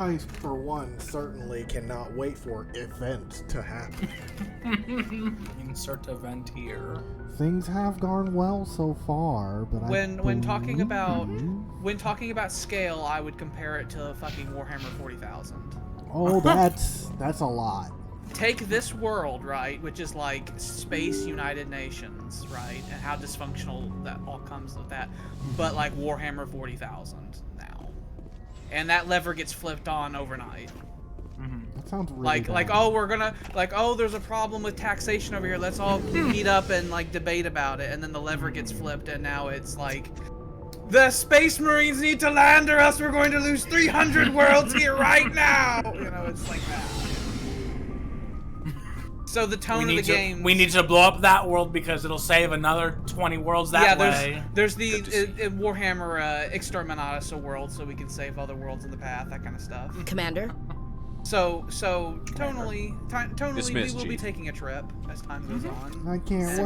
I, for one, certainly cannot wait for event to happen. Insert event here. Things have gone well so far, but when talking about scale, I would compare it to fucking Warhammer 40,000. Oh, that's a lot. Take this world, right, which is like Space United Nations, right, and how dysfunctional that all comes with that, but like Warhammer 40,000 now, and that lever gets flipped on overnight. That sounds really bad. There's a problem with taxation over here. Let's all meet up and like debate about it, and then the lever gets flipped, and now it's like, the Space Marines need to land, or else we're going to lose 300 worlds here right now. You know, it's like that. So the tone of the game. We need to blow up that world because it'll save another 20 worlds that way. There's the Warhammer Exterminatus world, so we can save other worlds in the path, that kind of stuff. Commander. So tonally, Dismissed, we will be Chief. taking a trip as time goes on. I can't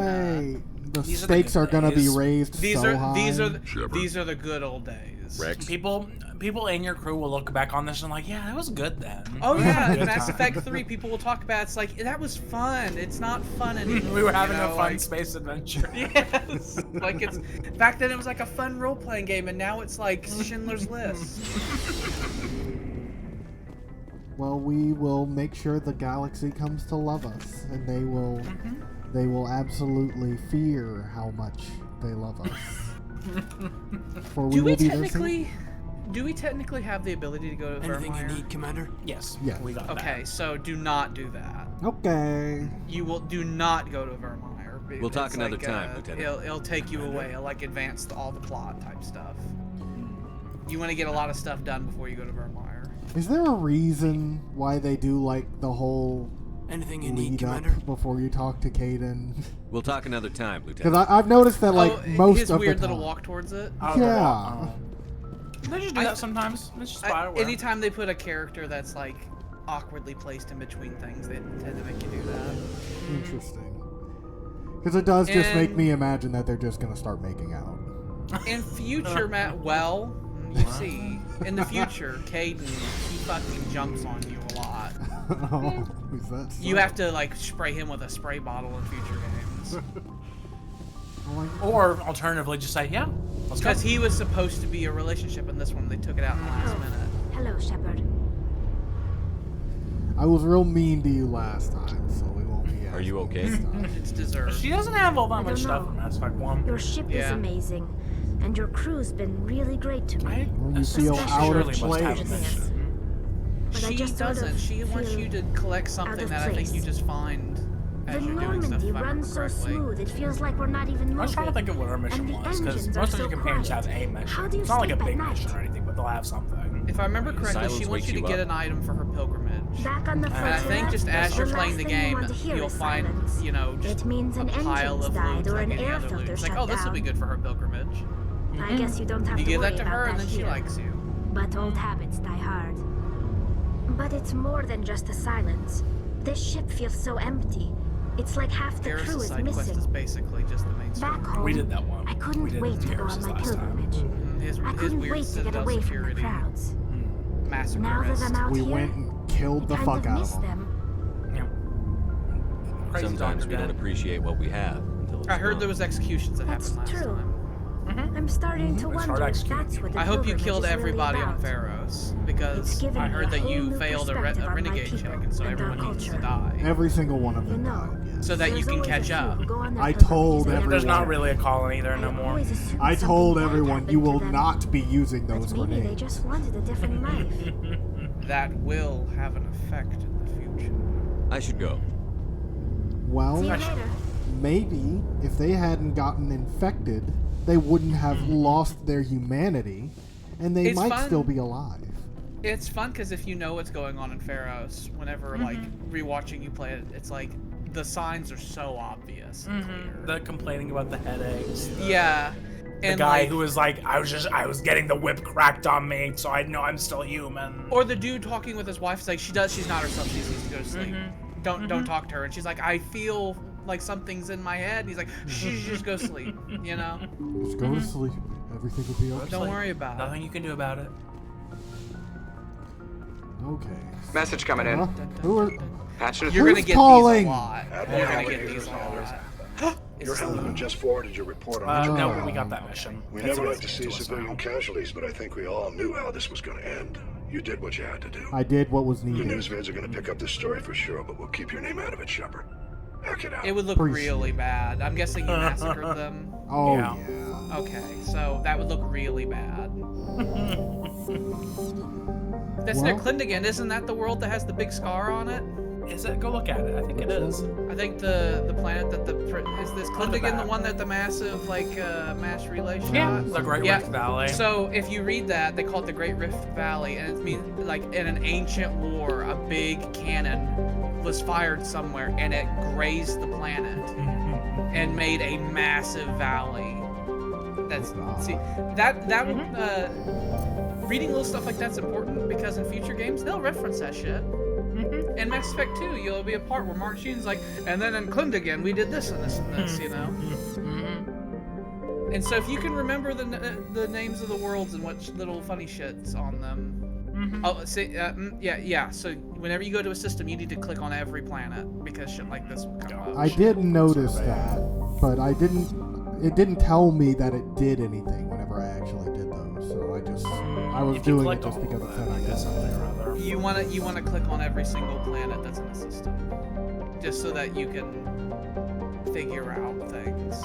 wait. The these are the stakes good are gonna be days. raised These so are high. these are the good old days. Rex. People in your crew will look back on this and like, yeah, that was good then. Oh We had yeah, a good Mass time. Effect 3 people will talk about. It's like, that was fun. It's not fun anymore. We were having a fun like, space adventure. Yes. Like, it's back then it was like a fun role playing game, and now it's like Schindler's List. Well, we will make sure the galaxy comes to love us, and they will absolutely fear how much they love us. For we Do we will be their savior. technically have the ability to go to Anything you Vermeer? need, Commander? Yes. Yes. We got Okay, that. so do not do that. Okay. You will do not go to Vermeer. We'll talk It's another like, time, Lieutenant. It'll take you away. It'll like advance all the plot type stuff. You want to get a lot of stuff done before you go to Vermeer. Is there a reason why they do like the whole Anything you need, lead up Commander? before you talk to Caden? We'll talk another time, Lieutenant. Because I've noticed that like most his of weird the little time. walk towards it. Yeah. They just do that sometimes. It's just Bioware. Anytime they put a character that's like awkwardly placed in between things, they tend to make you do that. Interesting. Because it does just make And- me imagine that they're just gonna start making out. In future, Matt, well, you see, in the future, Caden, he fucking jumps on you a lot. Oh, is that so? You have to like spray him with a spray bottle in future games. Or alternatively, just say, yeah, let's go. Because he was supposed to be a relationship in this one, they took it out in the last minute. Hello, Shepard. I was real mean to you last time, so we won't be. Are you okay? this time. It's deserved. She doesn't have all that I much don't stuff know. in Mass Effect 1. Your ship is Yeah. amazing, and your crew's been really great to me. Well, you feel Especially out of surely must have a place. mission. But I She just sort of doesn't. She wants feel you to collect something of that I think place. you just find The as you're doing stuff. Normandy If I remember runs so correctly. smooth, it feels like we're not even moving. I was trying to think of what our And mission the was, because engines are most of so your companions quiet. have a mission. How do you It's not like a sleep big at mission night? or anything, but they'll have something. If I remember correctly, Silence she wants wakes you to you get up. an item for her pilgrimage. Back on the And I frontier, think just as the you're last playing the thing you game, want to hear you'll is find, silence. you know, just It means an a pile engine's of died loot or like an any air other loot. filter It's like, shut oh, this will be down. good for her pilgrimage. I guess you don't have You to give worry that to about her, and then she here. likes you. But old habits die hard. But it's more than just the silence. This ship feels so empty. It's like half the crew Garrus' is side quest is missing. basically just the main story. Back home, We did that one. I We couldn't did wait to go Garrus' on my last time. pilgrimage. His I couldn't weird wait to get Citadel away from the security crowds. massacre. Now that I'm out We here, went and killed the I kind fuck of out miss of them. them. Yeah. Crazy Sometimes talker we don't guy. appreciate what we have until it's I heard gone. there was executions that That's happened last true. time. I'm starting to It's hard wonder if executing that's what the I hope you pilgrimage killed is really everybody on about. Pharaohs, It's because given I me heard a that whole you new failed a perspective on my renegade people check, and so and our everyone needs to culture. die. Every single one of them You know, died, yes. So that you There's can always a catch few up. who go on their I pilgrimages told and never There's not return. really a colony there no I more. always assumed I something told bad everyone happened you to will them. not be using those But maybe they grenades. just wanted a different life. That will have an effect in the future. I should go. Well, See you later. maybe if they hadn't gotten infected, they wouldn't have lost their humanity, and they It's might fun. still be alive. It's fun because if you know what's going on in Pharaohs, whenever like rewatching you play it, it's like the signs are so obvious and clear. The complaining about the headaches. Yeah. The And guy like, who was like, I was getting the whip cracked on me, so I know I'm still human. or the dude talking with his wife is like, she's not herself, she needs to go to sleep. Don't talk to her. And she's like, I feel like something's in my head. And he's like, shh, just go sleep. You know? Just go to sleep. Everything will be okay. Don't worry about it. Nothing you can do about it. Okay. Message coming in. Who are? Patching it You're through. gonna get calling? these a lot. You're gonna get these a lot. Your helmet just forwarded your report on the No, trip. we got that mission. We That's never what like to it's see to us civilian now. casualties, but I think we all knew how this was going to end. You did what you had to do. I did what was The needed. news vids are going to pick up this story for sure, but we'll keep your name out of it, Shepard. Hack it out. It would look Appreciate really bad. I'm guessing you massacred them. Oh Yeah. yeah. Okay, so that would look really bad. That's near Well- Clindigan. Isn't that the world that has the big scar on it? Is it? Go look at it. I think it is. I think the planet that is this Clindigan the that. one that the massive mass relay shot? Yeah, the Great Yeah. Rift Valley. So if you read that, they call it the Great Rift Valley, and it means like in an ancient war, a big cannon was fired somewhere and it grazed the planet and made a massive valley. That's see that reading little stuff like that's important because in future games they'll reference that shit. In Mass Effect 2, you'll be a part where Mark Sheen's like, and then in Clindigan we did this and this and this, you know. And so if you can remember the names of the worlds and what little funny shit's on them. Oh, see, yeah. So whenever you go to a system, you need to click on every planet because shit like this will come up. I did notice that, but I didn't. It didn't tell me that it did anything whenever I actually did those. So I was If you doing it click just all because of it them, said I I did. guess something or other. You wanna click on every single planet that's in the system, just so that you can figure out things.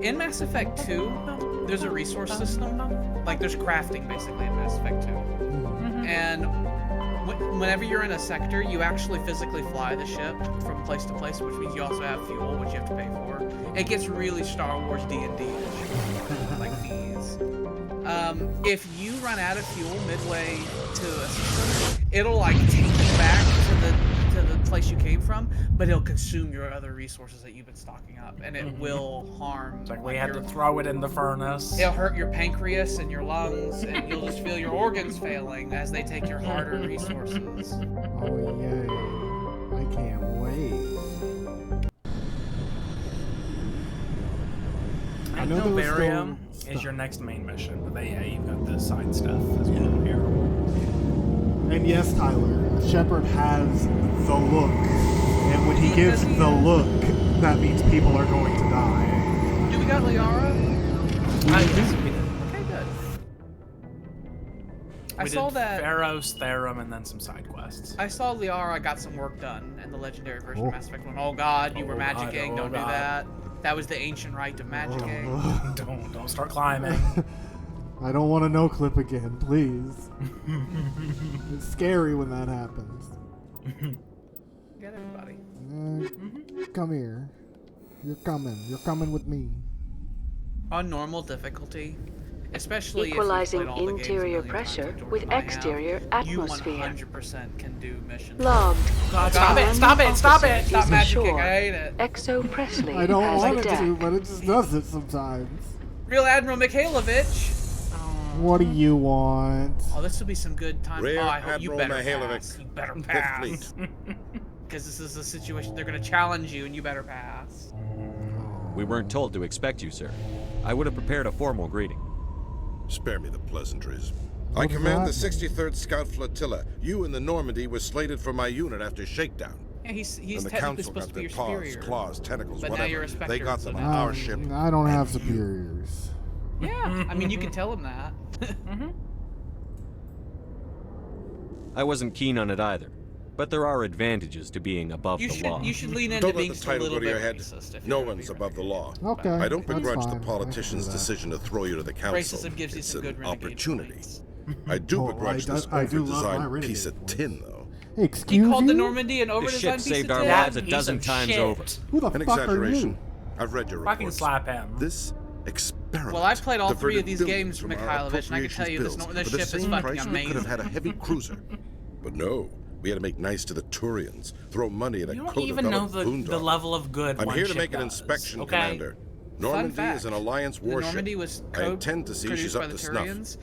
In Mass Effect 2, there's a resource system. Like there's crafting basically in Mass Effect 2, and whenever you're in a sector, you actually physically fly the ship from place to place, which means you also have fuel, which you have to pay for. It gets really Star Wars D&D-ish, like these. If you run out of fuel midway to a system, it'll like take you back to the place you came from, but it'll consume your other resources that you've been stocking up, and it will harm. It's like we had to throw it in the furnace. It'll hurt your pancreas and your lungs, and you'll just feel your organs failing as they take your hard-earned resources. Oh yay! I can't wait. I know know there was Barium still is your next main mission, but yeah, you've got this side stuff as well here. And yes, Tyler, Shepard has the look, and when he gives the look, that means people are going to die. Do we got Liara? Yes, we did. Okay, good. I We saw did that. Pharaoh's Therum and then some side quests. I saw Liara got some work done in the legendary version Oh. of Mass Effect 1. Oh god, you were Oh, God, magicking, oh, don't do God. that. That was the ancient rite of magicking. Don't start climbing. I don't want to no clip again, please. It's scary when that happens. Get everybody. Come here. You're coming. You're coming with me. On normal difficulty, especially Equalizing if you've played all the games a interior million pressure times like with Jordan and I have, exterior you atmosphere. 100% can do missions. Logged. God, stop it! Stop it! Stop it! Stop Is magicking, ashore. I hate it. Exo Presley I don't has want a it deck. to, but it just does it sometimes. Real Admiral Mikhailovich. What do you want? Oh, this will be some good time. Rear Oh, I hope you Admiral better Mihailovic, pass. You better Fifth pass. Fleet. Because this is a situation they're going to challenge you, and you better pass. We weren't told to expect you, sir. I would have prepared a formal greeting. Spare me the pleasantries. I What was command the that? 63rd Scout Flotilla. You and the Normandy were slated for my unit after shakedown. Yeah, he's And the technically Council supposed got to be their your paws, superior. claws, tentacles, But now whatever. you're a Spectre, They got so them now- on our ship. I don't have And you- superiors. Yeah, I mean, you can tell him that. I wasn't keen on it either, but there are advantages to being above You the law. should lean into Don't let being the just a title little go to your bit head. racist. If No you're gonna one's be above the law. Okay. I don't that's begrudge fine. the I can politician's do that. decision to throw you to the council. Racism gives you It's some good an renegade opportunity. points. I do Oh, begrudge I this do- I do love my over-designed renegade piece of points. tin, though. Hey, He excuse called you? the Normandy an This overdesigned ship piece saved of our tin? lives a Piece dozen of times shit. over. Who the An fuck are exaggeration. you? I've read your Fucking reports. slap him. This experiment. Well, I've played all three of these diverted games, billions from our Mikhailovich, and I can tell you this appropriations this bills. ship For is the same fucking price, we could have had a amazing. heavy cruiser. But no, we had to make nice to the Turians, throw money at a You don't code even know boondoggle. the level of good I'm one here to ship make an does, inspection, okay? Commander. Normandy fact, is an Alliance The warship. Normandy was I intend to see produced she's by up the to snuff. Turians.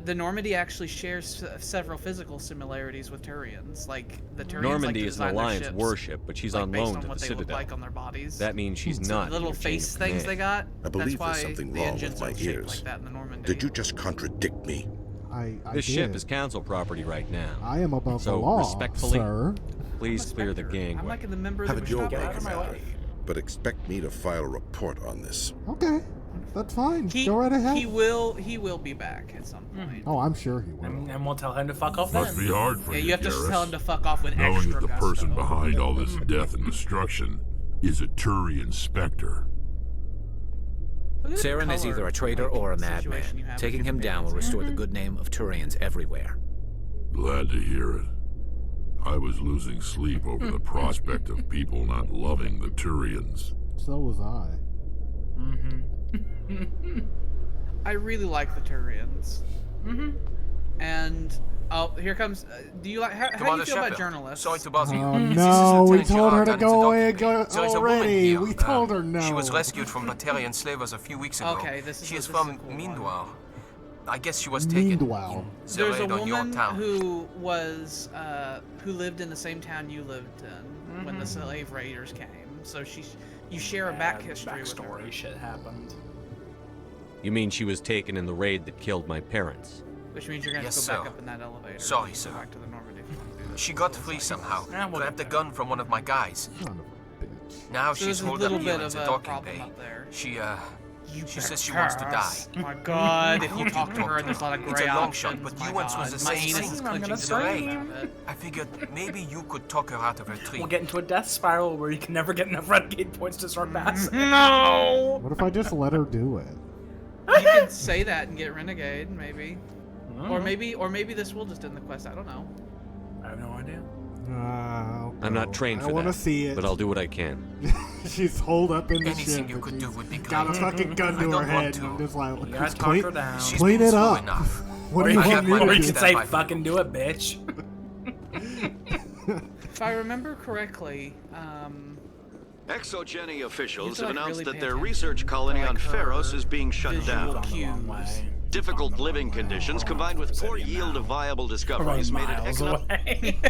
The Normandy actually shares several physical similarities with Turians. Like the Turians Normandy like to is an design their Alliance ships, warship, but she's like, on based loan on to what the they look Citadel. like on their bodies. That means she's So not the little in your chain face of things command. they got. I believe that's why there's something the wrong engines with my are shaped ears. like that in the Normandy. Did you just contradict me? This ship is council property right now. I am above So, the law, respectfully, sir. Please clear the Spectre. I'm gangway. like the member Have that a was joke, shot Get by out of my somebody. way. but expect me to file a report on this. Okay, that's fine. Go right ahead. He will be back at some point. Oh, I'm sure he will. And we'll tell him to fuck off Must then. be hard for Yeah, you, you have to Garrus, tell him to fuck off with knowing extra that the gusto. person behind all this death and destruction is a Turian specter. Look at the Saren is color either a of, traitor like, or a situation madman. you have Taking with him your down will companions. restore the good name of Turians everywhere. Glad to hear it. I was losing sleep over the prospect of people not loving the Turians. So was I. I really like the Turians. And oh, here comes. Do you like? How do you feel about journalists? Sorry to bother you. Oh This no, is we Lieutenant told her Gerard to and go the away document. There is a woman already. here. We told her no. She was rescued from Batarian slavers a few weeks ago. Okay, this is She is this is from a cool one. Mindwal. I guess she was taken. Meanwhile, There's a Surveyed on your woman town. who was who lived in the same town you lived in when the slave raiders came. So you share a back history with her. Backstory shit happened. You mean she was taken in the raid that killed my parents? Which means you're gonna have Yes, to go back sir. up in that elevator. Sorry, Go sir. Back to the Normandy if you want to do this. She got free somehow. Yeah, we'll Grabbed the get there. gun from one of my guys. son of a bitch. Now So she's there's a holed little up here bit in of the a docking problem bay. up there. She She says she wants to die. Oh my god, if you talk to her, there's a lot of It's gray a long options. shot, but my you once god. was the My same anus thing. is I'm clenching gonna to the say. of it. I figured maybe you could talk her out of her tree. We'll get into a death spiral where you can never get enough renegade points to start passing. No! What if I just let her do it? You could say that and get renegade, maybe. Or maybe this will just end the quest. I don't know. I have no idea. I'm not trained for I want to that, see it. but I'll do what I can. She's holed up in the Anything ship. you and could do she's would be got a great. fucking gun I to her don't want head. to. And just like, You gotta talk clean, her down. She's clean been it slow up. enough. What Or do you you I want have me my to or you do? can Stand say by. fucking do it, bitch. If I remember correctly, Exogeny officials You have have to, like, announced really that pay their attention research to, colony like, on her Pharos is being shut visual down. Gone the wrong cues. way. Difficult living conditions combined with poor yield of viable discoveries made it Miles economic. away.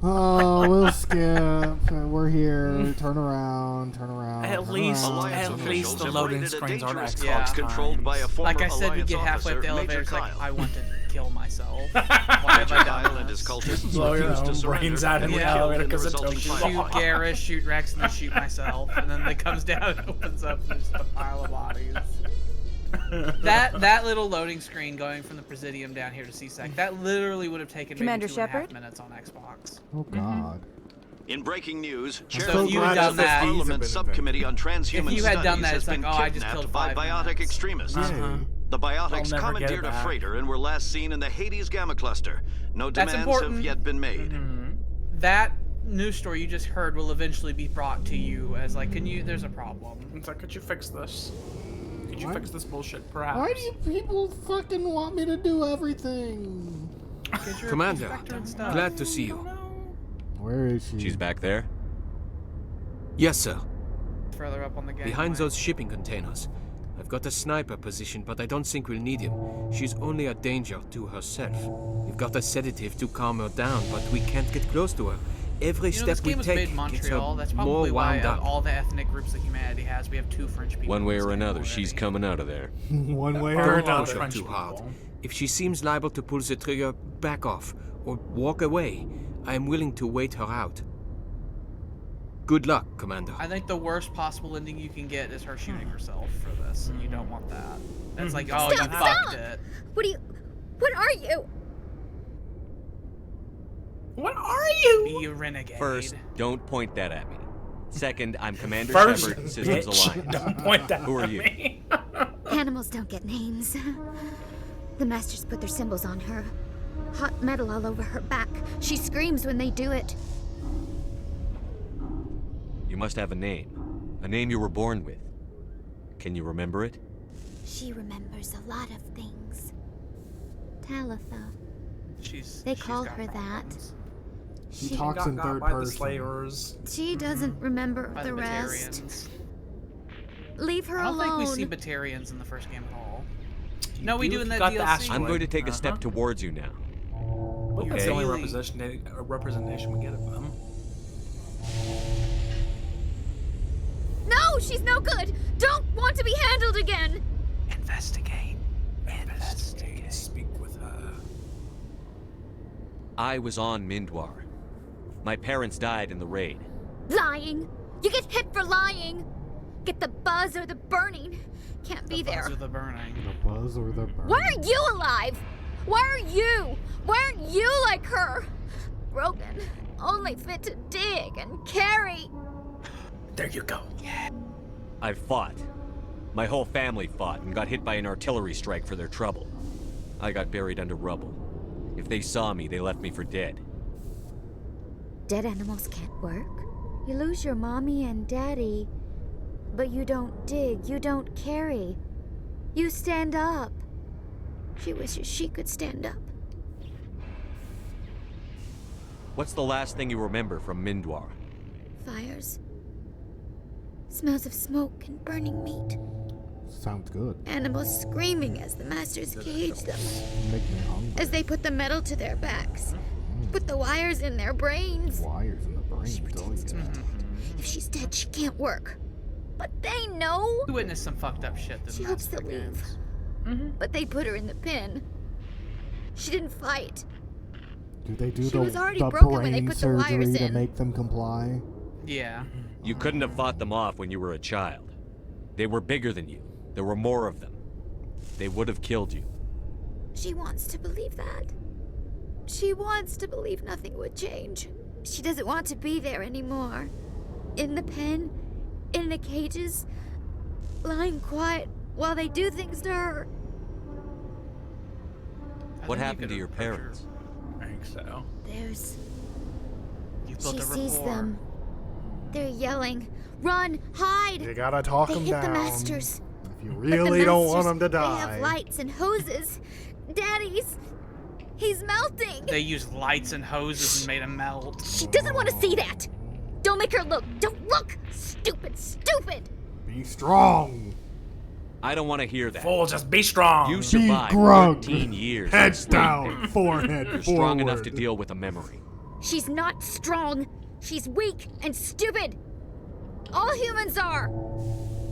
Oh, we'll skip. We're here. Turn around. Turn around. At turn least- around. Alliance at officials least the have loading raided a screens aren't dangerous Xbox cult times. controlled by a former like I said, we Alliance get halfway up the officer, elevator. Major It's like Kyle. I want to kill myself. Why have I Kyle done and his this? cultists Blow your refused to own surrender brains out in and the were Yeah. killed elevator in the 'cause it resulting took you fight. Shoot Garrus, shoot Rex, and then shoot myself, and then it comes down and opens up and there's just a pile of bodies. That little loading screen going from the Presidium down here to CSEC, that literally would have taken Commander maybe 2.5 Shepard? minutes on Xbox. Oh, God. In breaking news, So Chairman if you had done of the that- Parliament Subcommittee on Transhuman If you had done Studies that, has it's like, been oh, I just kidnapped killed by 5 biotic minutes. extremists. Uh-huh. The biotics They'll never get it commandeered a back. freighter and were last seen in the Hades Gamma Cluster. No That's demands important. have yet been made. That news story you just heard will eventually be brought to you as like, there's a problem. It's like, could you fix this? Could you What? fix this bullshit, perhaps? Why do you people fucking want me to do everything? Because you're a Commander, inspector and stuff. glad to see you. Where is she? She's back there? Yes, sir. Further up on the gangway. Behind those shipping containers. I've got a sniper position, but I don't think we'll need him. She's only a danger to herself. We've got a sedative to calm her down, but we can't get close to her. Every You know, step this we game was made take in gets her Montreal. That's more probably why wound of up. all the ethnic groups that humanity has, we have 2 French people. One in way this or game another, she's already. coming out of there. One way or They're Don't not push her French too hard. people. If she seems liable to pull the trigger, back off or walk away. I am willing to wait her out. Good luck, Commander. I think the worst possible ending you can get is her shooting herself for this, and you don't want that. That's like, oh, you Stop, fucked stop! it. What are you? What are you? Be a renegade. First, don't point that at me. Second, I'm Commander First, Shepard, Systems bitch, Alliance. don't point that Who are at you? me. Animals don't get names. The masters put their symbols on her. Hot metal all over her back. She screams when they do it. You must have a name. A name you were born with. Can you remember it? She remembers a lot of things. Talitha. They she's call got her that. problems. She She talks in got third by the person. slavers. She doesn't remember By the rest. Batarians. Leave her I don't alone. think we see Batarians in the first game at all. No, we do in that got the DLC. asteroid. I'm going to take a step towards you now. But that's the only Really? representation we get of them. No, she's no good. Don't want to be handled again. Investigate. Investigate. Speak with her. I was on Mindwar. My parents died in the raid. Lying! You get hit for lying! Get the buzz or the burning. Can't be there. The buzz or the burning. The buzz or the burn. Why are you alive? Why are you? Why aren't you like her? Broken. Only fit to dig and carry. There you go. I've fought. My whole family fought and got hit by an artillery strike for their trouble. I got buried under rubble. If they saw me, they left me for dead. Dead animals can't work. You lose your mommy and daddy, but you don't dig, you don't carry. You stand up. She wishes she could stand up. What's the last thing you remember from Mindwar? Fires. Smells of smoke and burning meat. Sounds good. Animals screaming as the masters cage them. Make me hungry. As they put the metal to their backs. Put the wires in their brains. Wires in the brain. She pretends to be dead. If she's dead, she can't work. But they know. You witnessed some fucked up shit. She hopes to leave. But they put her in the pen. She didn't fight. Do they do She was already the broken when they brain put the wires surgery to in. make them comply? Yeah. You couldn't have fought them off when you were a child. They were bigger than you. There were more of them. They would have killed you. She wants to believe that. She wants to believe nothing would change. She doesn't want to be there anymore. In the pen, in the cages, lying quiet while they do things to her. What happened to your parents? I think so. There's... You built She a sees rapport. them. They're yelling, "Run! Hide!" You gotta talk They them hit down. the masters. If you But the really don't want masters, them to They die. have lights and hoses. Daddy's... He's melting. They used lights and hoses and made him melt. She doesn't want to see that. Don't make her look. Don't look. Stupid, stupid. Be strong. I don't want to hear that. Fool, just be strong. You survived grug. 13 years. Heads of down, sleep. forehead You're forward. strong enough to deal with a memory. She's not strong. She's weak and stupid. All humans are.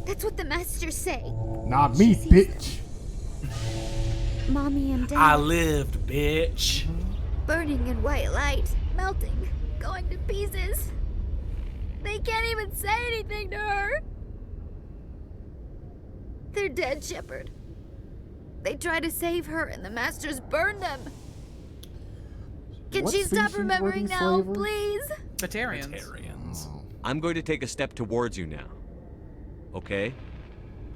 That's what the masters say. Not me, bitch. Mommy and Dad I lived, bitch. burning in white light, melting, going to pieces. They can't even say anything to her. They're dead, Shepard. They try to save her and the masters burn them. Can What she stop species were remembering these now, slavers? please? Batarians. I'm going to take a step towards you now. Okay?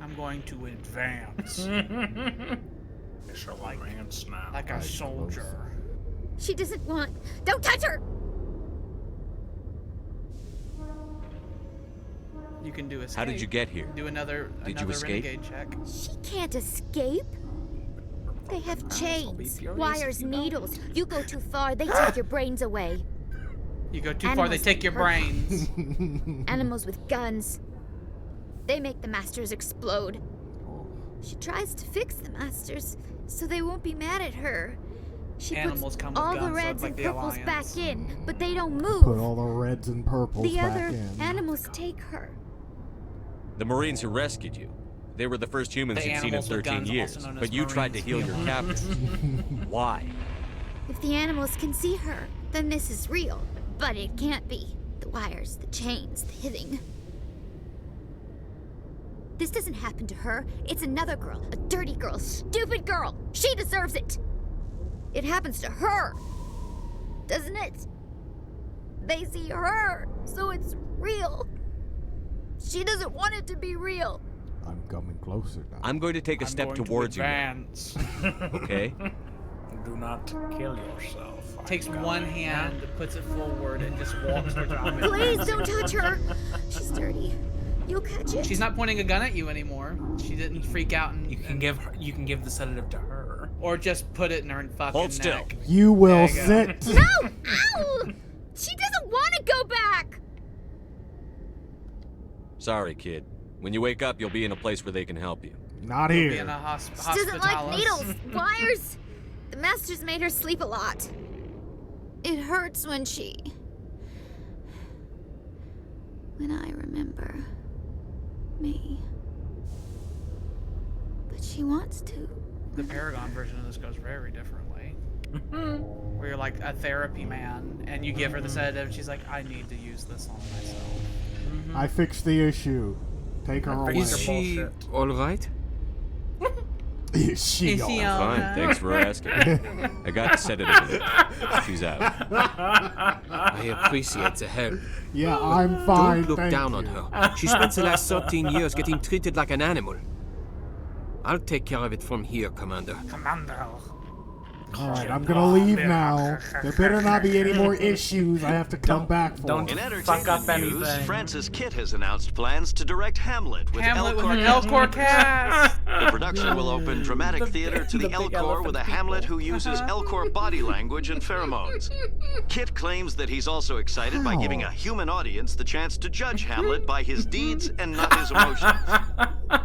I'm going to advance. It's like ants now. Like a soldier. She doesn't want... Don't touch her! You can do escape. How did you get here? Do another Did you escape? renegade check. She can't escape. They have chains, wires, needles. You go too far, they take your brains away. You go too far, they Animals take your hurt. brains. Animals with guns. They make the masters explode. She tries to fix the masters so they won't be mad at her. She Animals puts come with all guns, the so reds it's like and the purples Alliance. back in, but they don't Put move. all the reds and purples The back other in. animals take her. The Marines who rescued you. They were the first humans The you'd seen in animals with 13 guns, years. also known as But you tried to heal Marines. your captors. Why? If the animals can see her, then this is real. But it can't be. The wires, the chains, the hitting. This doesn't happen to her. It's another girl. A dirty girl. Stupid girl. She deserves it. It happens to her. Doesn't it? They see her, so it's real. She doesn't want it to be real. I'm coming closer now. I'm going to take a I'm step going towards to you now. advance. Okay? Do not kill yourself. Takes one hand, puts it forward, and just walks towards Normandy. Please don't touch her. She's dirty. You'll catch it. She's not pointing a gun at you anymore. She didn't freak out and You can give her. You can give the sedative to her. or just put it in her fucking Hold still. neck. You will There you sit. No! Ow! She doesn't want to go back. Sorry, kid. When you wake up, you'll be in a place where they can help you. Not Be in here. a She doesn't like hospitalis. needles, wires. The masters made her sleep a lot. It hurts when I remember me. But she wants to. The Paragon version of this goes very differently. where you're like a therapy man, and you give her the sedative, and she's like, I need to use this on myself. I fixed the issue. Take her away. Is she all right? Is she all Fine, right? thanks for asking. I got the sedative. She's out. I appreciate the help. Yeah, I'm fine. Don't look thank down you. on her. She spent the last 13 years getting treated like an animal. I'll take care of it from here, Commander. Commander. Alright, I'm gonna leave now. There better not be any more issues I have to come back for. Don't In fuck up entertainment news, anything. Francis Kitt has announced plans to direct Hamlet with Hamlet with Elcor an cast. Elcor cast. The production will open dramatic theater to the big Elcor elephant with a people. Hamlet who uses Elcor body language and pheromones. Kit claims that he's also excited by giving a human audience the chance to judge Hamlet by his deeds and not his emotions.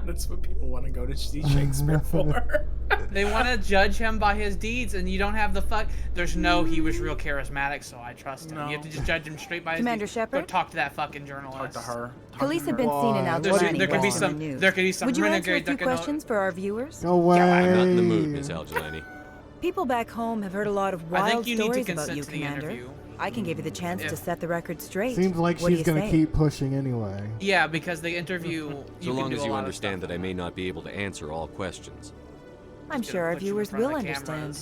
That's what people want to go to see Shakespeare for. They want to judge him by his deeds, and you don't have the fuck. There's no, he was real charismatic, so I trust him. No. You have to just judge him straight by his Commander deeds. Shepard? Go talk to that fucking journalist. Talk to her. Police have been seen in There could Alderoth be in the some. news. There could be some Would you answer a renegade few that can. questions for our viewers? Go away. I'm not in the mood, Miss Algelani. People back home have heard a lot of I think wild you need to stories consent about you, to the Commander. interview. I can give you the chance to set the record straight. Seems like What do she's you gonna say? keep pushing anyway. Yeah, because the interview. So long as you understand that I may not be able to answer all questions. I'm sure our viewers will understand.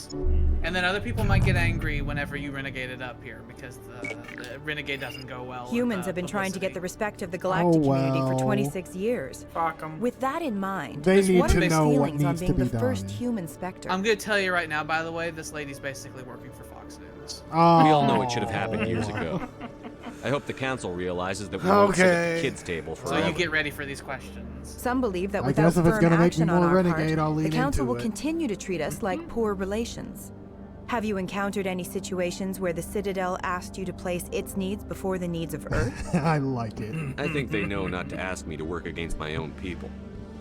And then other people might get angry whenever you renegade it up here because the renegade doesn't go well. with, Humans have been trying to get the respect of the galactic Oh, community for well. 26 years. Fuck 'em. With that in mind, They need what to are your know what feelings on needs to being the be first done. human Spectre? I'm gonna tell you right now, by the way, this lady's basically working for Fox News. We all know it should have happened years ago. I hope the council realizes that we won't sit at Okay. the kids' table So forever. you get ready for these questions. Some believe that I without guess if it's firm gonna make me action on more our renegade, part, I'll lean the council into will it. continue to treat us like poor relations. Have you encountered any situations where the Citadel asked you to place its needs before the needs of Earth? I like it. I think they know not to ask me to work against my own people.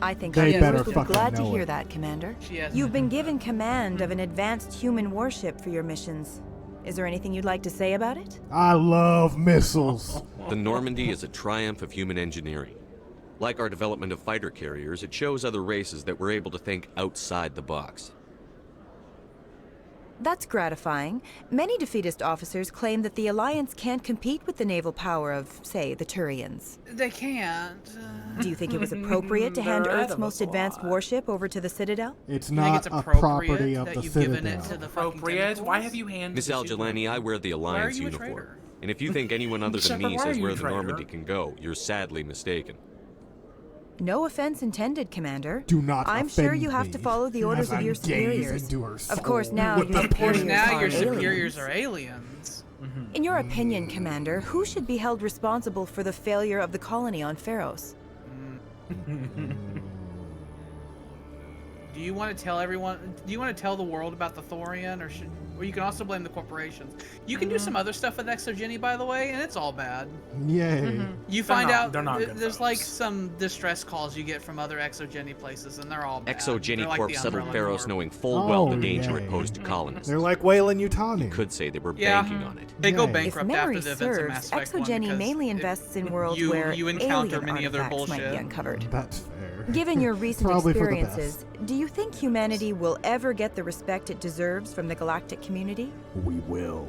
I think They our better viewers would be fucking glad to know hear it. that, Commander. She has- You've been given command of an advanced human warship for your missions. Is there anything you'd like to say about it? I love missiles. The Normandy is a triumph of human engineering. Like our development of fighter carriers, it shows other races that we're able to think outside the box. That's gratifying. Many defeatist officers claim that the Alliance can't compete with the naval power of, say, the Turians. They can't. Do you think it was appropriate to hand They're ahead Earth's of most us a advanced lot. warship over to the Citadel? It's You think not it's a appropriate property of that the you've given it Citadel. to the fucking Appropriate? tentacles? Why have you handed Miss the Algelani, I wear the Alliance you a uniform. traitor? And if you think anyone other than Shepard, me why says are you where a the traitor? Normandy can go, you're sadly mistaken. No offense intended, Commander. Do not I'm sure offend you have me to follow the orders as of I your gaze superiors. into her Of course, soul. now your Of course, superiors now are your superiors aliens. are aliens. In your opinion, Commander, who should be held responsible for the failure of the colony on Pharos? Do you want to tell everyone? Do you want to tell the world about the Thorian, or you can also blame the corporations? You can do some other stuff with Exogeny, by the way, and it's all bad. Yay. You find out they're not good there's like folks. some distress calls you get from other Exogeny places, and they're all bad. Exogeny They're like Corp the settled Umbrella Pharos Corp. knowing full well the Oh, danger yay. it posed to colonists. They're like Whalen Utani. Could say they were Yeah. banking on it. They go Yay. bankrupt If after memory the events of Mass serves, Effect 1 Exogeny because mainly invests in worlds where you encounter alien many other artifacts might be bullshit. uncovered. That's fair. Given your recent Probably for the experiences, do you think humanity will ever get the respect it deserves from the galactic community? We will.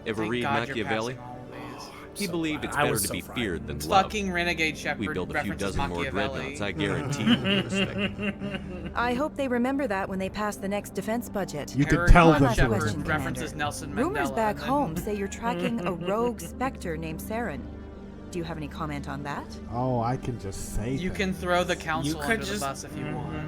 Ever Thank read God you're Machiavelli? passing all of these. He believed it's I better was to so be frightened. feared than loved. Fucking Renegade Shepard We build a few references dozen more Machiavelli. dreadnoughts, I guarantee you'll be respected. I hope they remember that when they pass the next defense budget. You could Paragon tell them Last to Shepard question, remember. references Commander. Nelson Mandela. Rumors back and then- home say you're tracking a rogue Spectre named Saren. Do you have any comment on that? Oh, I can just say You can throw the council could under the just- bus if you want.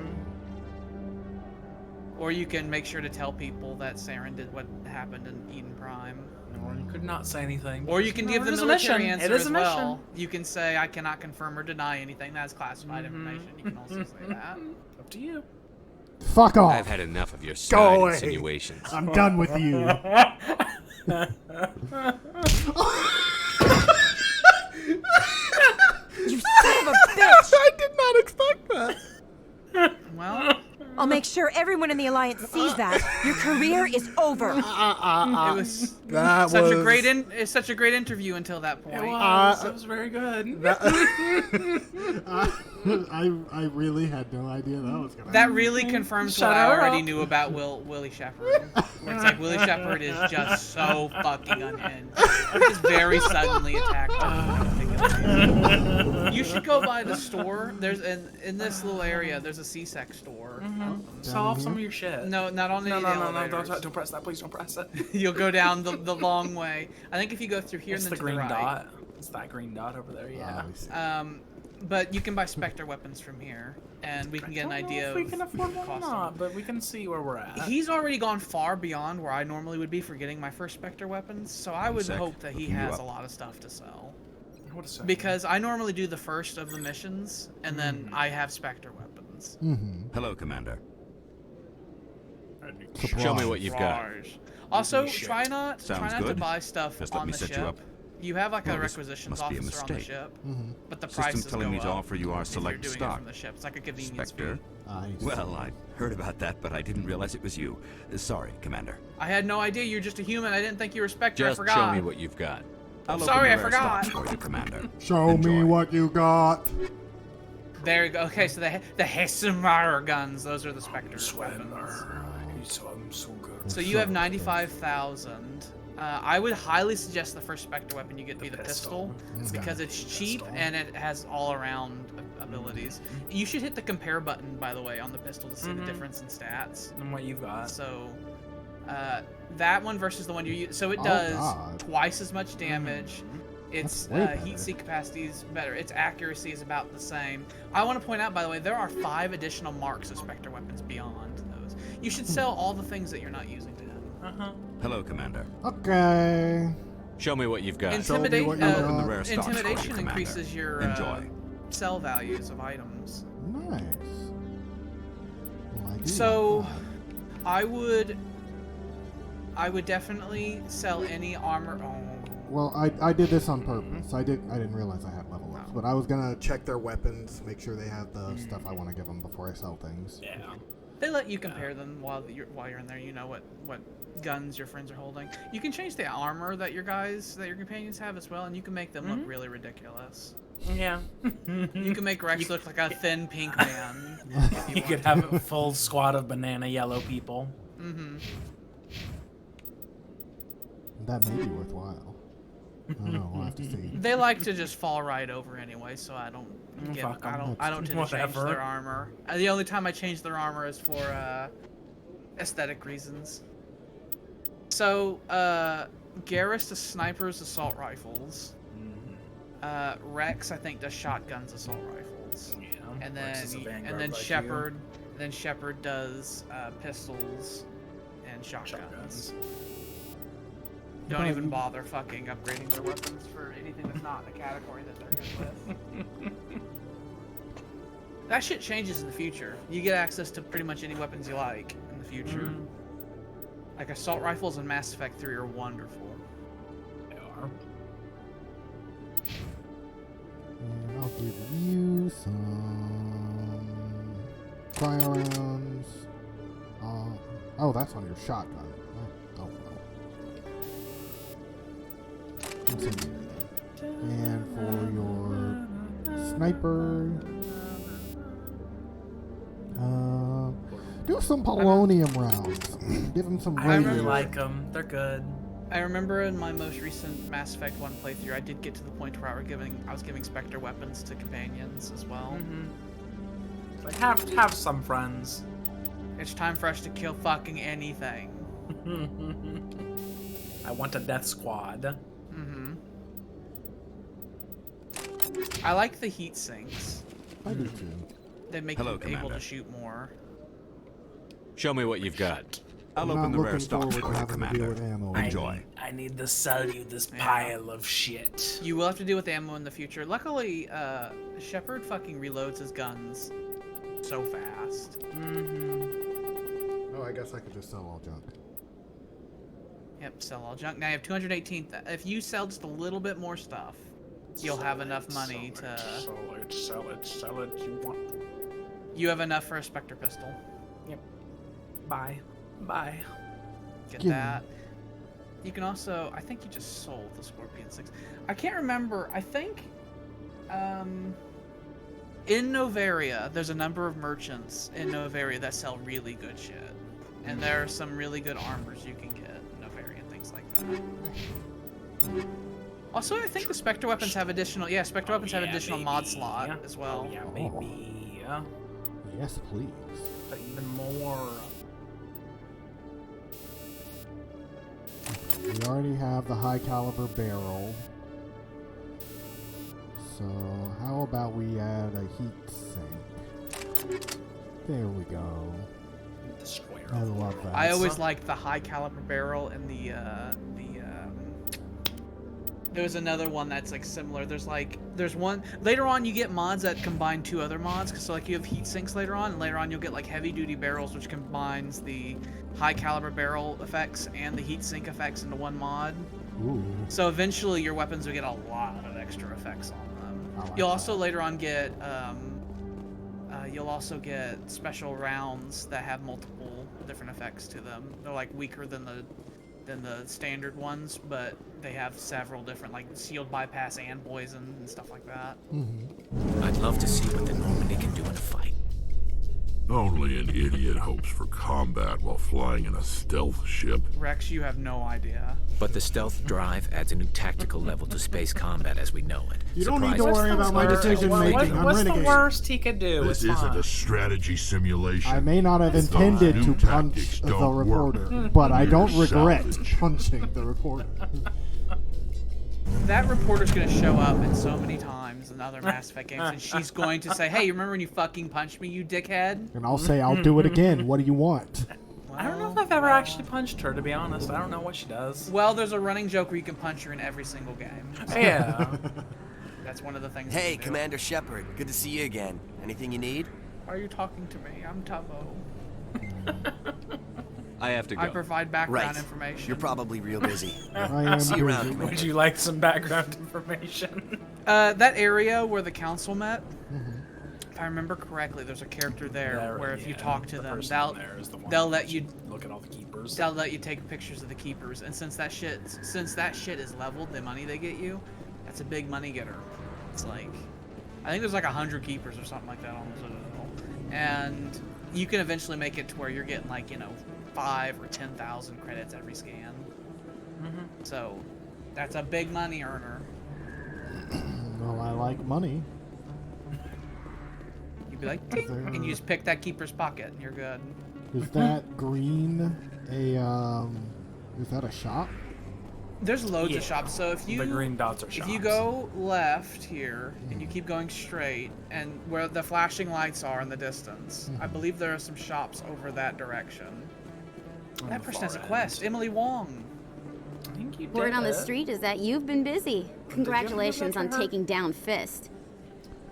Or you can make sure to tell people that Saren did what happened in Eden Prime. Or you could not say anything. Or you can No, give it the is a military mission. answer It is as a well. mission. You can say, I cannot confirm or deny anything. That's classified information. You can also say that. Up to you. Fuck off. I've had enough of your Go snide away. insinuations. I'm done with you. You son of a bitch! I did not expect that. Well, I'll make sure everyone in the Alliance sees believe that, your career is over. It was That such was a great it's such a great interview until that point. It was very good. I really had no idea that was gonna. That really confirms what I already knew about Willie Shepherd. Where it's like Willie Shepherd is just so fucking unhinged. He just very suddenly attacked her. You should go by the store. There's in this little area. There's a C-Sec store. Sell off some of your shit. No, not on any of the elevators. Don't press that. Please don't press it. You'll go down the long way. I think if you go through here It's and then the to green the right. dot. It's that green dot over there. Yeah. But you can buy Spectre weapons from here, and we can get an idea if we of can afford the one or cost. not, but we can see where we're at. He's already gone far beyond where I normally would be for getting my first Spectre weapons, so I would hope that he has a lot of stuff to sell. Because I normally do the first of the missions, and then I have Spectre weapons. Hello, Commander. Show me what you've got. Also, try not to good. buy stuff Just let on me the set you ship. up. You have like a Well, this requisitions must be a officer on the mistake. ship, but the System prices telling go me to up offer you our if select you're doing stock. it from the ship. It's like a convenience Spectre. fee. Well, I heard about that, but I didn't realize it was you. Sorry, Commander. I had no idea you're just a human. I didn't think you were Spectre. Just I forgot. show me what you've got. I'll Sorry, open I the rare forgot. stocks for you, Commander. Show me what you got. There you go. Okay, so the Hessemar guns. Those are the Spectre weapons. I'm so good. So you have 95,000. I would highly suggest the first Spectre weapon you get be the pistol, because it's cheap and it has all-around abilities. You should hit the compare button, by the way, on the pistol to see the difference in stats. And what you've got. So, that one versus the one you use. So it does twice as much damage. Its heat seek capacity is better. Its accuracy is about the same. I want to point out, by the way, there are 5 additional marks of Spectre weapons beyond those. You should sell all the things that you're not using to him. Hello, Commander. Okay. Show me what you've got. Intimidation open the rare stocks for you, intimidation Commander. increases your Enjoy. sell values of items. Nice. Well, I do So, like that. I would definitely sell any armor. Oh. Well, I did this on purpose. I didn't realize I had level ups, but I was gonna check their weapons, make sure they have the stuff I want to give them before I sell things. Yeah. They let you compare them while you're in there. You know what guns your friends are holding. You can change the armor that your companions have as well, and you can make them look really ridiculous. Yeah. You can make Rex look like a thin pink man. You could have a full squad of banana yellow people. That may be worthwhile. I don't know. We'll have to see. They like to just fall right over anyway, so I don't Fuck 'em. I don't tend to change Whatever. their armor. The only time I change their armor is for aesthetic reasons. So Garrus does snipers, assault rifles. Rex, I think, does shotguns, assault rifles. Yeah. And Rex is a then Vanguard like Shepard, Shepard does pistols and shotguns. Don't even bother fucking upgrading their weapons for anything that's not in the category that they're good with. That shit changes in the future. You get access to pretty much any weapons you like in the future. Like assault rifles in Mass Effect 3 are wonderful. They are. And I'll give you some cryo rounds. Oh, that's on your shotgun. Oh well. And for your sniper, do some polonium rounds. Give him some I really radius. like them. They're good. I remember in my most recent Mass Effect 1 playthrough, I did get to the point where I was giving Spectre weapons to companions as well. Like have some friends. It's time for us to kill fucking anything. I want a death squad. I like the heat sinks. I do too. They make Hello, you able Commander. to shoot more. Show me what you've got. I'll I'm open not the rare looking stocks forward for to you, having to deal with Commander. ammo. Enjoy. I need to sell you this pile of shit. You will have to deal with ammo in the future. Luckily, Shepard fucking reloads his guns so fast. Oh, I guess I could just sell all junk. Yep, sell all junk. Now you have 218. If you sell just a little bit more stuff, you'll have enough money to... Sell it. You want... You have enough for a Spectre pistol. Yep. Bye. Bye. Get Give me- that. You can also, I think you just sold the Scorpion 6. I can't remember. I think in Novaria, there's a number of merchants in Novaria that sell really good shit. And there are some really good armors you can get in Novaria and things like that. Also, I think the Spectre weapons have additional, Spectre weapons have additional mod slot as well. Oh, yeah, baby. Yes, please. But even more. We already have the high caliber barrel. So how about we add a heat sink? There we go. The square. I love that. I always liked the high caliber barrel and the there's another one that's like similar. There's one later on you get mods that combine two other mods. So like you have heat sinks later on, and later on you'll get like heavy duty barrels, which combines the high caliber barrel effects and the heat sink effects into one mod. Ooh. So eventually your weapons will get a lot of extra effects on them. I like You'll also later on get you'll also get special rounds that have multiple different effects to them. They're like weaker than the standard ones, but they have several different, like sealed bypass and poison and stuff like that. I'd love to see what the Normandy can do in a fight. Only an idiot hopes for combat while flying in a stealth ship. Rex, you have no idea. But the stealth drive adds a new tactical level to space combat as we know it. You don't need to worry about my decision making. I'm What's renegade. the worst he could do? This isn't a strategy simulation. I may not have intended to punch the reporter, but I don't regret punching the reporter. That reporter's gonna show up in so many times in other Mass Effect games, and she's going to say, "Hey, you remember when you fucking punched me, you dickhead?" And I'll say, I'll do it again. What do you want? I don't know if I've ever actually punched her, to be honest. I don't know what she does. Well, there's a running joke where you can punch her in every single game. Yeah. That's one of the things. Hey, Commander Shepard. Good to see you again. Anything you need? Why are you talking to me? I'm Tubbo. I have to go. I provide background Right. information. You're probably real busy. I am See you around, busy. Commander. Would you like some background information? That area where the council met, if I remember correctly, there's a character there where if you talk to them, they'll let you look at all the keepers. They'll let you take pictures of the keepers, and since that shit is leveled, the money they get you, that's a big money getter. It's like, I think there's like 100 keepers or something like that on the Citadel, and you can eventually make it to where you're getting like 5 or 10,000 credits every scan. So that's a big money earner. Well, I like money. You'd be like, "Ding," and you just pick that keeper's pocket, and you're good. Is that green is that a shop? There's loads of shops. So if you the green dots are if shops. you go left here and you keep going straight, and where the flashing lights are in the distance, I believe there are some shops over that direction. On That the person has a far quest. end. Emily Wong. I think you Word did on the it. street is that you've been busy. Congratulations on taking down Fist.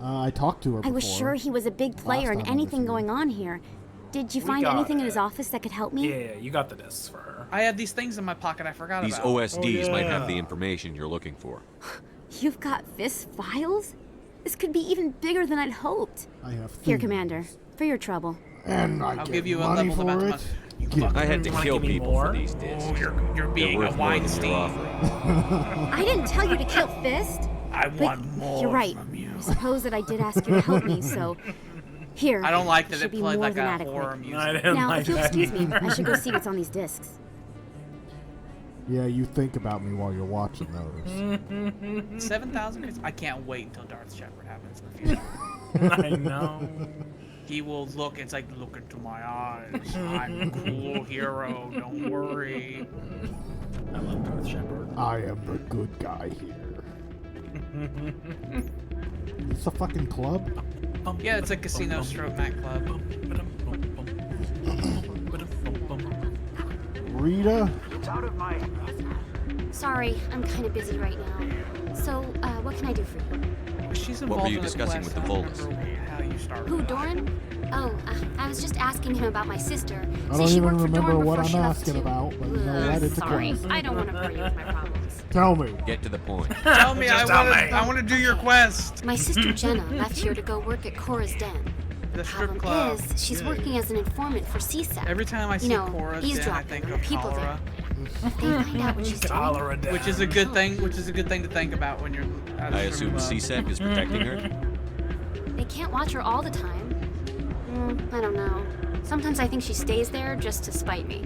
I talked to her before. I was sure he was a big player in time I was anything here. going on here. Did you We find got anything in it. his office that could help me? Yeah, you got the discs for her. I have these things in my pocket I forgot These about. OSDs might have the information you're looking for. You've got Fist files? This could be even bigger than I'd hoped. I have Here, things. Commander, for your trouble. And I I'll get give you a money leveled for amount of it. money. You Give fucking I had to wanna kill give me people more? for these discs. Oh, you're being They're a worth more than you're Weinstein. offering. I didn't tell you to kill Fist. I But want more you're right. from you. I suppose that I did ask you to help me, so here. I don't like that should it be played more like than a adequate. horror music. I didn't Now, like if you'll that excuse me, either. I should go see what's on these discs. Yeah, you think about me while you're watching those. 7,000 credits? I can't wait until Darth Shepard happens in the future. I know. He will look, it's like, look into my eyes. I'm a cool hero, don't worry. I love Darth Shepard. I am the good guy here. It's a fucking club? Yeah, it's a casino stroke nightclub. Rita? It's out of my... Sorry, I'm kind of busy right now. So, what can I do for you? She's What were involved you in a discussing quest. with the I don't Volus? remember how you started. Who, Doran? Oh, I was just asking him about my sister. I See, don't she even worked for remember Doran what before I'm she left, asking too. about, but you know what? It's a Sorry, quest. I don't want to bore you with my problems. Tell me. Get to the point. Tell me, Just tell me. I want to do your quest. My sister Jenna left here to go work at Cora's Den. The strip Problem club. is, she's working as an informant for CSEC. Every time I see Cora's Den, I eavesdropping think on of people cholera. there. If they find out what she's doing, Which is a good thing. Which is a good thing to think about when you're. At a I strip assume club. CSEC is protecting her? they can't watch her all the time. I don't know. Sometimes I think she stays there just to spite me.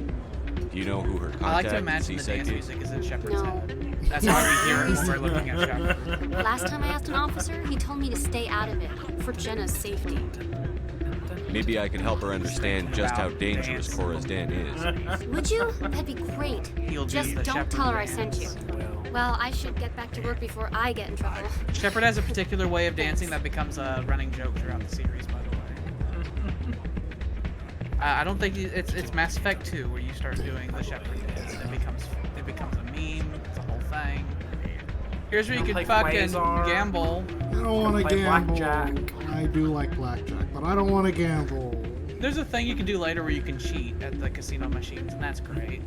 Do you know who her I like to contact imagine the CSEC dance is? music is in Shepard's No. head. That's why we hear it when we're looking at Shepard. Last time I asked an officer, he told me to stay out of it for Jenna's safety. Maybe I can help her understand just how dangerous Cora's Den is. Would you? That'd be great. He'll be Just the don't Shepard tell her I dance. sent you. Well, I should get back to work before I get in trouble. Shepard has a particular way of dancing that becomes a running joke throughout the series, by the way. I don't think it's Mass Effect 2 where you start doing the Shepard dance. It becomes a meme. It's a whole thing. Here's where you can fucking gamble. I don't want to Play gamble. blackjack. I do like blackjack, but I don't want to gamble. There's a thing you can do later where you can cheat at the casino machines, and that's great.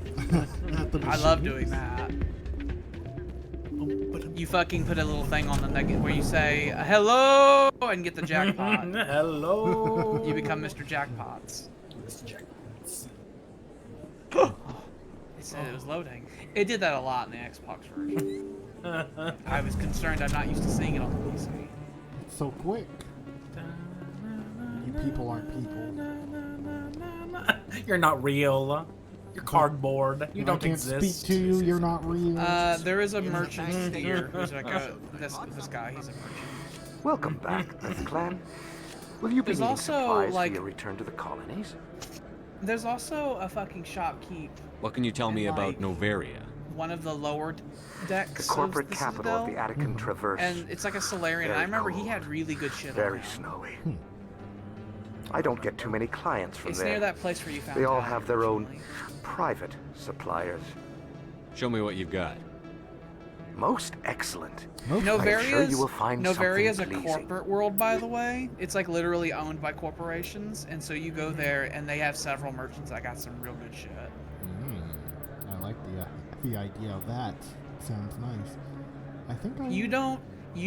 At the I love machines. doing that. You fucking put a little thing on the nugget where you say hello and get the jackpot. Hello. You become Mr. Jackpots. Mr. Jackpots. It said it was loading. It did that a lot in the Xbox version. I was concerned I'm not used to seeing it on the PC. It's so quick. You people aren't people. You're not real. You're cardboard. You If don't I can't exist. speak to you, you're not real. There is a merchant here who's like this guy. He's a merchant. Welcome back, Earth Clan. Will you be There's needing also, supplies like- for your return to the colonies? There's also a fucking shopkeep. What can you tell me about Novaria? One of the lower decks. The corporate of the capital of the Citadel. Attican Traverse. And it's like a Solarian. Very I remember he cold. had really good shit on Very him. snowy. I don't get too many clients from It's there. near that place where you found They all Tally, have their own originally. private suppliers. Show me what you've got. Most excellent. I'm sure Novaria's, you will find Novaria's a something pleasing. corporate world, by the way. It's like literally owned by corporations, and so you go there, and they have several merchants that got some real good shit. I like the idea of that. Sounds nice. I think I. You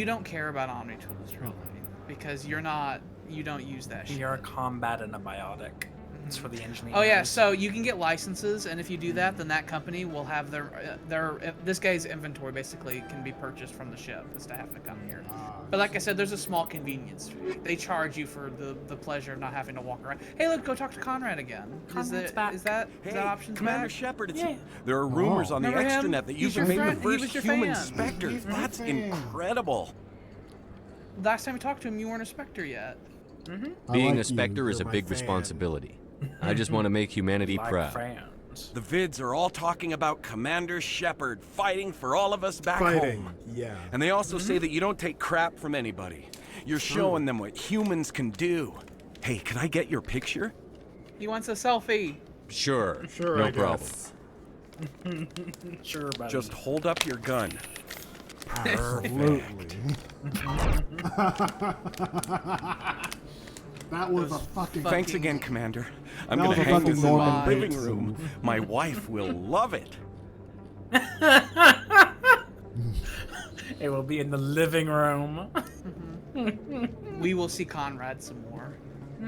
don't care about Omni tools really, because you don't use that shit. You're a combat antibiotic. It's for the engineers. Oh yeah, so you can get licenses, and if you do that, then that company will have this guy's inventory basically can be purchased from the ship instead of having to come here. But like I said, there's a small convenience fee. They charge you for the pleasure of not having to walk around. Hey, look, go talk to Conrad again. Conrad's back. Is that options Commander back? Shepard, Yeah. there are rumors on the Remember him? extranet that you He's your became the friend. He was first your human fan. Spectre. He's my That's fan. incredible. Last time we talked to him, you weren't a Spectre yet. I Being like a you. Spectre is a You're my big fan. responsibility. I just want to make humanity Like proud. friends. The vids are all talking about Commander Shepard fighting for all of us back Fighting, home. yeah. And they also say that you don't take crap from anybody. You're showing them what humans can do. Hey, can I get your picture? He wants a selfie. Sure, Sure, no I problem. guess. Sure, buddy. Just hold up your gun. Absolutely. That was a fucking. Thanks again, Commander. I'm That gonna was a hang fucking this in my Normandy living room. My wife will love it. It will be in the living room. We will see Conrad some more. I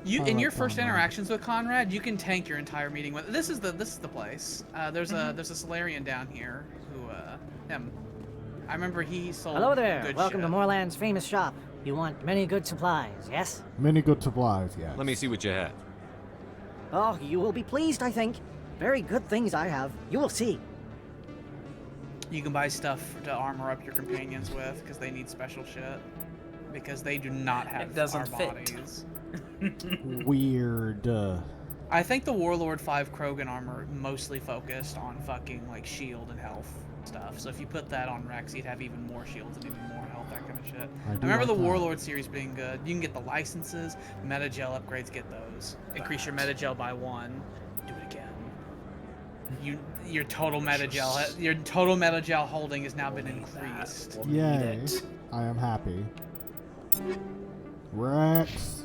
In your like first Conrad. interactions with Conrad, you can tank your entire meeting with. This is the place. There's a Solarian down here who him. I remember he sold. Hello there. Good Welcome shit. to Moorland's famous shop. You want many good supplies, yes? Many good supplies, yes. Let me see what you have. Oh, you will be pleased, I think. Very good things I have. You will see. You can buy stuff to armor up your companions with because they need special shit. Because they do not have It doesn't our fit. bodies. Weird. I think the Warlord 5 Krogan armor mostly focused on fucking like shield and health stuff. So if you put that on Rex, he'd have even more shields and even more health, that kind of shit. I do remember like the that. Warlord series being good. You can get the licenses, Metagel upgrades, get those. Increase your Metagel by 1. Do it again. Your total Metagel holding has now been increased. Yay. I am happy. Rex.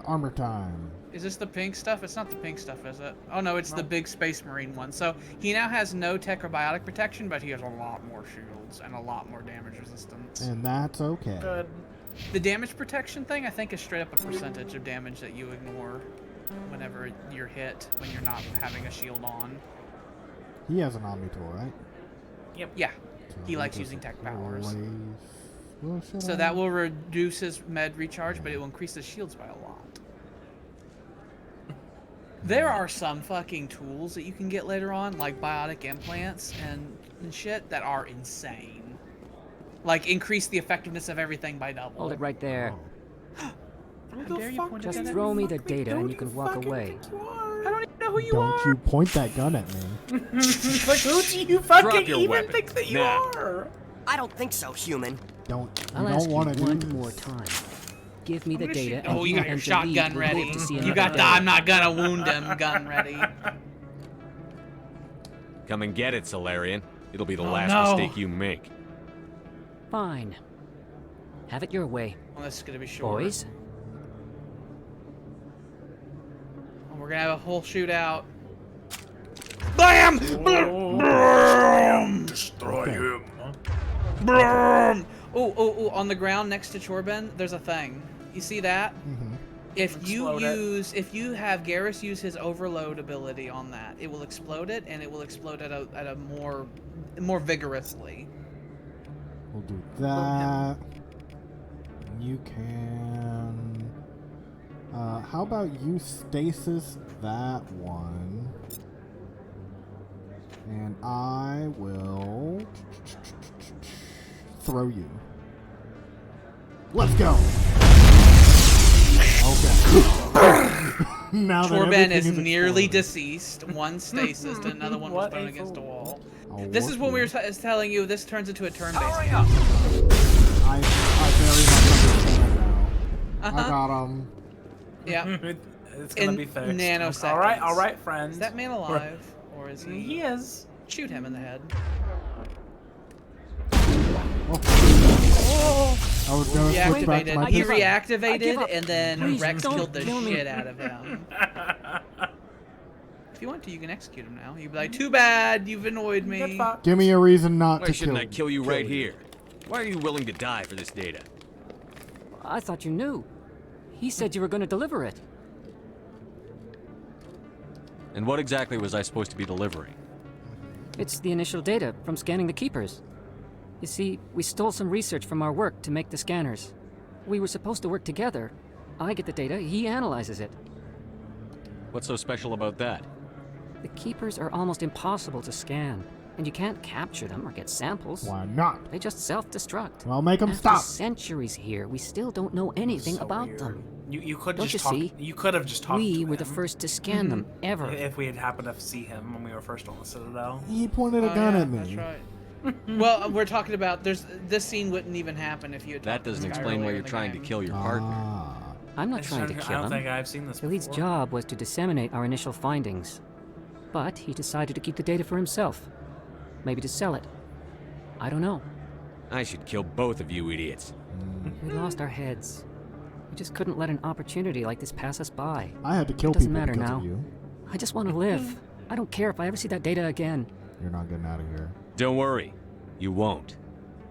Armor time. Is this the pink stuff? It's not the pink stuff, is it? Oh no, it's the big Space Marine one. So he now has no tech or biotic protection, but he has a lot more shields and a lot more damage resistance. And that's okay. Good. The damage protection thing, I think, is straight up a percentage of damage that you ignore whenever you're hit when you're not having a shield on. He has an Omni tool, right? Yep. Yeah. He likes using tech powers. Well, So that will reduce his med recharge, but it will increase his shields by a lot. There are some fucking tools that you can get later on, like biotic implants and shit, that are insane. Like, increase the effectiveness of everything by double. Hold it right there. How dare you point Just it at throw me? me the data and you can walk away. I don't even know who you Don't you point that gun at me. Like, who do you fucking Drop your even weapon. think that you Now. are? I don't think so, human. You I'll ask don't you want to do one this. more time. Give me the data. Oh, and you got your and shotgun David will ready. live to see You another got the day. I'm not gonna wound him gun ready. Come and get it, Solarian. It'll be the Oh, last no. mistake you make. Fine. Have it your way. Well, this is gonna be short. Boys, We're gonna have a whole shootout. Blam! Blam! Destroy him. Blam! Oh, on the ground next to Chorben, there's a thing. You see that? If you if you have Garrus use his overload ability on that, it will explode it, and it will explode at a more vigorously. We'll do that. You can... how about you stasis that one? And I will... throw you. Let's go! Okay. Now that Chorben everything is is nearly exploded. deceased, one stasis, and another one was What thrown a against a wall. I'll This is work when we you. were telling you this turns into a turn-based game. I very much understand now. I got him. Yeah. It's gonna In be fixed. nanoseconds. All right, friend. Is that man alive, or is he? He is. Shoot him in the head. I was gonna switch back to my He pistol. reactivated, and then Please Rex don't killed the kill me. shit out of him. If you want to, you can execute him now. You'd be like, too bad, you've annoyed me. Give me a reason not Why to shouldn't kill I kill you right here? Why are you willing to die for this data? I thought you knew. He said you were going to deliver it. And what exactly was I supposed to be delivering? It's the initial data from scanning the Keepers. You see, we stole some research from our work to make the scanners. We were supposed to work together. I get the data, he analyzes it. What's so special about that? The Keepers are almost impossible to scan, and you can't capture them or get samples. Why not? They just self-destruct. Well, make them After stop. centuries here, we still don't know anything about them. You could Don't just you talk. see? You could have just talked. We to were the him. first to scan them, ever. If we had happened to see him when we were first on the Citadel. He pointed a gun at me. That's right. Well, we're talking about this scene wouldn't even happen if you had. That talked to doesn't this guy explain why earlier you're in the trying to game. kill your partner. I'm not I trying to don't- I kill don't him. think I've seen this The lead's before. job was to disseminate our initial findings. But he decided to keep the data for himself. Maybe to sell it. I don't know. I should kill both of you idiots. We lost our heads. We just couldn't let an opportunity like this pass us by. I had to kill It doesn't people matter because now. of you. I just want to live. I don't care if I ever see that data again. You're not getting out of here. Don't worry. You won't.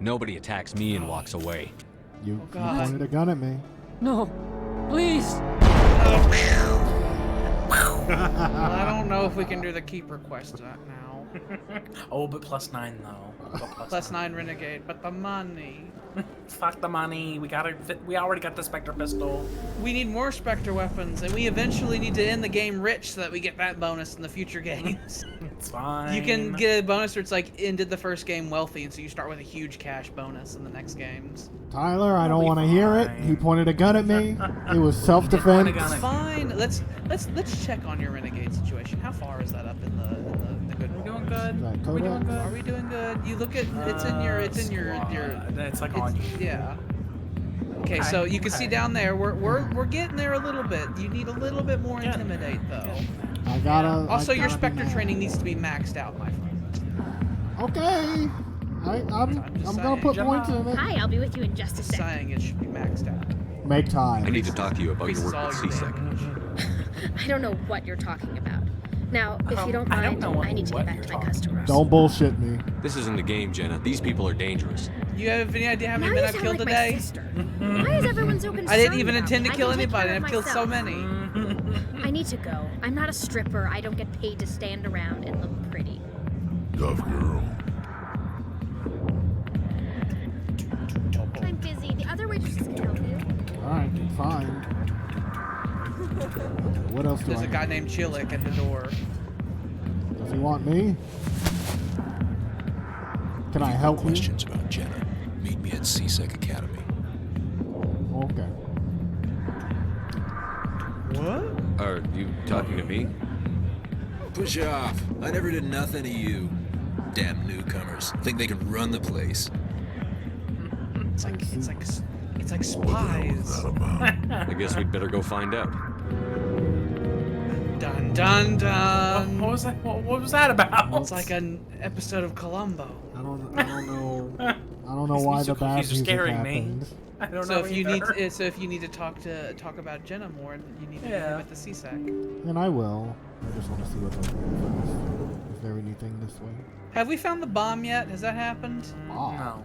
Nobody attacks me and walks away. You God. pointed a gun at me. No, please. I don't know if we can do the keeper quest now. Oh, but +9 though. Plus 9 renegade, but the money. Fuck the money. We already got the Spectre pistol. We need more Spectre weapons, and we eventually need to end the game rich so that we get that bonus in the future games. It's fine. You can get a bonus where it's like ended the first game wealthy, and so you start with a huge cash bonus in the next games. Tyler, I don't want to hear it. He pointed a gun at me. It was self-defense. It's fine. Let's check on your renegade situation. How far is that up in the good? We're doing good. Are we doing good? Are we doing good? You look at it's in your It's like on you. yeah. Okay, so you can see down there we're getting there a little bit. You need a little bit more intimidate though. I gotta. Also, I your gotta Spectre be training needs to be maxed out, my friend. Okay. I'm gonna put points in it. Hi, I'll be with you in just a Just sec. saying it should be maxed out. Make time. I need to talk to you about your Increases work all with your C-Sec. damage. I don't know what you're talking about. Now, if you don't mind, I need to get back to my customers. Don't bullshit me. This isn't a game, Jenna. These people are dangerous. You have any idea how many Now men you I've sound killed like my today? sister. Why is everyone so concerned? I didn't even about intend me? to I kill can take anybody, care and of I've killed so myself. many. I need to go. I'm not a stripper. I don't get paid to stand around and look pretty. Tough girl. I'm busy. The other waitresses can help you. Alright, fine. What else do There's I a guy named Chillick at the door. Does he want me? Can I help you? Questions about Jenna. Meet me at CSEC Academy. Okay. What? Are you talking to me? Push off. I never did nothing to you. Damn newcomers. Think they can run the place. It's like spies. I guess we'd better go find out. Dun dun dun. What was that? What was that about? It's like an episode of Columbo. I don't know. I don't know why the bad music happened. I don't So know if you either. need to talk about Jenna more, you need to meet him at the CSEC. And I will. I just want to see what they're doing first. Is there anything this way? Have we found the bomb yet? Has that happened? No.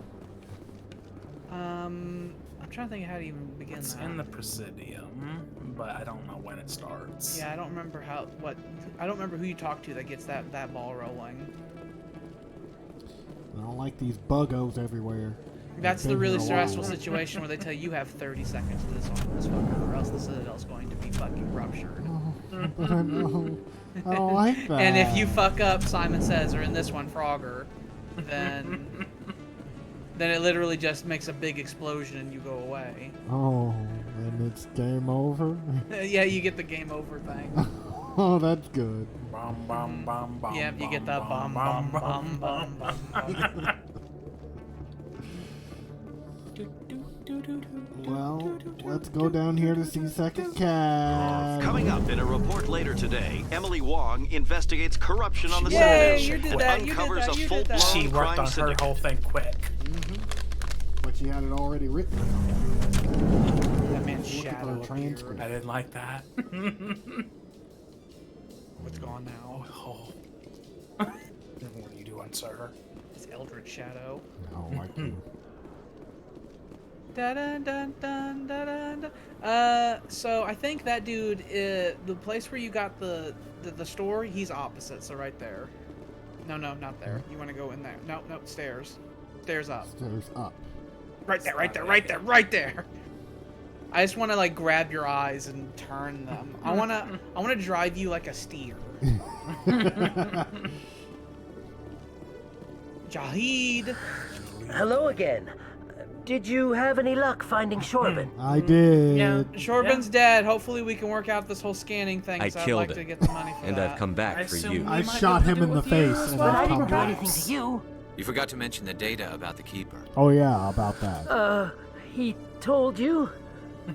I'm trying to think how to even begin It's that. in the Presidium, but I don't know when it starts. Yeah, I don't remember I don't remember who you talked to that gets that ball rolling. I don't like these buggos everywhere. That's the They've been really here a stressful while. situation where they tell you have 30 seconds to disarm this fucker, or else the Citadel's going to be fucking ruptured. But I don't like that. And if you fuck up, Simon Says, or in this one, Frogger, then it literally just makes a big explosion and you go away. Oh, and it's game over? Yeah, you get the game over thing. Oh, that's good. Bum, bum, bum, bum, Yeah, you get the bum bum bum bum bum. Well, let's go down here to see Second Cat. Coming up in a report later today, Emily Wong investigates corruption on the Yay, Citadel. you did that, you did uncovers that, a you did that. full-blown She worked crime on her syndicate. whole thing quick. But she had it already written. That man's Look at shadow her transcript. I didn't like that. What's gone now? Oh. What are you doing, sir? It's Eldritch Shadow. No, like you. Dun, dun, dun, dun, dun, dun. So I think that dude, the place where you got the store, he's opposite. So right there. No, not there. You want to go in there? No, stairs. Stairs up. Stairs up. Right there. I just want to like grab your eyes and turn them. I want to drive you like a steer. Jahid. Hello again. Did you have any luck finding Shorben? I did. Yeah, Shorben's dead. Hopefully we can work out this whole scanning thing. I So I'd killed like him. to get the money for And that. I've come back for you. I shot him in the face. And But I I've come didn't do back. anything to you. You forgot to mention the data about the Keeper. Oh yeah, about that. He told you?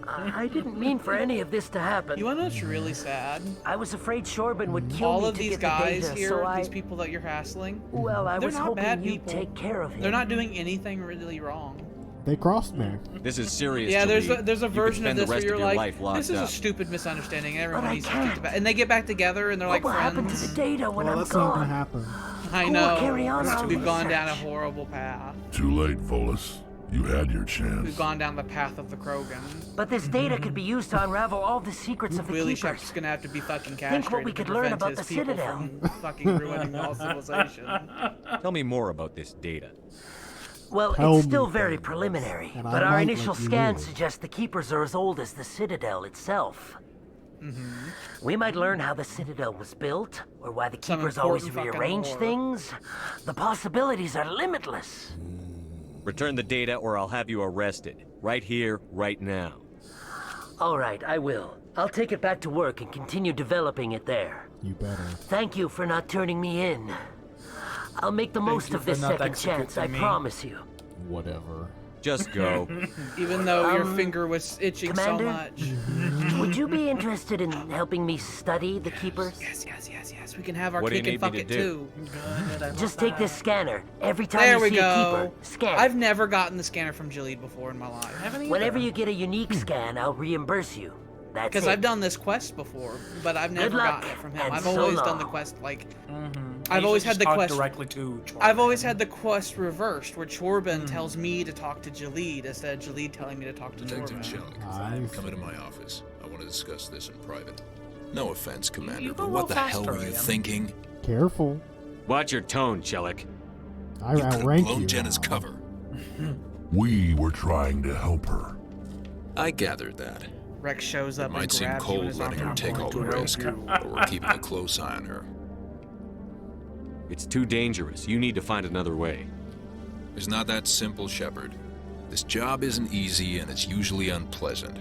I didn't mean for any of this to happen. You wanna know what's really sad? I was afraid Shorben would kill All me of to these get guys the data, here, so I... these people that you're hassling, Well, I they're was not hoping bad you'd people. take care of him. They're not doing anything really wrong. They crossed me. This is serious. Yeah, there's Jalid. a You could version of spend this the where rest you're of your like, life locked this is a up. stupid misunderstanding, and everyone But I needs to get can't. and they get back together and they're like What will happen friends. to the data when Well, I'm that's not gonna gone? happen. I Who know. will carry on our We've gone down a research? horrible path. Too late, Volus. You had your We've chance. gone down the path of the Krogan. But this data could be used to unravel all the secrets of the Willie Keepers. Shep's gonna have to be fucking Think castrated what we to could learn prevent about his the people Citadel. from fucking ruining all civilization. Tell me more about this data. Well, Tell it's still me very things. preliminary, And I but our might initial let you scan live. suggests the Keepers are as old as the Citadel itself. We might learn how the Citadel was built, or why the Some Keepers always important fucking rearrange lore. things. The possibilities are limitless. Return the data or I'll have you arrested. Right here, right now. All right, I will. I'll take it back to work and continue developing it there. You better. Thank you for not turning me in. I'll make the most you of for this not second chance, I executing me. promise you. Whatever. Just go. Even though your finger was itching Commander? so much. Would you be interested in helping me study the Keepers? Yes. We can have our What do you kick and need me fuck to it do? too. Just take this scanner. Every time There you we see go. a Keeper, scan. I've never gotten the scanner from Jillied before in my life. Whenever you get a unique scan, I'll reimburse you. That's Because it. I've done this quest before, but I've never luck, gotten it from him. and I've so always done the long. quest like. Mm-hmm. I've always had the quest directly to Chorban. I've always had the quest reversed, where Chorban tells me to talk to Jalid instead of Jalid telling me to talk to Detective Chorban. Shellick, come into my office. I want to discuss this in private. No offense, Commander, You go but a what the little hell faster, were you Ian. thinking? Careful. Watch your tone, Shellick. I You could have outrank blown you. Jenna's now. cover. We were trying to help her. I gathered that. Rex shows up It might and seem grabs you in cold his letting her arms. take all the risk, but we're keeping a close eye on her. It's too dangerous. You need to find another way. It's not that simple, Shepard. This job isn't easy and it's usually unpleasant.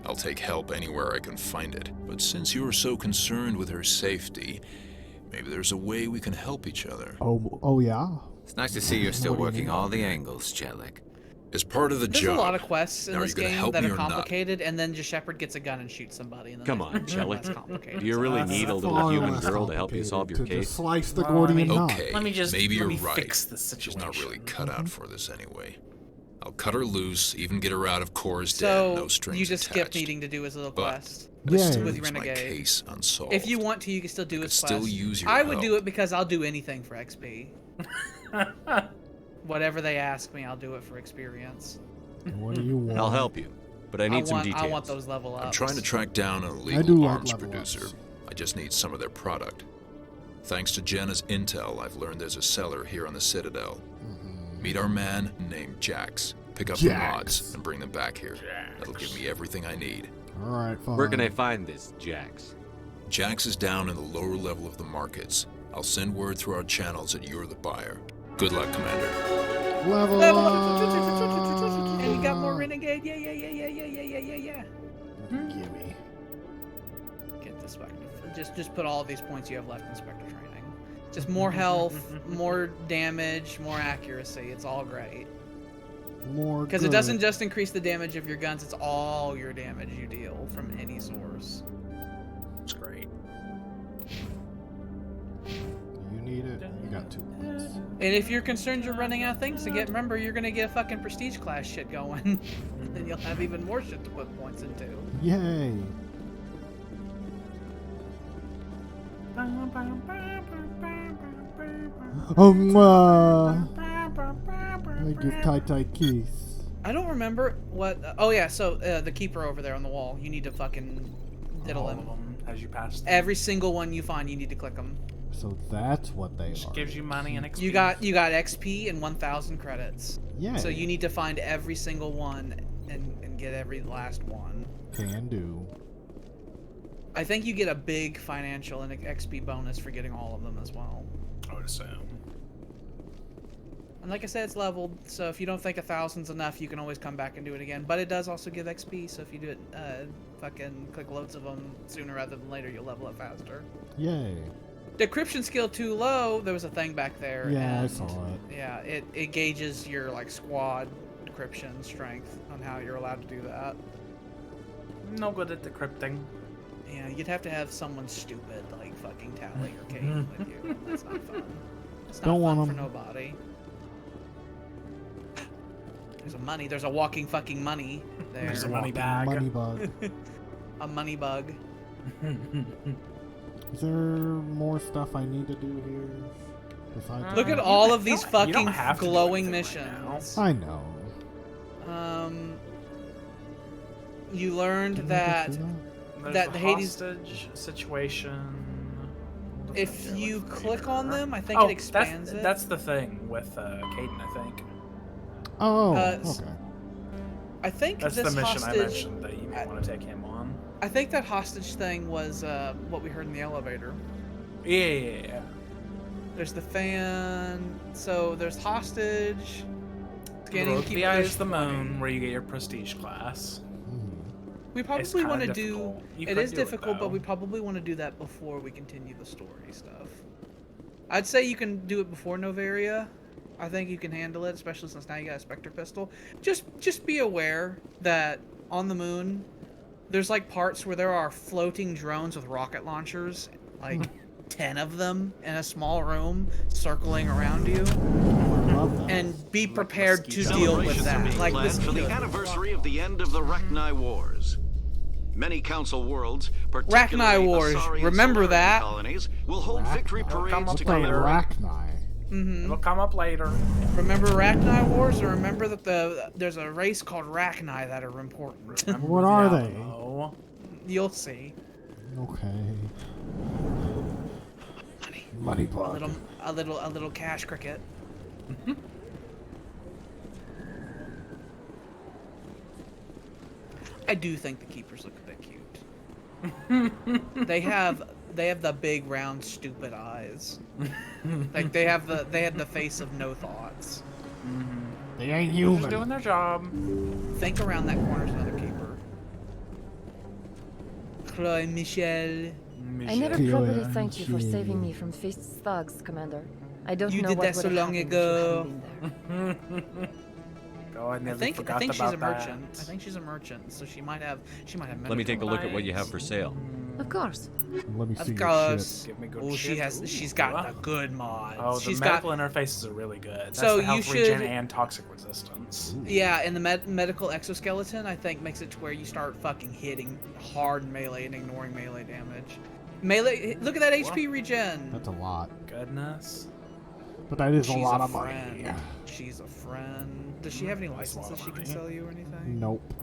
I'll take help anywhere I can find it. But since you're so concerned with her safety, maybe there's a way we can help each other. Oh yeah. It's nice to see you're still working all the angles, Shellick. As part of the There's job. a lot of quests in Now, are this you gonna game help that me are or not? complicated, and then just Shepard gets a gun and shoots somebody. And then Come on, it's Shellick. less complicated. Do you really need a little far human less girl to help you solve your complicated to case? just slice the Gordian knot. Okay, Let me just maybe let you're me right. fix the She's situation. not really cut out for this anyway. I'll cut her loose, even get her out of Cora's den, So no strings you just skip attached. needing to do his little But quest this Yeah. still with leaves my Renegade. case unsolved. If you want to, you can still do his still quest. use your I would help. do it because I'll do anything for XP. Whatever they ask me, I'll do it for experience. What do you want? I'll help you, but I need some details. I want those level ups. I'm trying to track down an do illegal like arms level producer. ups. I just need some of their product. Thanks to Jenna's intel, I've learned there's a seller here on the Citadel. Meet our man named Jax. Pick up the Jax. mods and bring them back here. That'll give me everything I need. All right, fine. Where can I find this, Jax? Jax is down in the lower level of the markets. I'll send word through our channels that you're the buyer. Good luck, Commander. Level up. And you got more Renegade. Yeah. Gimme. Get the Spectre. Just put all of these points you have left in Spectre training. Just more health, more damage, more accuracy. It's all great. More. Because it good. doesn't just increase the damage of your guns, it's all your damage you deal from any source. It's great. You need it. You got 2 points. And if you're concerned you're running out of things to get, remember you're gonna get a fucking prestige class shit going. Then you'll have even more shit to put points into. Yay. I give Tai keys. I don't remember what. Oh yeah, so the keeper over there on the wall. You need to fucking diddle All him. of them as you pass them. Every single one you find, you need to click them. So that's what they Which are. gives you money and XP. You got XP and 1,000 credits. Yeah. So you need to find every single one and get every last one. Can do. I think you get a big financial and XP bonus for getting all of them as well. I would assume. And like I said, it's leveled, so if you don't think 1,000's enough, you can always come back and do it again. But it does also give XP, so if you do it, fucking click loads of them sooner rather than later, you'll level up faster. Yay. Decryption skill too low, there was a thing back there. Yeah, I and saw it. Yeah, it gauges your, like, squad decryption strength on how you're allowed to do that. No good at decrypting. Yeah, you'd have to have someone stupid, like fucking Tally or Kate with you. That's not fun. It's not Don't want fun for 'em. nobody. There's a walking fucking money there. There's a money bag. Money bug. A money bug. Is there more stuff I need to do here? Besides Look at that? all of these you don't fucking have to do glowing anything right missions. I know. You learned that There's that a the Hades. hostage situation. If you click on them, I think Oh, it expands it. That's the thing with Caden, I think. Oh, s- okay. I think That's this the mission hostage. I mentioned that you might want to take him on. I think that hostage thing was what we heard in the elevator. Yeah. There's the fan. So there's hostage. Scanning Rogue keep the Eye there's is the moon, where you get your prestige class. We It's probably want to kinda do. difficult. You It could is do difficult, though. but we probably want to do that before we continue the story stuff. I'd say you can do it before Novaria. I think you can handle it, especially since now you got a Spectre pistol. Just be aware that on the moon, there's like parts where there are floating drones with rocket launchers, like 10 of them in a small room circling around you. And be prepared to deal with Celebrations are that. being Like planned this for the anniversary of the end of the Rachni Wars. Many council worlds, Rachni particularly Wars. Asari Remember and Solarian that? colonies, will hold victory parades to Play commemorate. Rachni. It'll come up later. Remember Rachni Wars, or remember that there's a race called Rachni that are important. What are they? You'll see. Okay. Money bug. A little cash cricket. I do think the keepers look a bit cute. They have the big round stupid eyes. Like they have the face of no thoughts. They ain't They're human. just doing their job. Think around that corner's another keeper. Chloe Michel. I never properly thanked you for saving me from Feast's thugs, Commander. I don't You know did what that would so have long happened ago. if you hadn't been there. Oh, I never forgot I think she's about a that. merchant. I think she's a merchant, so she might have. Let me take a look at what you have for sale. Of course. Let me see Of your course. Give me good Oh, shit. she's got the good mods. Oh, the she's medical got. interfaces are really good. That's So the you health regen should- and toxic resistance. Yeah, and the medical exoskeleton, I think, makes it to where you start fucking hitting hard melee and ignoring melee damage. Melee, look at that HP regen. That's a lot. Goodness. But that is She's a lot of friend. money. She's a friend. Does she have any licenses she can sell you or anything? Nope.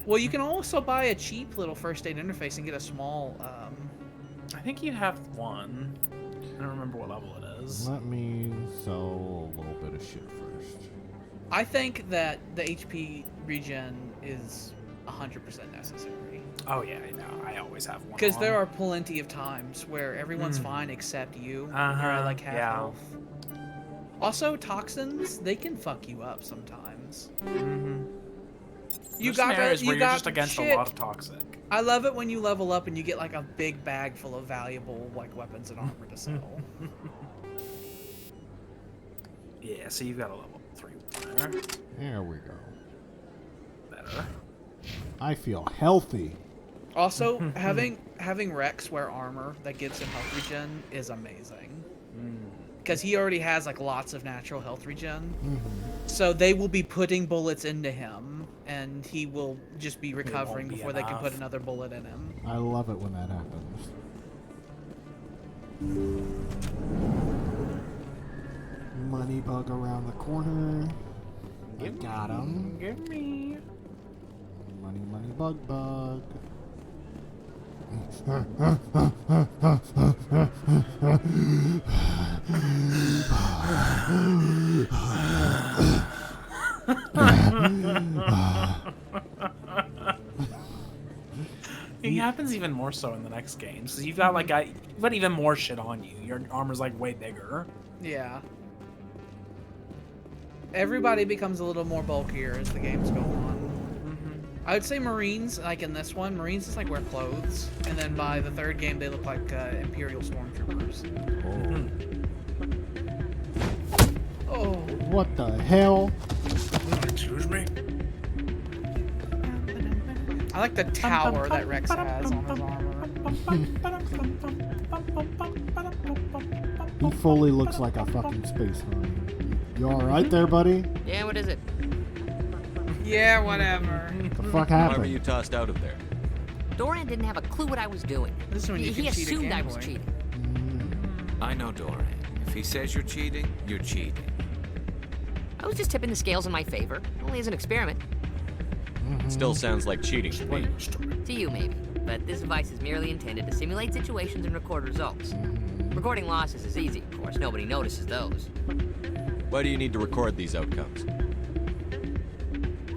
Well, you can also buy a cheap little first aid interface and get a small. I think you have one. I don't remember what level it is. Let me sell a little bit of shit first. I think that the HP regen is 100% necessary. Oh yeah, I know. I always have one. Because there on. are plenty of times where everyone's fine except you. You're Uh-huh, at like half yeah. health. Also, toxins, they can fuck you up sometimes. You There's got scenarios you where got you're just against shit. a lot of toxic. I love it when you level up and you get like a big bag full of valuable like weapons and armor to sell. Yeah, so you've got a level 3 there. There we go. Better. I feel healthy. Also, having Rex wear armor that gives him health regen is amazing. Because he already has like lots of natural health regen. So they will be putting bullets into him, and he will just be recovering be before they can put enough. another bullet in him. I love it when that happens. Money bug around the corner. I got him. Give me. Money, money, bug, bug. It happens even more so in the next game. So you've got like you've got even more shit on you. Your armor's like way bigger. Yeah. Everybody becomes a little more bulkier as the games go on. I would say Marines, like in this one, Marines just like wear clothes, and then by the third game they look like Imperial Stormtroopers. Oh. What the hell? Excuse me. I like the tower that Rex has on his armor. He fully looks like a fucking space marine. You alright there, buddy? Yeah, what is it? Yeah, whatever. The fuck Why were happened? you tossed out of there? Doran didn't have a clue what I was doing. This is when you He can cheat at assumed I was gambling. cheating. I know Doran. If he says you're cheating, you're cheating. I was just tipping the scales in my favor, only as an experiment. Still sounds like cheating to me. To you, maybe. But this device is merely intended to simulate situations and record results. Recording losses is easy, of course. Nobody notices those. Why do you need to record these outcomes?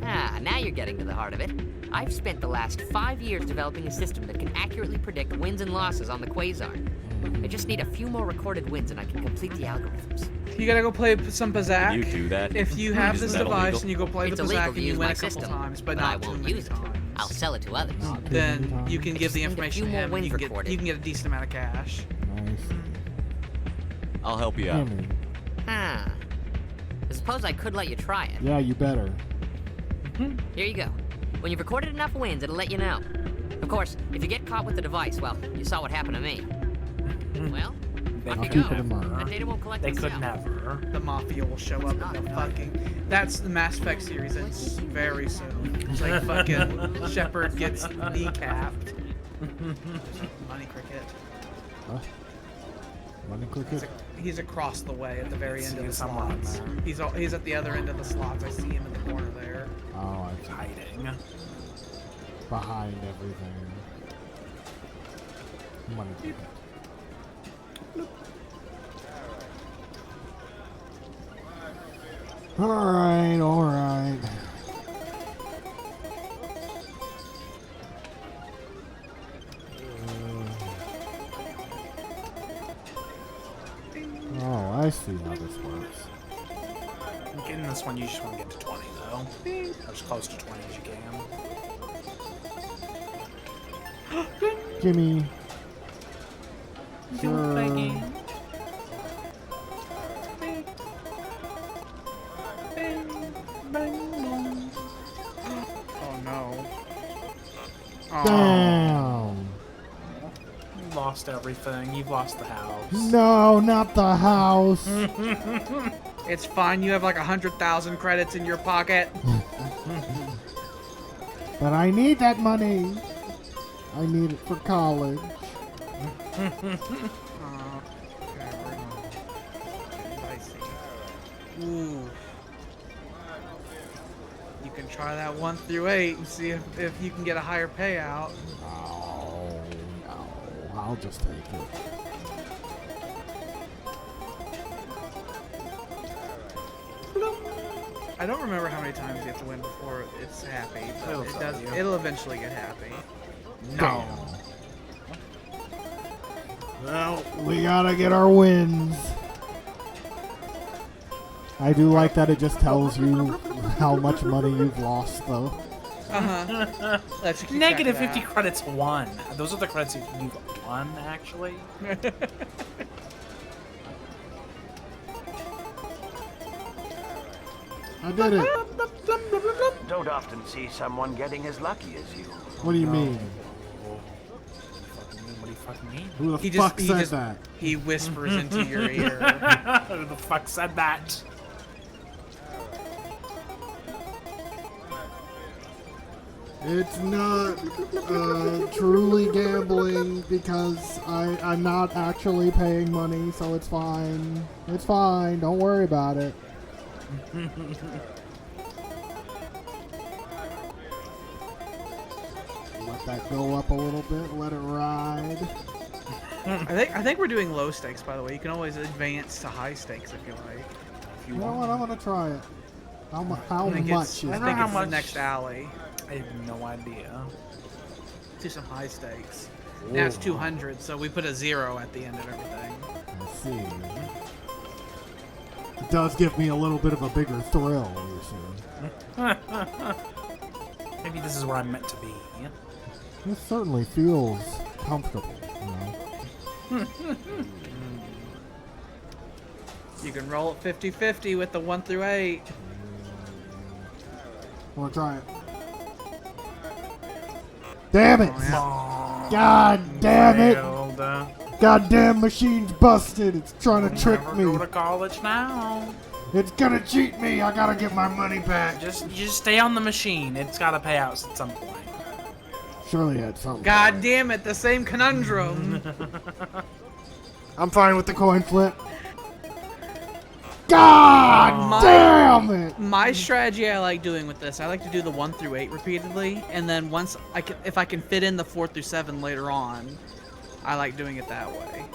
Ah, now you're getting to the heart of it. I've spent the last 5 years developing a system that can accurately predict wins and losses on the Quasar. I just need a few more recorded wins and I can complete the algorithms. You gotta go play some Bazak. You do that? If you have Isn't this that device illegal? and you go play It's the illegal Bazak to and you use win my a couple system, times, but I not too won't many use it. times. I'll sell it to others. Then you can give the Just need a information few to more him and wins you can recorded. get a decent amount of cash. I'll help you out. Ah. I suppose I could let you try it. Yeah, you better. Here you go. When you've recorded enough wins, it'll let you know. Of course, if you get caught with the device, well, you saw what happened to me. Well, they I'll could keep it in never. mind. The data won't collect They could itself. never. The Mafia will show up and they'll fucking... That's the Mass Effect series ends very soon. It's like fucking Shepard gets kneecapped. Money Cricket. Huh? Money Cricket? He's across the way at the very end of the somewhere in slots. there. He's at the other end of the slots. I see him in the corner there. Oh, He's hiding. behind everything. Money Cricket. Alright, alright. Oh, I see how this works. In this one, you just want to get to 20, though. Or as close to 20 as you can. Gimme. You wanna play a game? Oh no. Damn. You lost everything. You've lost the house. No, not the house. It's fine. You have like 100,000 credits in your pocket. But I need that money. I need it for college. Ooh. You can try that 1 through 8 and see if you can get a higher payout. Oh, no. I'll just take it. I don't remember how many times you have to win before it's happy, but It'll it tell does. you. It'll eventually get happy. No. Well, we gotta get our wins. I do like that it just tells you how much money you've lost, though. Uh-huh. Lets you keep Negative track of 50 credits won. Those are the credits you've won, actually. I did it. Don't often see someone getting as lucky as you. What do you mean? What do you fucking mean? Who the fuck said just, that? He whispers into your ear. Who the fuck said that? It's not truly gambling because I'm not actually paying money, so it's fine. It's fine. Don't worry about it. Let that go up a little bit. Let it ride. I think we're doing low stakes, by the way. You can always advance to high stakes if you like. You know what? I'm gonna try it. How I think much it's, is I it? think it's the next alley. I have no idea. Do some high stakes. Now it's 200, so we put a 0 at the end of everything. I see. It does give me a little bit of a bigger thrill, you see. Maybe this is where I'm meant to be. This certainly feels comfortable, you know. You can roll it 50-50 with the 1 through 8. I wanna try it. Damn it! Oh, yeah. God damn it! Failed. Goddamn machine's busted. It's trying to trick Never me. go to college now. It's gonna cheat me. I gotta get my money back. Just stay on the machine. It's got to pay out at some point. Surely at some God point. damn it, the same conundrum. I'm fine with the coin flip. God damn it! My strategy I like doing with this, I like to do the 1 through 8 repeatedly, and then once if I can fit in the 4 through 7 later on, I like doing it that way.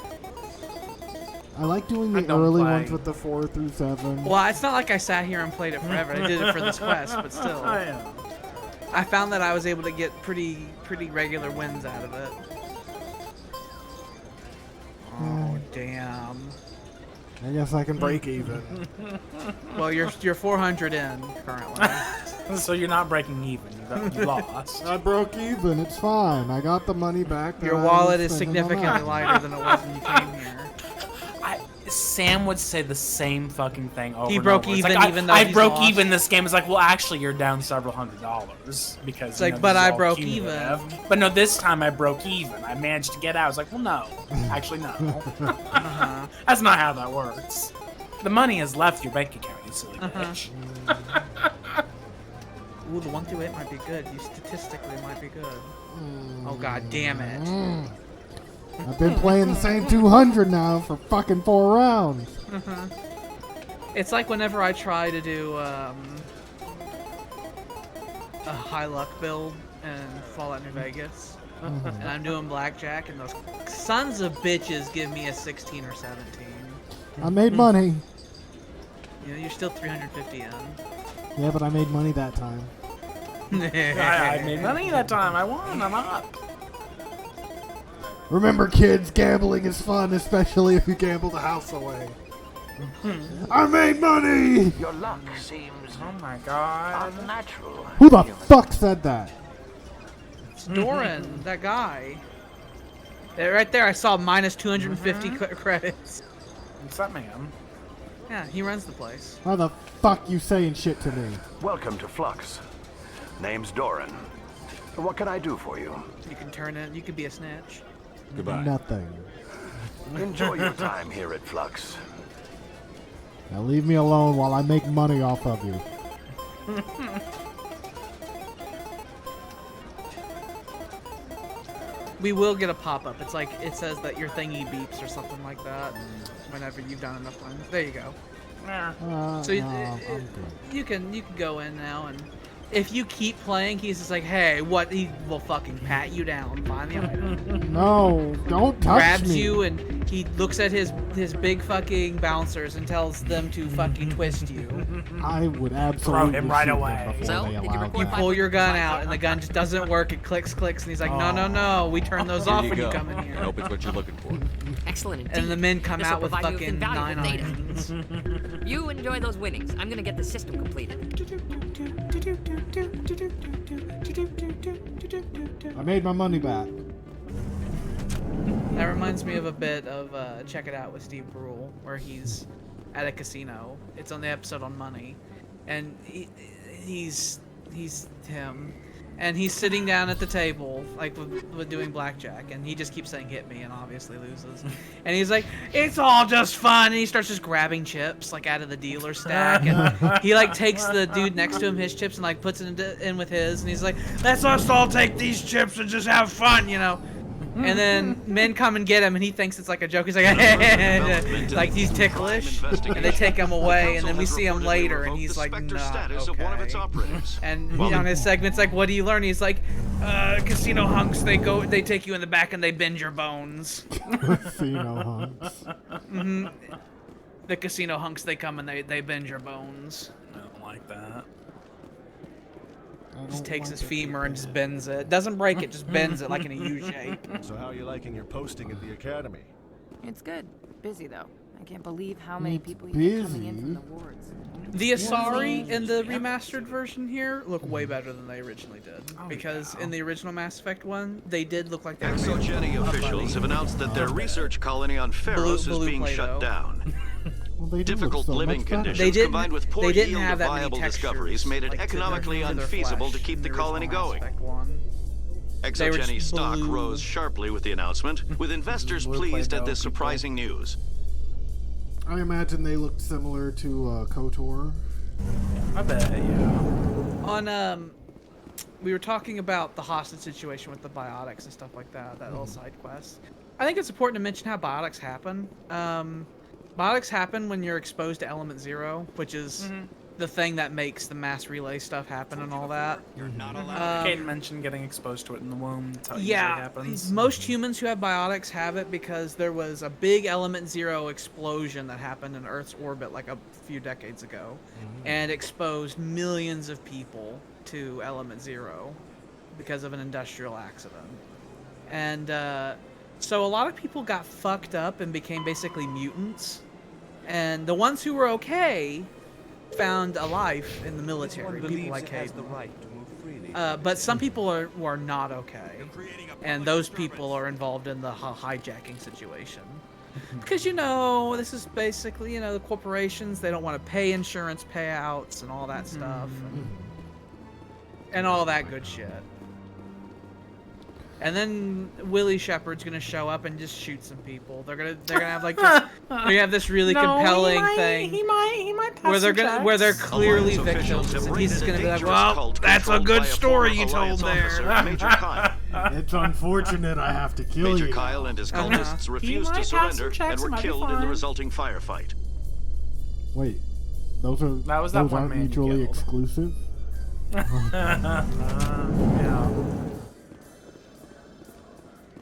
I like doing the early ones with the 4 through 7. Well, it's not like I sat here and played it forever. I did it for this quest, but still. I found that I was able to get pretty regular wins out of it. Oh, damn. I guess I can break even. Well, you're 400 in currently. So you're not breaking even. You lost. I broke even. It's fine. I got the money back. Your wallet is significantly lighter than it was when you came here. Sam would say the same fucking thing over He and broke over. It's even, like, even though I he's broke lost. even this game. It's like, well, actually, you're down several $100s because It's you like, know, but this is I all broke cumulative. even. But no, this time I broke even. I managed to get out. I was like, well, no, actually, no. That's not how that works. The money has left your bank account, you silly bitch. Ooh, the 1 through 8 might be good. You statistically might be good. Oh god damn it. I've been playing the same 200 now for fucking 4 rounds. It's like whenever I try to do a high luck build in Fallout New Vegas, and I'm doing blackjack, and those sons of bitches give me a 16 or 17. I made money. You know, you're still 350 in. Yeah, but I made money that time. I made money that time. I won. I'm up. Remember, kids, gambling is fun, especially if you gamble the house away. I made money! Your luck seems Oh my god. unnatural. Who the fuck said that? It's Doran, that guy. Right there, I saw minus 250 credits. What's that man? Yeah, he runs the place. How the fuck you saying shit to me? Welcome to Flux. Name's Doran. What can I do for you? You can turn it. You could be a snitch. Goodbye. Nothing. Enjoy your time here at Flux. Now leave me alone while I make money off of you. We will get a pop-up. It's like, it says that your thingy beeps or something like that whenever you've done enough ones. There you go. So you can go in now, and if you keep playing, he's just like, hey, what? He will fucking pat you down, find the item. No, don't touch Grabs me. you, and he looks at his big fucking bouncers and tells them to fucking twist you. I would absolutely Throw him right shoot away. before So, they did you allowed record You that. pull your gun out, and the gun just doesn't work. It clicks, and he's like, no, we turn those Here off you when you go. come in I here. hope it's what you're looking for. Excellent indeed. And the men come This'll out with provide you fucking 9 invaluable data. irons. You enjoy those winnings. I'm gonna get the system completed. I made my money back. That reminds me of a bit of Check It Out with Steve Brule, where he's at a casino. It's on the episode on money, and he's him, and he's sitting down at the table like with doing blackjack, and he just keeps saying "hit me" and obviously loses, and he's like, "It's all just fun," and he starts just grabbing chips like out of the dealer stack, and he like takes the dude next to him his chips and like puts it in with his, and he's like, "Let's us all take these chips and just have fun," you know. And then men come and get him, and he thinks it's like a joke. He's like, like he's ticklish, and they take him away, and then we see him later, and he's like, not okay. And on his segment's like, what do you learn? He's like, casino hunks, they take you in the back and they bend your bones. Casino hunks. The casino hunks, they come and they bend your bones. I don't like that. Just takes his femur and just bends it. Doesn't break it, just bends it like in a U shape. So how are you liking your posting at the academy? It's good. Busy though. I can't believe how many people you get coming in from the wards. The Asari in the remastered version here look way better than they originally did. Because in the original Mass Effect one, they did look like they were Exogeny officials have announced that their research colony on Pharos is being shut down. Well, they do Difficult look so living much better. conditions combined with poor didn't yield have of that many viable textures, discoveries made it like, to economically their unfeasible to flesh keep in the colony original Mass going. Effect 1. They were Exogeny just stock blue. rose sharply with the announcement, with investors Blue pleased at Play-Doh this surprising news. I imagine they looked similar to KOTOR. I bet, yeah. On we were talking about the hostage situation with the biotics and stuff like that, little side quest. I think it's important to mention how biotics happen. Biotics happen when you're exposed to element 0, which is the thing that makes the mass relay stuff happen and all that. You're not allowed. Kate mentioned getting exposed to it in the womb. That's how it usually Yeah, happens. most humans who have biotics have it because there was a big element 0 explosion that happened in Earth's orbit like a few decades ago, and exposed millions of people to element 0 because of an industrial accident. And so a lot of people got fucked up and became basically mutants, and the ones who were okay found a life in the military, people like Hayden. But some people are not okay, and those people are involved in the hijacking situation. Because, this is basically, the corporations, they don't want to pay insurance payouts and all that stuff. And all that good shit. And then Willie Shepard's gonna show up and just shoot some people. They're gonna have like this, they have this really compelling thing. He might pass where they're clearly victims, and he's just gonna be like, "Well, that's a good story you told there." Major Kyle. It's unfortunate I have to kill Major you. Kyle and his cultists refused to surrender and were killed in the resulting firefight. Wait, those aren't mutually exclusive? Yeah.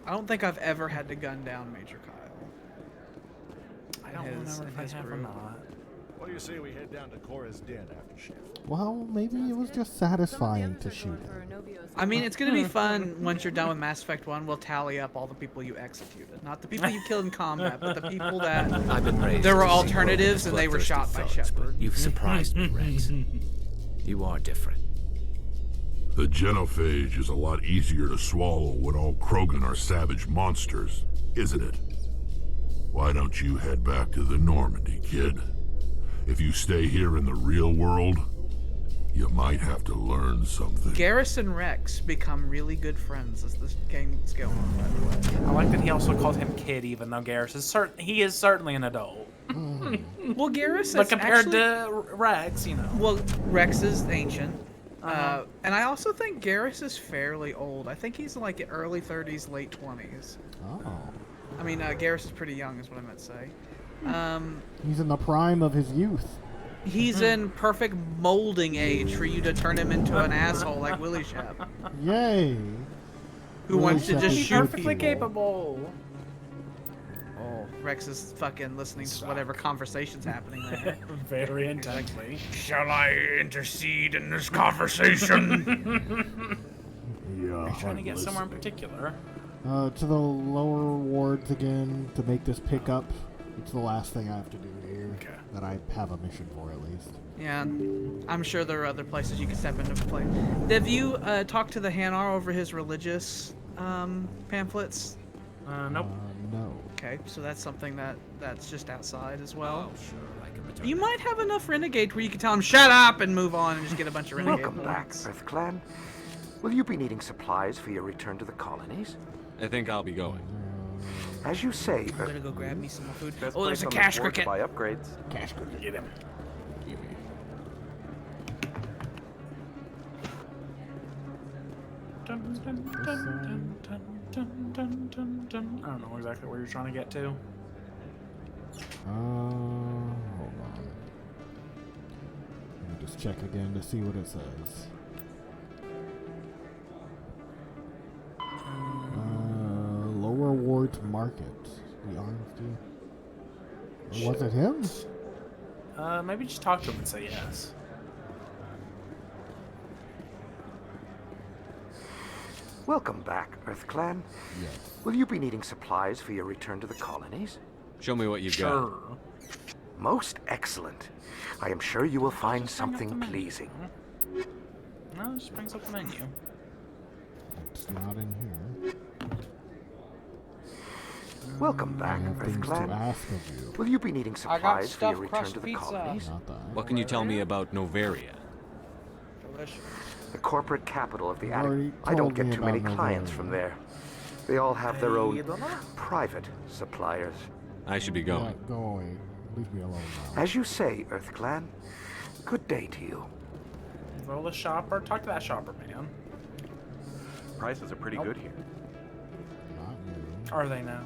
I don't think I've ever had to gun down Major Kyle. I don't remember if I have or not. What do you say we head down to Cora's den after shift? Well, maybe it was just satisfying to shoot him. I mean, it's gonna be fun once you're done with Mass Effect 1. We'll tally up all the people you executed, not the people you killed in combat, but the people that I've been raised there were to see alternatives and they were bloodthirsty shot by thoughts, Shepard. but you've surprised me, Rex. You are different. The genophage is a lot easier to swallow when all Krogan are savage monsters, isn't it? Why don't you head back to the Normandy, kid? If you stay here in the real world, you might have to learn something. Garrus and Rex become really good friends as this game's going on, by the way. I like that he also called him kid, even though Garrus is he is certainly an adult. Well, Garrus But is compared actually, to Rex, Well, Rex is ancient. And I also think Garrus is fairly old. I think he's like early 30s, late 20s. Oh. I mean, Garrus is pretty young, is what I meant to say. He's in the prime of his youth. He's in perfect molding age for you to turn him into an asshole like Willie Shep. Yay! Who wants to just shoot perfectly people. capable. Oh, Rex is fucking listening to whatever conversation's happening there. Very intently. Shall I intercede in this conversation? Yeah. Are you trying to get somewhere in particular? To the lower wards again to make this pickup. It's the last thing I have to do here. Okay. That I have a mission for, at least. Yeah, I'm sure there are other places you can step into play. Have you talked to the Hanar over his religious pamphlets? Nope. No. Okay, so that's something that's just outside as well. Oh, sure, I can return. You might have enough renegade where you can tell him shut up and move on and just get a bunch of renegade Welcome back, points. Earth Clan. Will you be needing supplies for your return to the colonies? I think I'll be going. As you say, I'm gonna go grab me some more food. Best Oh, there's a place on the cash board to cricket. buy upgrades. Cash cricket. Get him. I don't know exactly where you're trying to get to. Hold on. Let me just check again to see what it says. Lower Wards Market. The arms deal. Was it him? Maybe just talk to him and say yes. Welcome back, Earth Clan. Yes. Will you be needing supplies for your return to the colonies? Show me what you've got. Most excellent. I am sure you will find something pleasing. No, it just brings up the menu. It's not in here. Welcome back, I have Earth things to Clan. ask of you. Will you be needing I got supplies for your stuffed return crust to the pizza. colonies? Not that. What can you tell me about Novaria? Delicious. The corporate capital of the You attic. already I don't told get me too many about clients Novaria. from there. They all have their own private suppliers. I should be Yeah, going. go away. Leave me alone now. As you say, Earth Clan. Good day to you. Roll a shopper. Talk to that shopper, man. Prices are pretty good here. Not you. Are they now?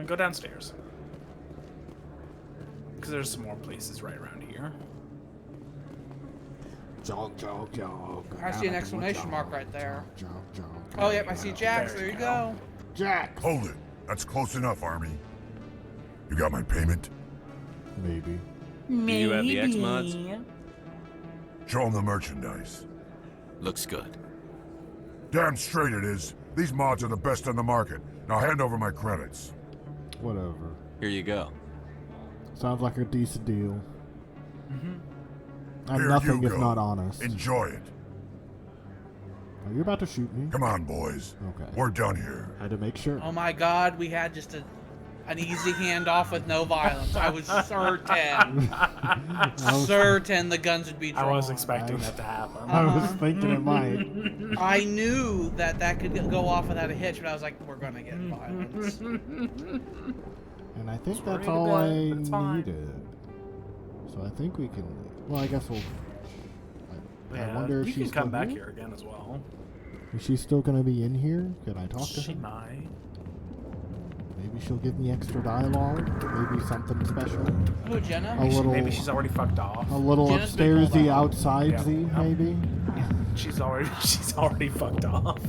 Go downstairs. Because there's some more places right around here. Jog, jog, jog. I see an exclamation mark right there. Jog, jog. Oh, yep, I see Jax. There you go. Jack. Hold it. That's close enough, Army. You got my payment? Maybe. Do you have the X mods? Show them the merchandise. Looks good. Damn straight it is. These mods are the best on the market. Now hand over my credits. Whatever. Here you go. Sounds like a decent deal. I'm Here nothing you if go. not honest. Enjoy it. Are you about to shoot me? Come on, boys. Okay. We're done here. Had to make sure. Oh my God, we had just an easy handoff with no violence. I was certain the guns would be drawn. I was expecting that to happen. I was thinking it might. I knew that could go off without a hitch, but I was like, we're gonna get violence. And I think that's ready to all bed. I It's fine. needed. So I think we can. Well, I guess we'll. I wonder if you she's can come still back here again as well. Is she still gonna be in here? Can I talk to She her? might. Maybe she'll give me extra dialogue. Maybe something special. Who, Jenna? Maybe she's already fucked off. A little Jenna's been upstairsy, pulled outsidesy, maybe. She's already fucked off.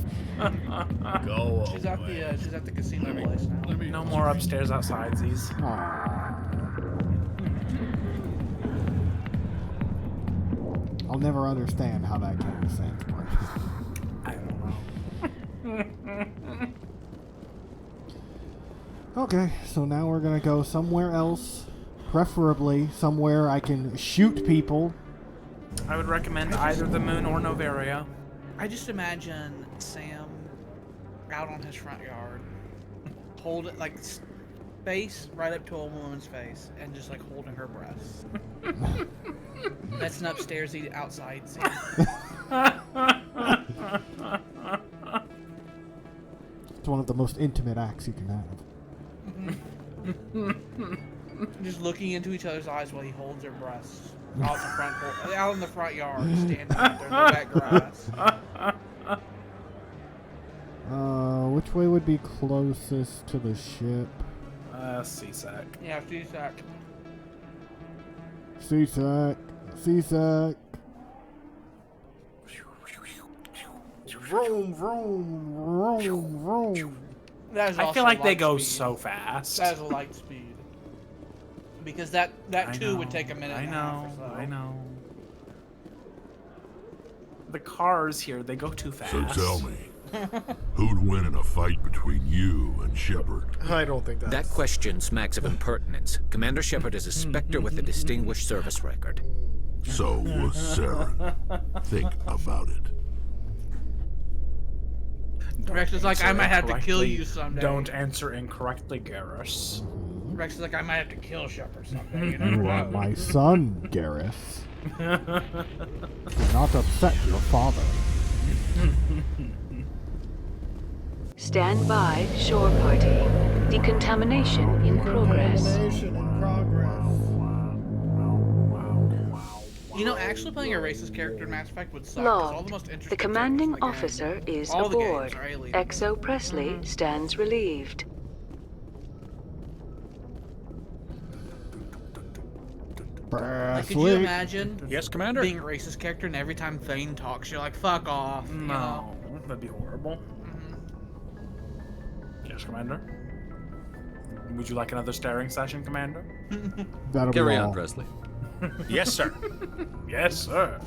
Go She's at the casino place now. No more upstairs outsidesies. I'll never understand how that came to Sainsbury. I don't know. Okay, so now we're gonna go somewhere else, preferably somewhere I can shoot people. I would recommend either the moon or Novaria. I just imagine Sam out on his front yard, hold it like face right up to a woman's face, and just like holding her breasts. That's an upstairsy outside scene. It's one of the most intimate acts you can have. Just looking into each other's eyes while he holds her breasts out in the front yard, standing out there in the back grass. Which way would be closest to the ship? CSAC. Yeah, CSAC. CSAC. CSAC. Vroom, vroom, vroom, vroom. That is I also feel like they light go speed. so fast. That is a light speed. Because that too would take a minute. I and a half or know. so. I know. The cars here, they go too fast. So tell me, who'd win in a fight between you and Shepard? I don't think that question smacks of impertinence. Commander Shepard is a Spectre with a distinguished service record. So was Saren. Think about it. Rex is like, I might have to kill you someday. Don't answer incorrectly, Garrus. Rex is like, I might have to kill Shepard someday. You know You are my son, Garrus. Do not upset your father. Stand by, shore party. Decontamination in progress. You know, actually playing a racist character in Mass Effect would suck. 'Cause all the Log. most interesting The commanding characters in the game- officer is all the aboard. games are aliens. Exo Presley stands relieved. Like, could you imagine? Yes, Commander. Being a racist character and every time Thane talks, you're like, fuck off. you know? No, that'd be horrible. Yes, Commander. Would you like another staring session, Commander? That'll Carry be on, all. Presley. Yes, sir. Yes, sir.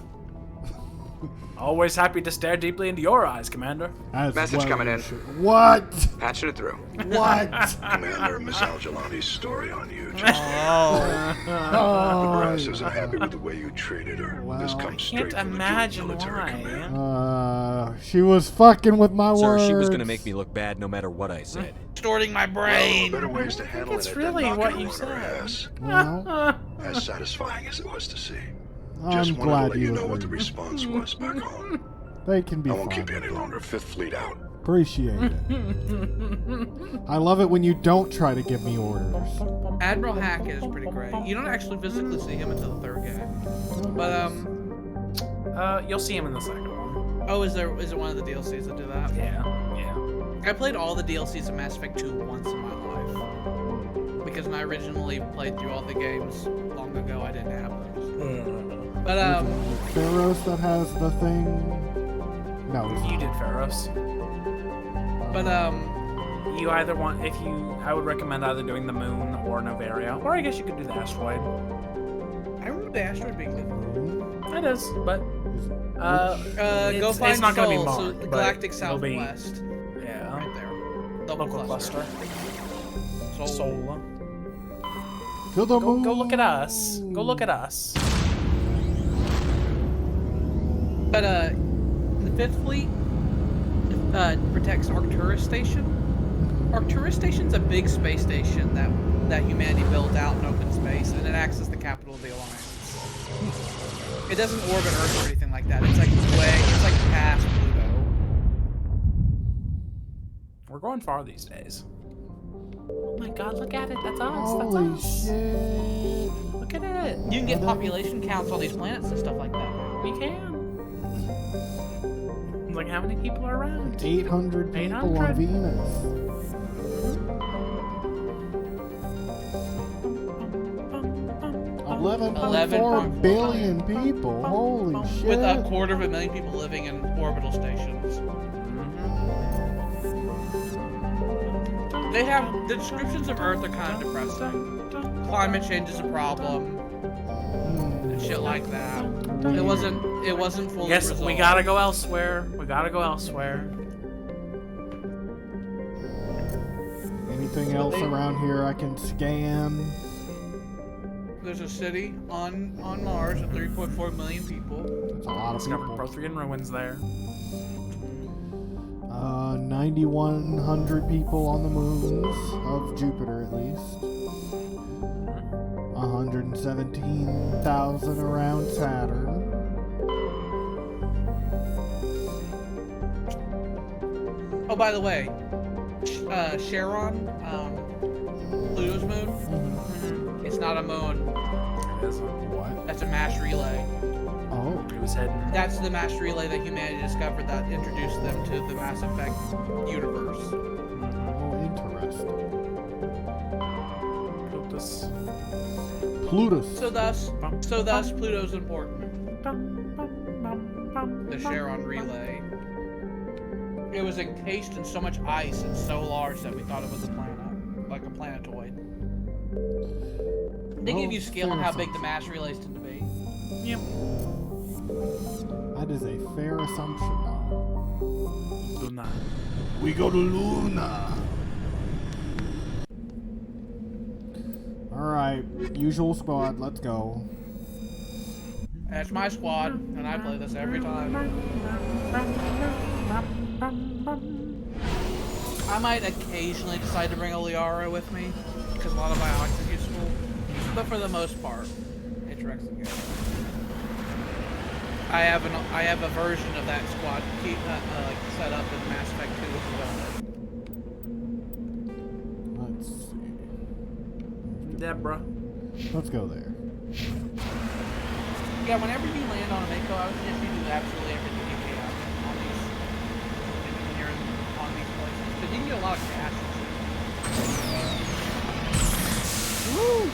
Always happy to stare deeply into your eyes, Commander. As Message well coming you in. should. What? Patching it through. What? Commander, Miss Algelani's story on you just Oh. The brass isn't happy with the way you treated her. This comes straight Can't from the imagine military command. She was fucking with my Sir, words. she was gonna make me look bad no matter what I said. Distorting my brain. Better ways to handle That's it really than what knocking you her on her said. ass. As satisfying as it was to see. I'm Just wanted to glad let you you know what the agree. response was back home. They can be I won't fine. keep you any longer. Fifth Fleet out. Appreciate it. I love it when you don't try to give me orders. Admiral Hackett is pretty great. You don't actually physically see him until the third game. But, you'll see him in the second one. Oh, is it one of the DLCs that do that? Yeah. I played all the DLCs of Mass Effect 2 once in my life. Because when I originally played through all the games long ago, I didn't have those. But, Theros that has the thing. No, You did Pharos. But, You either want, I would recommend either doing the moon or Novaria, or I guess you could do the asteroid. I remember the asteroid being different. It is, but go find it's not going to be Sol, so marked, the but Galactic it'll be- Southwest. Yeah. Right there. Local cluster. Sola. To the moon. Go look at us. Go look at us. But the Fifth Fleet, protects Arcturus Station. Arcturus Station's a big space station that humanity built out in open space, and it acts as the capital of the Alliance. It doesn't orbit Earth or anything like that. It's like past Pluto. We're going far these days. Oh my god, look at it. That's us. Holy That's us. shit. Look at it. You can get population counts on these planets and stuff like that. We can. Like, how many people are around? 800 people on Venus. 11.4 billion people. Holy shit. With 250,000 people living in orbital stations. They have the descriptions of Earth are kind of depressing. Climate change is a problem. And shit like that. It wasn't fully resolved. We gotta go elsewhere. We gotta go elsewhere. Anything else around here I can scan? There's a city on Mars of 3.4 million people. That's a lot of people. Prothean ruins there. 9,100 people on the moons of Jupiter, at least. 117,000 around Saturn. Oh, by the way, Charon, Pluto's moon, it's not a moon. What? That's a mass relay. Oh. It was heading. That's the mass relay that humanity discovered that introduced them to the Mass Effect universe. Oh, interesting. Plutus. So thus, Pluto's important. The Charon relay. It was encased in so much ice and so large that we thought it was a planet, like a planetoid. They give you scale on how big the mass relays tend to be. Yep. That is a fair assumption, though. Luna. We go to Luna. Alright, usual squad, let's go. That's my squad, and I play this every time. I might occasionally decide to bring a Liara with me, because a lot of biotics are useful. But for the most part, it's Rex and Garrett. I have a version of that squad like set up in Mass Effect 2 as well. Let's see. Deborah. Let's go there. Yeah, whenever you land on a Mako, I would suggest you do absolutely everything you can on these when you're on these places, because you can get a lot of cash. Woo!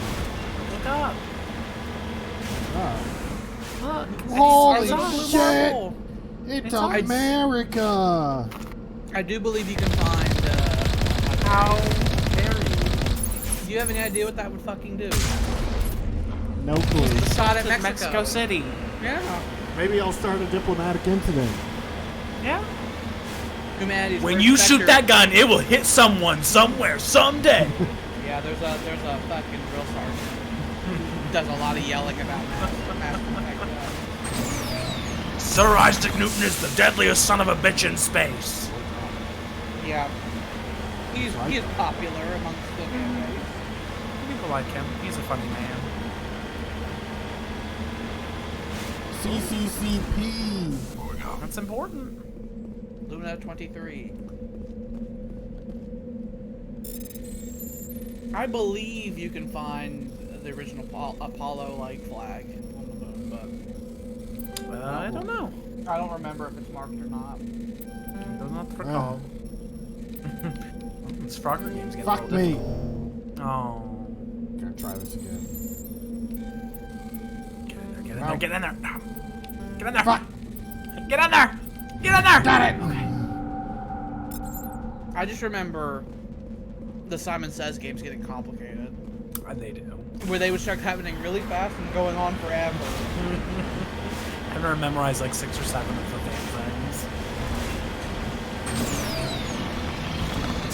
Look up. Look. Holy It's shit! It's America! I do believe you can find. How dare you? Do you have any idea what that would fucking do? No clue. The shot at Mexico City. Yeah. Maybe I'll start a diplomatic incident. Yeah. Humanity's When first you sector. shoot that gun, it will hit someone somewhere someday. Yeah, there's a fucking drill sergeant who does a lot of yelling about Mass Effect. Sir Isaac Newton is the deadliest son of a bitch in space. Yeah. He is popular amongst the fan base. People like him. He's a funny man. CCCP. That's important. Luna 23. I believe you can find the original Apollo-like flag on the moon, but I don't know. I don't remember if it's marked or not. Do not recall. This Frogger game's getting Fuck older. me. Oh. Gonna try this again. Get in there. Get in there. Get in there. Fuck. Get in there. Get in there. Got it. Okay. I just remember the Simon Says games getting complicated. They do. Where they would start happening really fast and going on forever. I'm gonna memorize like 6 or 7 of the damn things.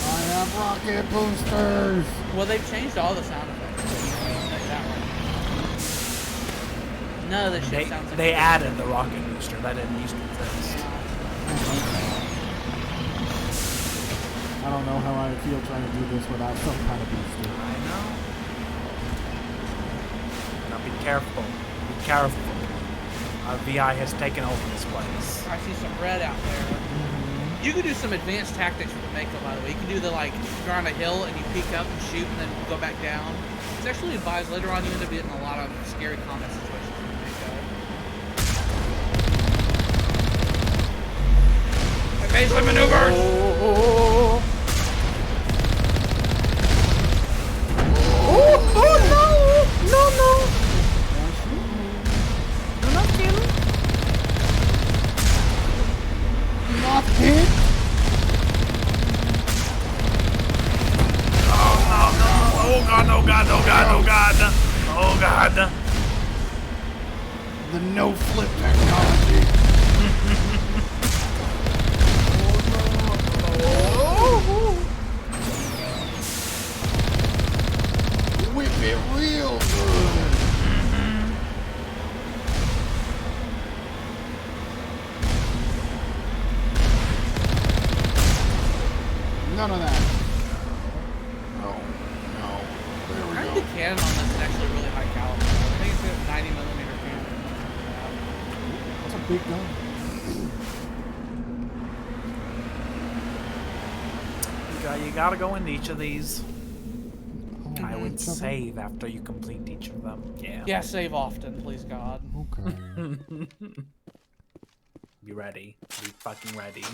I have rocket boosters. Well, they've changed all the sound effects. Like that one. None of this shit sounds like They added the rocket booster that didn't used to exist. I don't know how I feel trying to do this without some kind of booster. I know. Now be careful. Be careful. Our VI has taken over this place. I see some red out there. You can do some advanced tactics with the Mako, by the way. You can do the, like, you're on a hill and you peek up and shoot and then go back down. It's actually advised later on you end up getting a lot of scary combat situations with the Mako. Evasive maneuvers! Oh no! No, no! Do not kill. Not hit. Oh god, oh god, oh god, oh god. Oh god. The no flip technology. Whip it real good. None of that. No. There we I think go. the cannon on this is actually really high caliber. I think it's a 90mm cannon. That's a big gun. You gotta go into each of these. I would Each of them? save after you complete each of them. Yeah. Yeah, save often, please God. Okay. Be ready. Be fucking ready.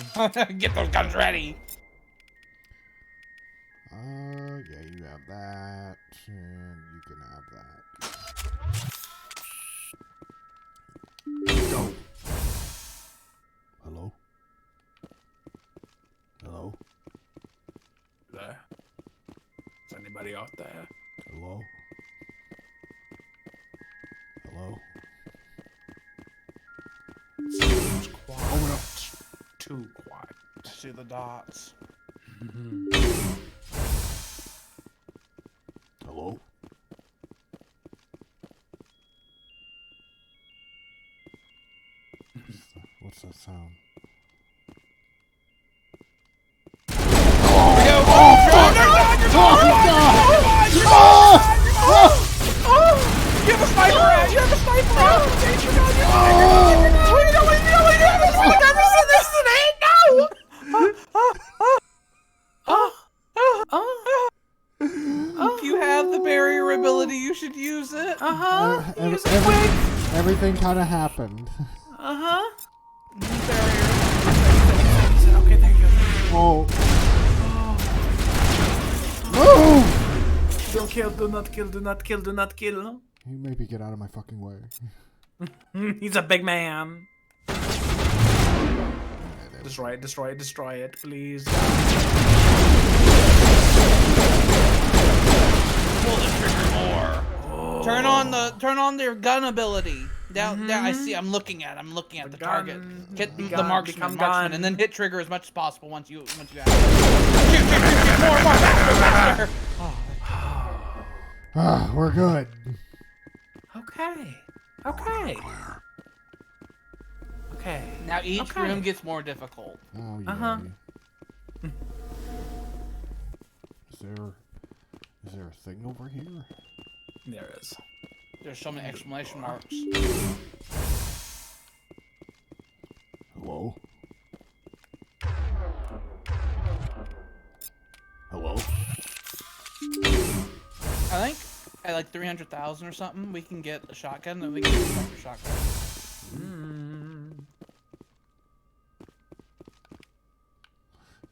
Get those guns ready. Yeah, you have that, and you can have that. Go. Hello? Hello? There. Is anybody out there? Hello? Hello? Seems quiet. Open up. Too quiet. I see the dots. Hello? What's that sound? You have a sniper out! You have a sniper out! This is an hit! No! If you have the barrier ability, you should use it. Use it quick. Everything kind of happened. Barrier. Okay, there you go. Oh. Move! Don't kill, do not kill, do not kill, do not kill. You maybe get out of my fucking way. He's a big man. Destroy it, destroy it, destroy it, please. Pull the trigger more. Oh. Turn on their gun ability. Down, I see. I'm looking at the target. Hit the marksman, and then hit trigger as much as possible once you have it. Shoot, more, faster. We're good. Okay. Now each room gets more difficult. Oh yeah. Is there a thing over here? There is. There's so many exclamation marks. Hello? Hello? I think at like 300,000 or something, we can get a shotgun, and we can get a sniper shotgun.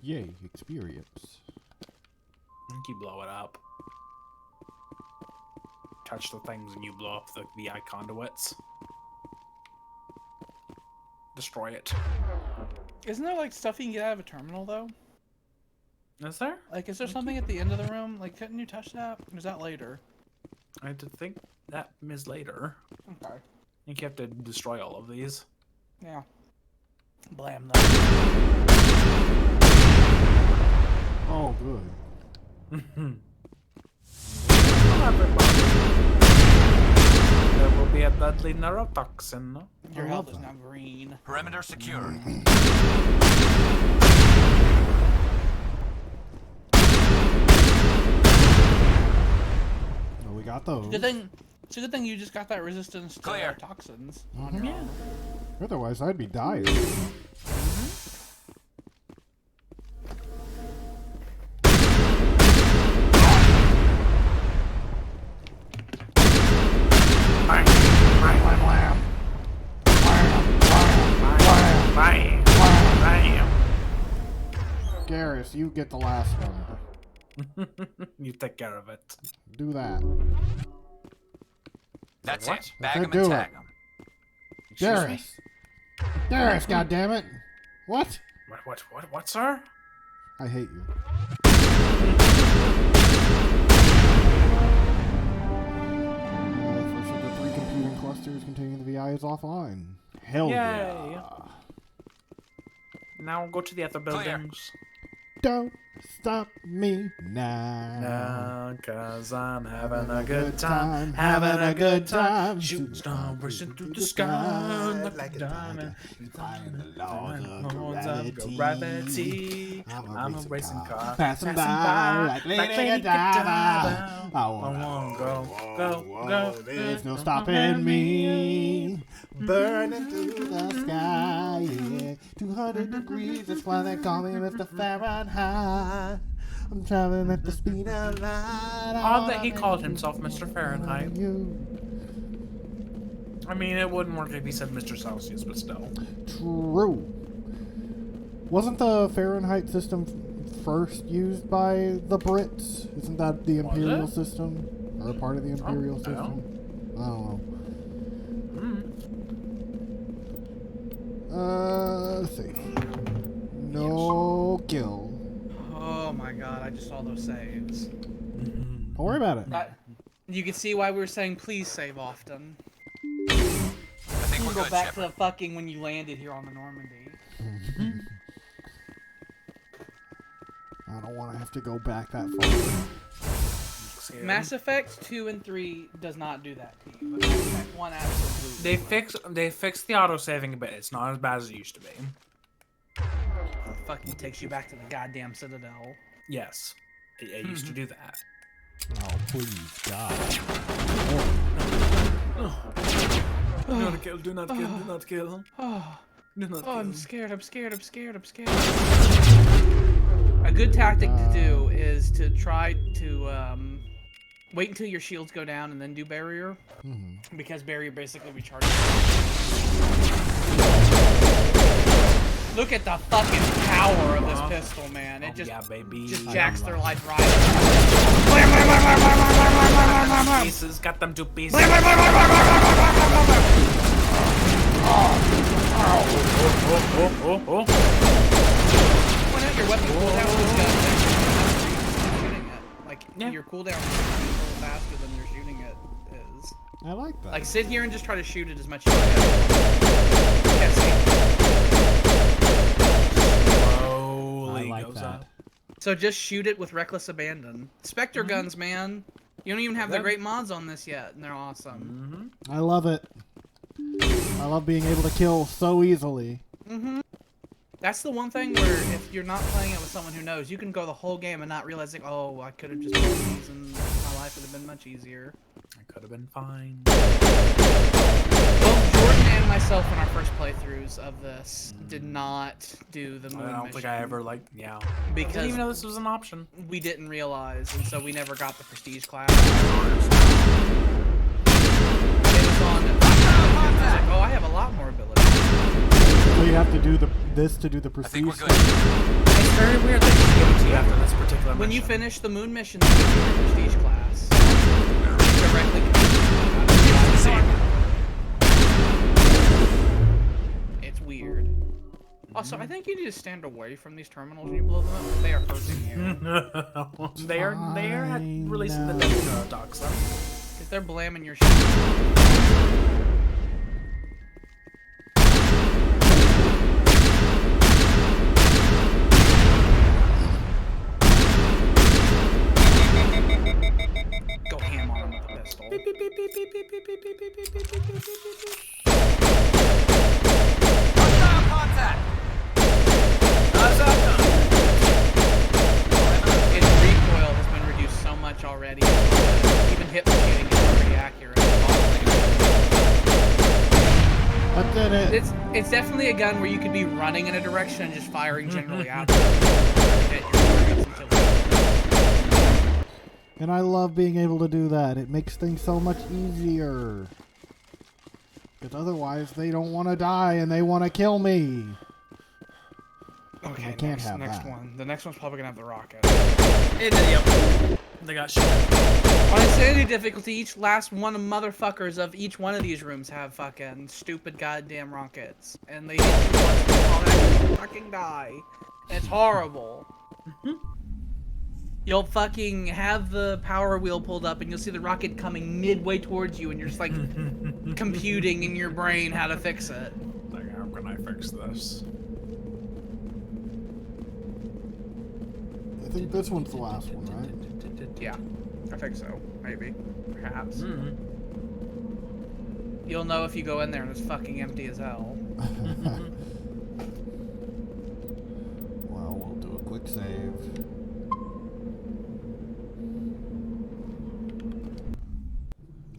Yay, experience. I think you blow it up. Touch the things and you blow up the VI conduits. Destroy it. Isn't there like stuff you can get out of a terminal though? Is there? Like, is there something at the end of the room? Like, couldn't you touch that? Or is that later? I had to think that is later. Okay. I think you have to destroy all of these. Yeah. Blam them. Oh, good. There will be a deadly neurotoxin. Your health is now green. Perimeter secured. got those. It's a good thing you just got that resistance to toxins on your own. Otherwise, I'd be dying. Garrus, you get the last one. You take care of it. Do that. That's What? it. Bag Okay, him do and it. tag him. Garrus! Garrus, goddammit! What? What, sir? I hate you. First of the 3 computing clusters containing the VI is offline. Hell Yay. yeah. Now we'll go to the other buildings. Don't stop me now. No, cause I'm having a good time, having a good time. Shooting stars racing through the sky like a diamond. Defying the laws of gravity. I'm a racing car Passing by like Lady Godiva. I wanna go. There's no stopping me. Burning through the sky, yeah. 200 degrees, that's why they call me Mr. Fahrenheit. I'm traveling at the speed of light. Odd that he called himself Mr. Fahrenheit. I mean, it wouldn't work if he said Mr. Celsius, but still. True. Wasn't the Fahrenheit system first used by the Brits? Isn't that the Imperial system? Or a part of the Imperial system? I don't know. Let's see. No kill. Oh my god, I just saw those saves. Don't worry about it. You can see why we were saying please save often. I think You we're go good, back Shepard. to the fucking when you landed here on the Normandy. I don't want to have to go back that far. Mass Effect 2 and 3 does not do that to you, but Mass Effect 1 absolutely. They fixed the autosaving a bit. It's not as bad as it used to be. Fucking takes you back to the goddamn Citadel. Yes. It used to do that. Oh, please, God. Do not kill, do not kill, do not kill. Do not kill. I'm scared. A good tactic to do is to try to wait until your shields go down and then do barrier. Because barrier basically recharges. Look at the fucking power of this pistol, man. It just, just jacks their life right. Pieces, got them 2 pieces. Point out your weapon cooldown is shooting it. Like, your cooldown is a little faster than your shooting it is. I like that. Like, sit here and just try to shoot it as much as you can. Yeah, see? Slowly like goes that. up. So just shoot it with reckless abandon. Spectre guns, man. You don't even have the great mods on this yet, and they're awesome. I love it. I love being able to kill so easily. That's the one thing where if you're not playing it with someone who knows, you can go the whole game and not realizing, oh, I could have just played these and my life would have been much easier. I could have been fine. Both Jordan and myself in our first playthroughs of this did not do the moon I don't mission. think I ever, like, I Because didn't even know this was an option. we didn't realize, and so we never got the prestige class. It was on. Like, oh, I have a lot more ability. So you have to do this to do the prestige. It's very weird that you give it to you after this particular When mission. you finish the moon mission, you get your prestige class. Directly. It's weird. Also, I think you need to stand away from these terminals when you blow them up. They are hurting you. they are releasing the neurotoxin. Because they're blamming your shit. Go ham on him with a pistol. Its recoil has been reduced so much already. Even hit the shooting is pretty accurate. I did it. It's definitely a gun where you could be running in a direction and just firing generally out. And I love being able to do that. It makes things so much easier. Because otherwise they don't want to die and they want to kill me. Okay, I can't have next that. one. The next one's probably gonna have the rocket. Yep. They got shit. On insanity difficulty, each last one of motherfuckers of each one of these rooms have fucking stupid goddamn rockets. And they hit you once and fall back and you fucking die. And it's horrible. You'll fucking have the power wheel pulled up and you'll see the rocket coming midway towards you and you're just like computing in your brain how to fix it. Like, how can I fix this? I think this one's the last one, right? Yeah, I think so. Maybe. Perhaps. You'll know if you go in there and it's fucking empty as hell. Well, we'll do a quick save.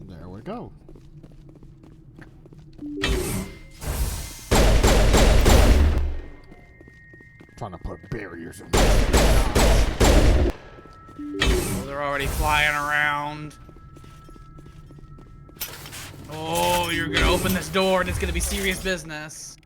There we go. Trying to put barriers in. Oh, they're already flying around. Oh, you're gonna open this door and it's gonna be serious business.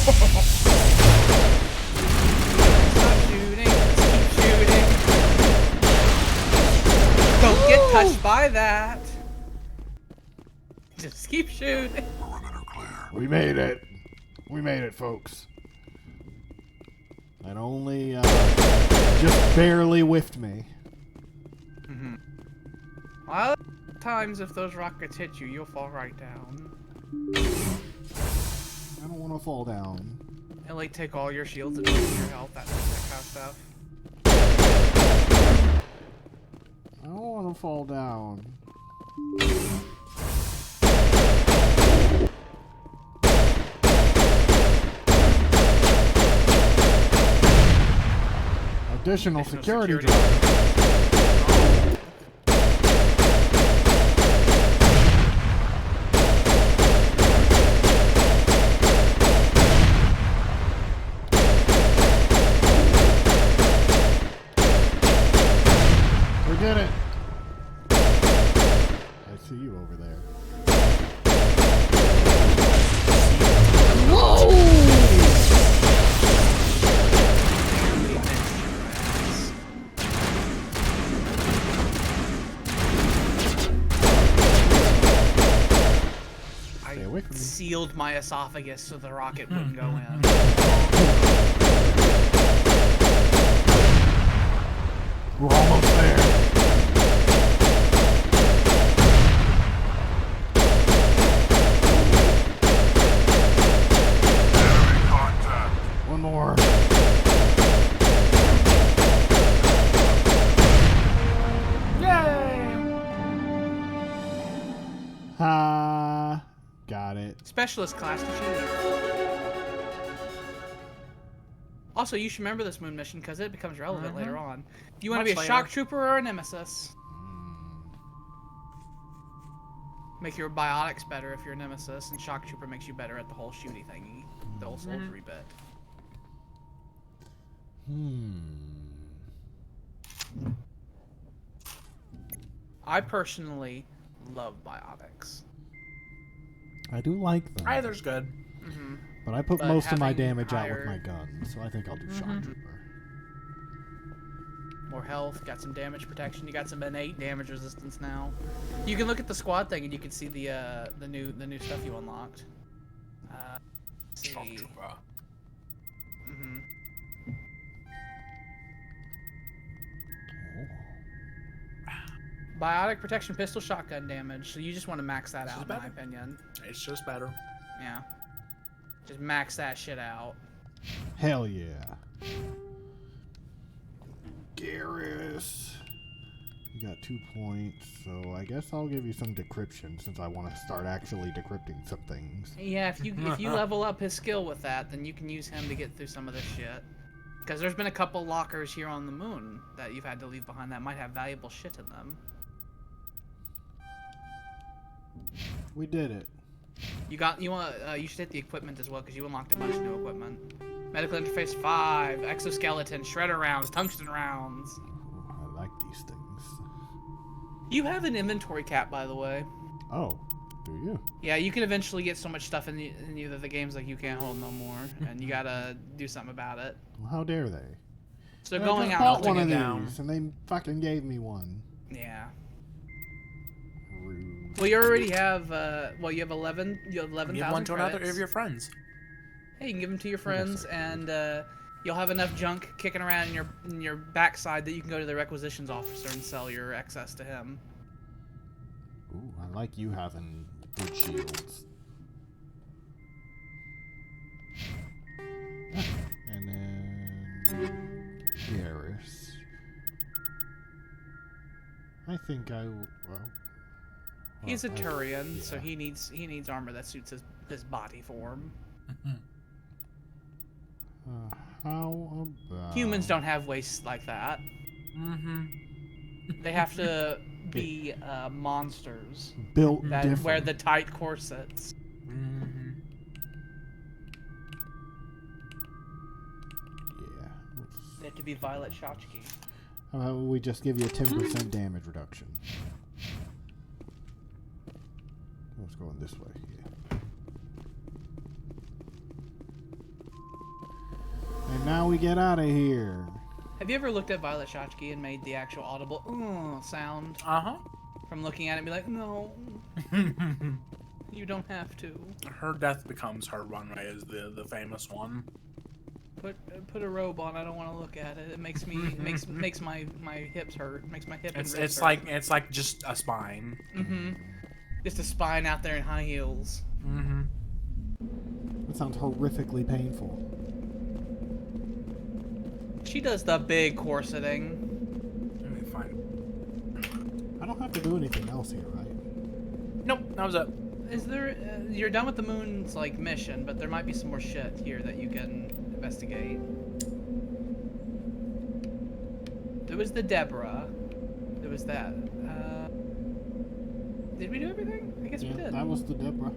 Stop shooting. Just keep shooting. Don't get touched by that. Just keep shooting. We made it. We made it, folks. And only just barely whiffed me. A lot of times if those rockets hit you, you'll fall right down. I don't want to fall down. And like take all your shields and your health, that kind of stuff. I don't want to fall down. Additional security drop. We did it. I see you over there. Whoa! Sealed my esophagus so the rocket wouldn't go in. We're almost there. One more. Yay! Got it. Specialist class to shoot. Also, you should remember this moon mission because it becomes relevant later on. Do you want to be a shock trooper or a nemesis? Make your biotics better if you're a nemesis, and shock trooper makes you better at the whole shooty thingy, the whole soldiery bit. I personally love biotics. I do like them. Either's good. But I put most of my damage out with my gun, so I think I'll do shock trooper. More health, got some damage protection. You got some innate damage resistance now. You can look at the squad thing and you can see the new stuff you unlocked. Shock trooper. Biotic protection, pistol, shotgun damage. So you just want to max that out, in my opinion. It's just better. Yeah. Just max that shit out. Hell yeah. Garrus. You got 2 points, so I guess I'll give you some decryption since I want to start actually decrypting some things. Yeah, if you level up his skill with that, then you can use him to get through some of this shit. Because there's been a couple lockers here on the moon that you've had to leave behind that might have valuable shit in them. We did it. You should hit the equipment as well because you unlocked a bunch of new equipment. Medical interface 5, exoskeleton, shredder rounds, tungsten rounds. Ooh, I like these things. You have an inventory cap, by the way. Oh, do you? Yeah, you can eventually get so much stuff in you that the game's like you can't hold no more, and you gotta do something about it. Well, how dare they? So going out, bought one of down. these, and they fucking gave me one. Yeah. Rude. Well, you already have. Well, you have 11. You have 11,000 Give one to credits. another of your friends. Hey, you can give them to your friends, and you'll have enough junk kicking around in your backside that you can go to the requisitions officer and sell your excess to him. Ooh, I like you having good shields. And then Garrus. I think I will. Well, He's a Turian, so he needs armor that suits his body form. How about Humans don't have waists like that. They have to be monsters built that different. wear the tight corsets. Yeah. They have to be Violet Shachki. How about we just give you a 10% damage reduction? Let's go this way. Yeah. And now we get out of here. Have you ever looked at Violet Shachki and made the actual audible sound? From looking at it and be like, no. You don't have to. Her death becomes her runway is the famous one. Put a robe on. I don't want to look at it. It makes me makes my hips hurt. Makes my hip. It's like just a spine. Just a spine out there in high heels. That sounds horrifically painful. She does the big corseting. Let me find. I don't have to do anything else here, right? Nope, that was it. Is there? You're done with the moon's like mission, but there might be some more shit here that you can investigate. There was the Deborah. There was that. Did we do everything? I guess we did. That was the Deborah.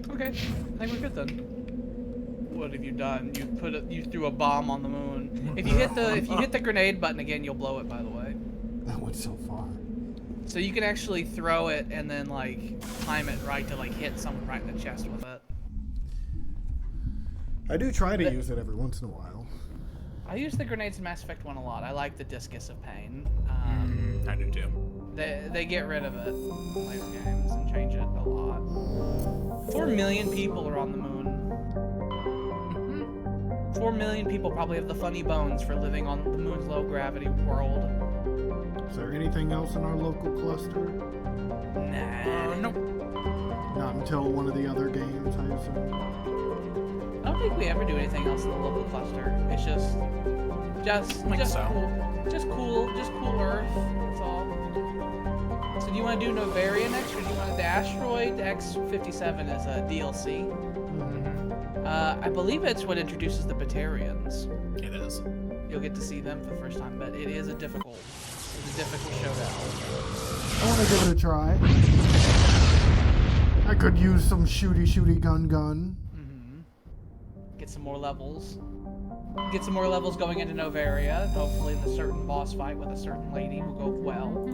Okay, I think we're good then. What have you done? You threw a bomb on the moon. If you hit the grenade button again, you'll blow it. By the way. That went so far. So you can actually throw it and then like time it right to like hit someone right in the chest with it. I do try to use it every once in a while. I use the grenades in Mass Effect 1 a lot. I like the Discus of Pain. I do too. They get rid of it in later games and change it a lot. 4 million people are on the moon. 4 million people probably have the funny bones for living on the moon's low gravity world. Is there anything else in our local cluster? Nah. Nope. Not until one of the other games, I assume. I don't think we ever do anything else in the local cluster. It's just cool Earth. That's all. So do you want to do Novaria next, or do you want the Asteroid X-57 as a DLC? I believe it's what introduces the Batarians. It is. You'll get to see them for the first time, but it is a difficult showdown. I want to give it a try. I could use some shooty gun. Get some more levels. Get some more levels going into Novaria. Hopefully the certain boss fight with a certain lady will go well.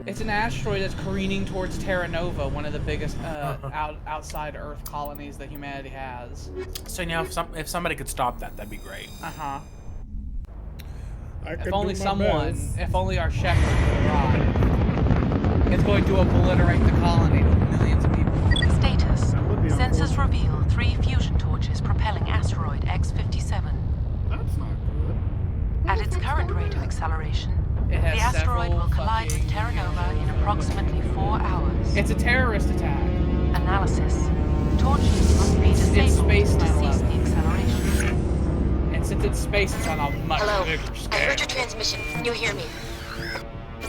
It's an asteroid that's careening towards Terra Nova, one of the biggest outside Earth colonies that humanity has. So if somebody could stop that, that'd be great. If only our shepherd could arrive. It's going to obliterate the colony with millions of people. Status. Sensors reveal 3 fusion torches propelling asteroid X-57. That's not good. At its current rate of acceleration, the asteroid will collide with Terra Nova in approximately 4 hours. It's a terrorist attack. Analysis. Torches must be disabled to cease the acceleration. And since it's space, it's on a much Hello. bigger I scale. heard your transmission. Can you hear me?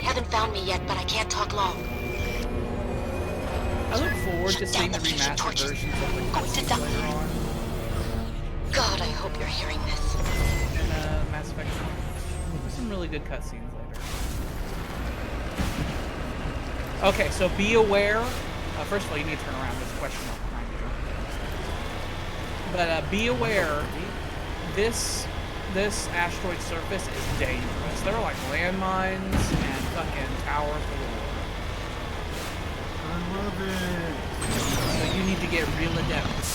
Haven't found me yet, but I can't talk long. I look forward to seeing the remastered versions of the cutscenes later on. God, I hope you're hearing this. In Mass Effect 1. There's some really good cutscenes later. Okay, so be aware. First of all, you need to turn around. There's a question mark behind you. But be aware, this asteroid surface is dangerous. There are like landmines and fucking towers galore. I love it. So you need to get real adept with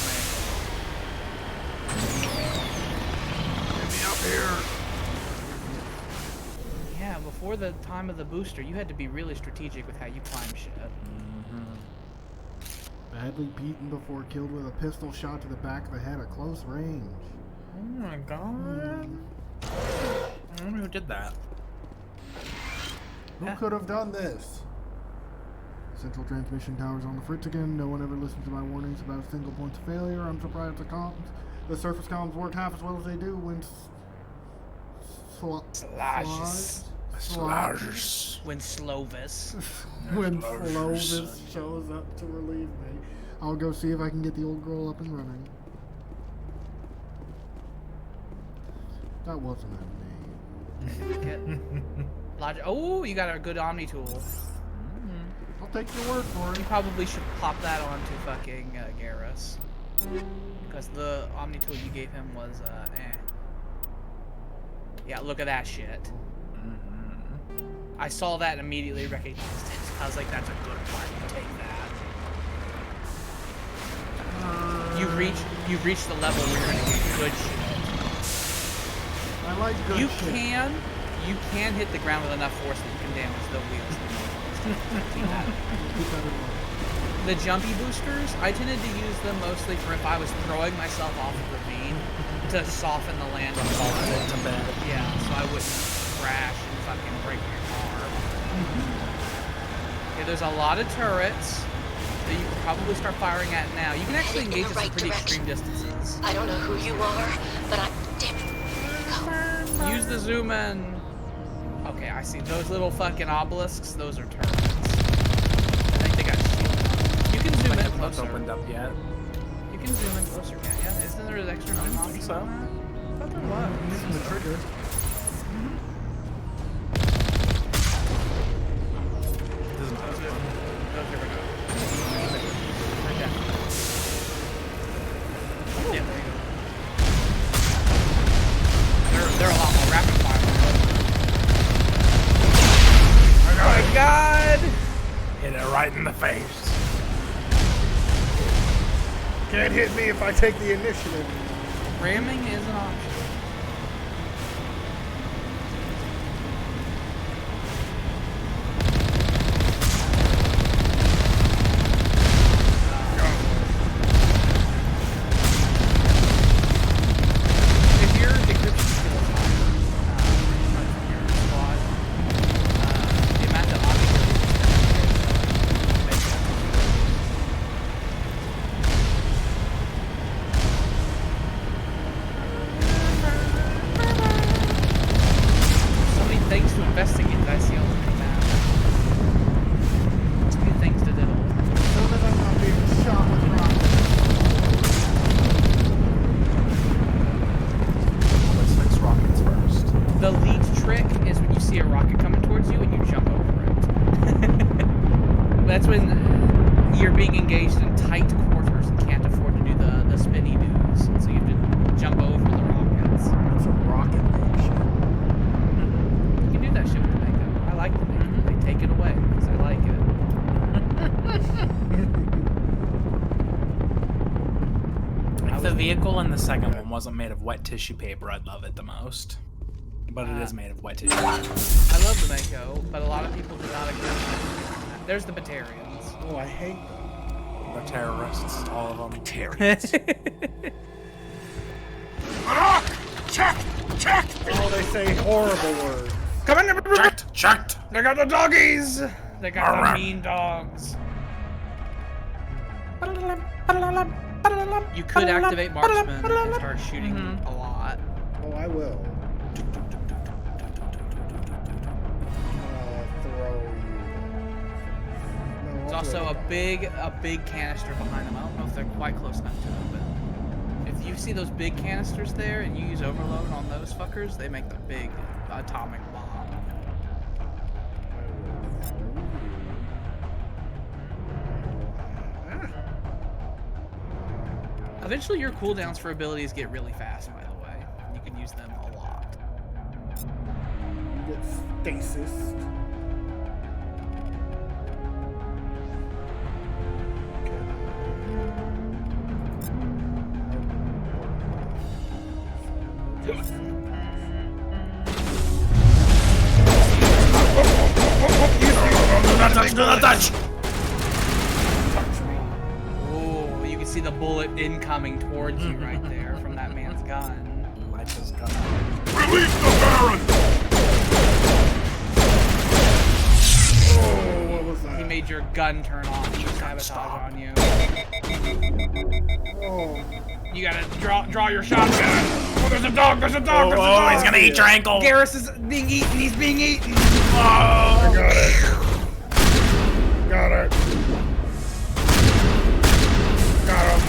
Get me up here. Yeah, before the time of the booster, you had to be really strategic with how you climb shit. Badly beaten before killed with a pistol shot to the back of the head at close range. Oh my god. I don't know who did that. Who could have done this? Central transmission tower's on the fritz again. No one ever listens to my warnings about a single point of failure. I'm surprised the surface comms work half as well as they do when When Slovis. When Slovis shows up to relieve me. I'll go see if I can get the old girl up and running. That wasn't a name. Oh, you got a good Omni tool. I'll take your word for it. You probably should pop that onto fucking Garrus. Because the Omni tool you gave him was, Yeah, look at that shit. I saw that and immediately recognized it. I was like, that's a good part. Take that. You've reached the level where you're gonna get good shit. I like good you shit. You can hit the ground with enough force that you can damage the wheels. The jumpy boosters, I tended to use them mostly for if I was throwing myself off a ravine to soften the land and fall into bed. Yeah, so I wouldn't crash and fucking break your car. Yeah, there's a lot of turrets that you can probably start firing at now. You can actually engage at some pretty extreme distances. I don't know who you are, but Use the zoom in. Okay, I see those little fucking obelisks. Those are turrets. I think they got shield. You can zoom in closer. Opened up yet? You can zoom in closer, can't you? Isn't there an extra zoom option? So. I thought there was. Using the trigger. Yeah, there you go. They're a lot more rapid fire. Oh my god! Hit it right in the face. Can't hit me if I take the initiative. Ramming is an option. Wasn't made of wet tissue paper, I'd love it the most. But it is made of wet tissue. I love the Mako, but a lot of people do not agree with that. There's the Batarians. Oh, I hate them. They're terrorists, all of them. Batarians. Check! Oh, they say horrible words. Come in! Checked! They got the doggies! They got the mean dogs. You could activate marksman and start shooting a lot. Oh, I will. Throw you. No, There's I'll also throw a big canister behind them. I don't know if they're quite close enough to it, but if you see those big canisters there and you use overload on those fuckers, they make the big atomic bomb. Eventually, your cooldowns for abilities get really fast, by the way. You can use them a lot. You get stasis. Do not touch! Oh, you can see the bullet incoming towards you right there from that man's gun. Lights his gun. Release the Baron! Oh, what was that? He made your gun turn on. He sabotage on you. Oh. You gotta draw your shotgun. Oh, there's a dog! There's a dog! There's a Oh, dog! he's gonna eat your ankle! Garrus is being eaten. He's being eaten. Oh, I got it. Got it. Got him.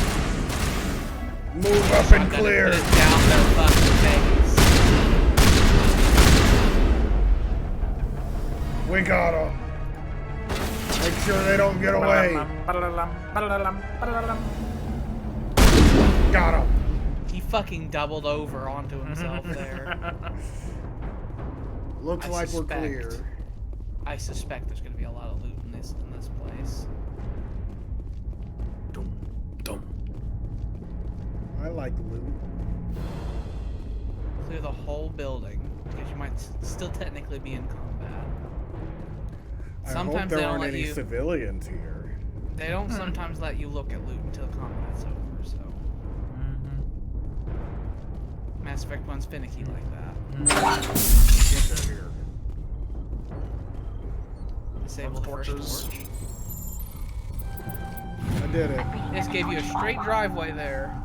Move up and clear. Put it down their fucking face. We got him. Make sure they don't get away. Got him. He fucking doubled over onto himself there. Looks like we're clear. I suspect there's gonna be a lot of loot in this place. I like loot. Clear the whole building because you might still technically be in combat. I Sometimes hope there they don't aren't let any you. civilians here. They don't sometimes let you look at loot until combat's over. So. Mass Effect 1's finicky like that. Get here. Disable the first torch. I did it. This gave you a straight driveway there.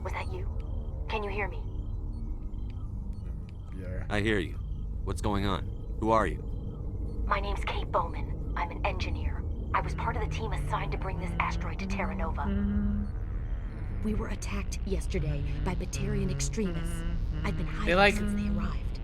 Was that you? Can you hear me? Yeah. I hear you. What's going on? Who are you? My name's Kate Bowman. I'm an engineer. I was part of the team assigned to bring this asteroid to Terra Nova. We were attacked yesterday by Batarian extremists. I've been hiding since they arrived.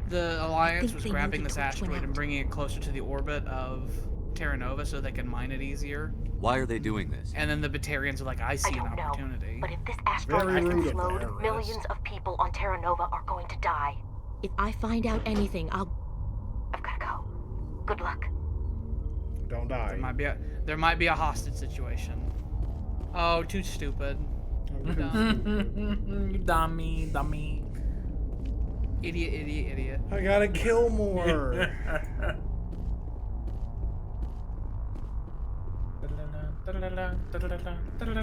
The Alliance was grabbing this asteroid and bringing it closer to the orbit of Terra Nova so they can mine it easier. Why are they doing this? And then the Batarians are like, I see an opportunity. But if this asteroid has been slowed, millions of people on Terra Nova are going to die. If I find out anything, I've gotta go. Good luck. Don't die. There might be a hostage situation. Oh, too stupid. Dummy. Idiot. I gotta kill more.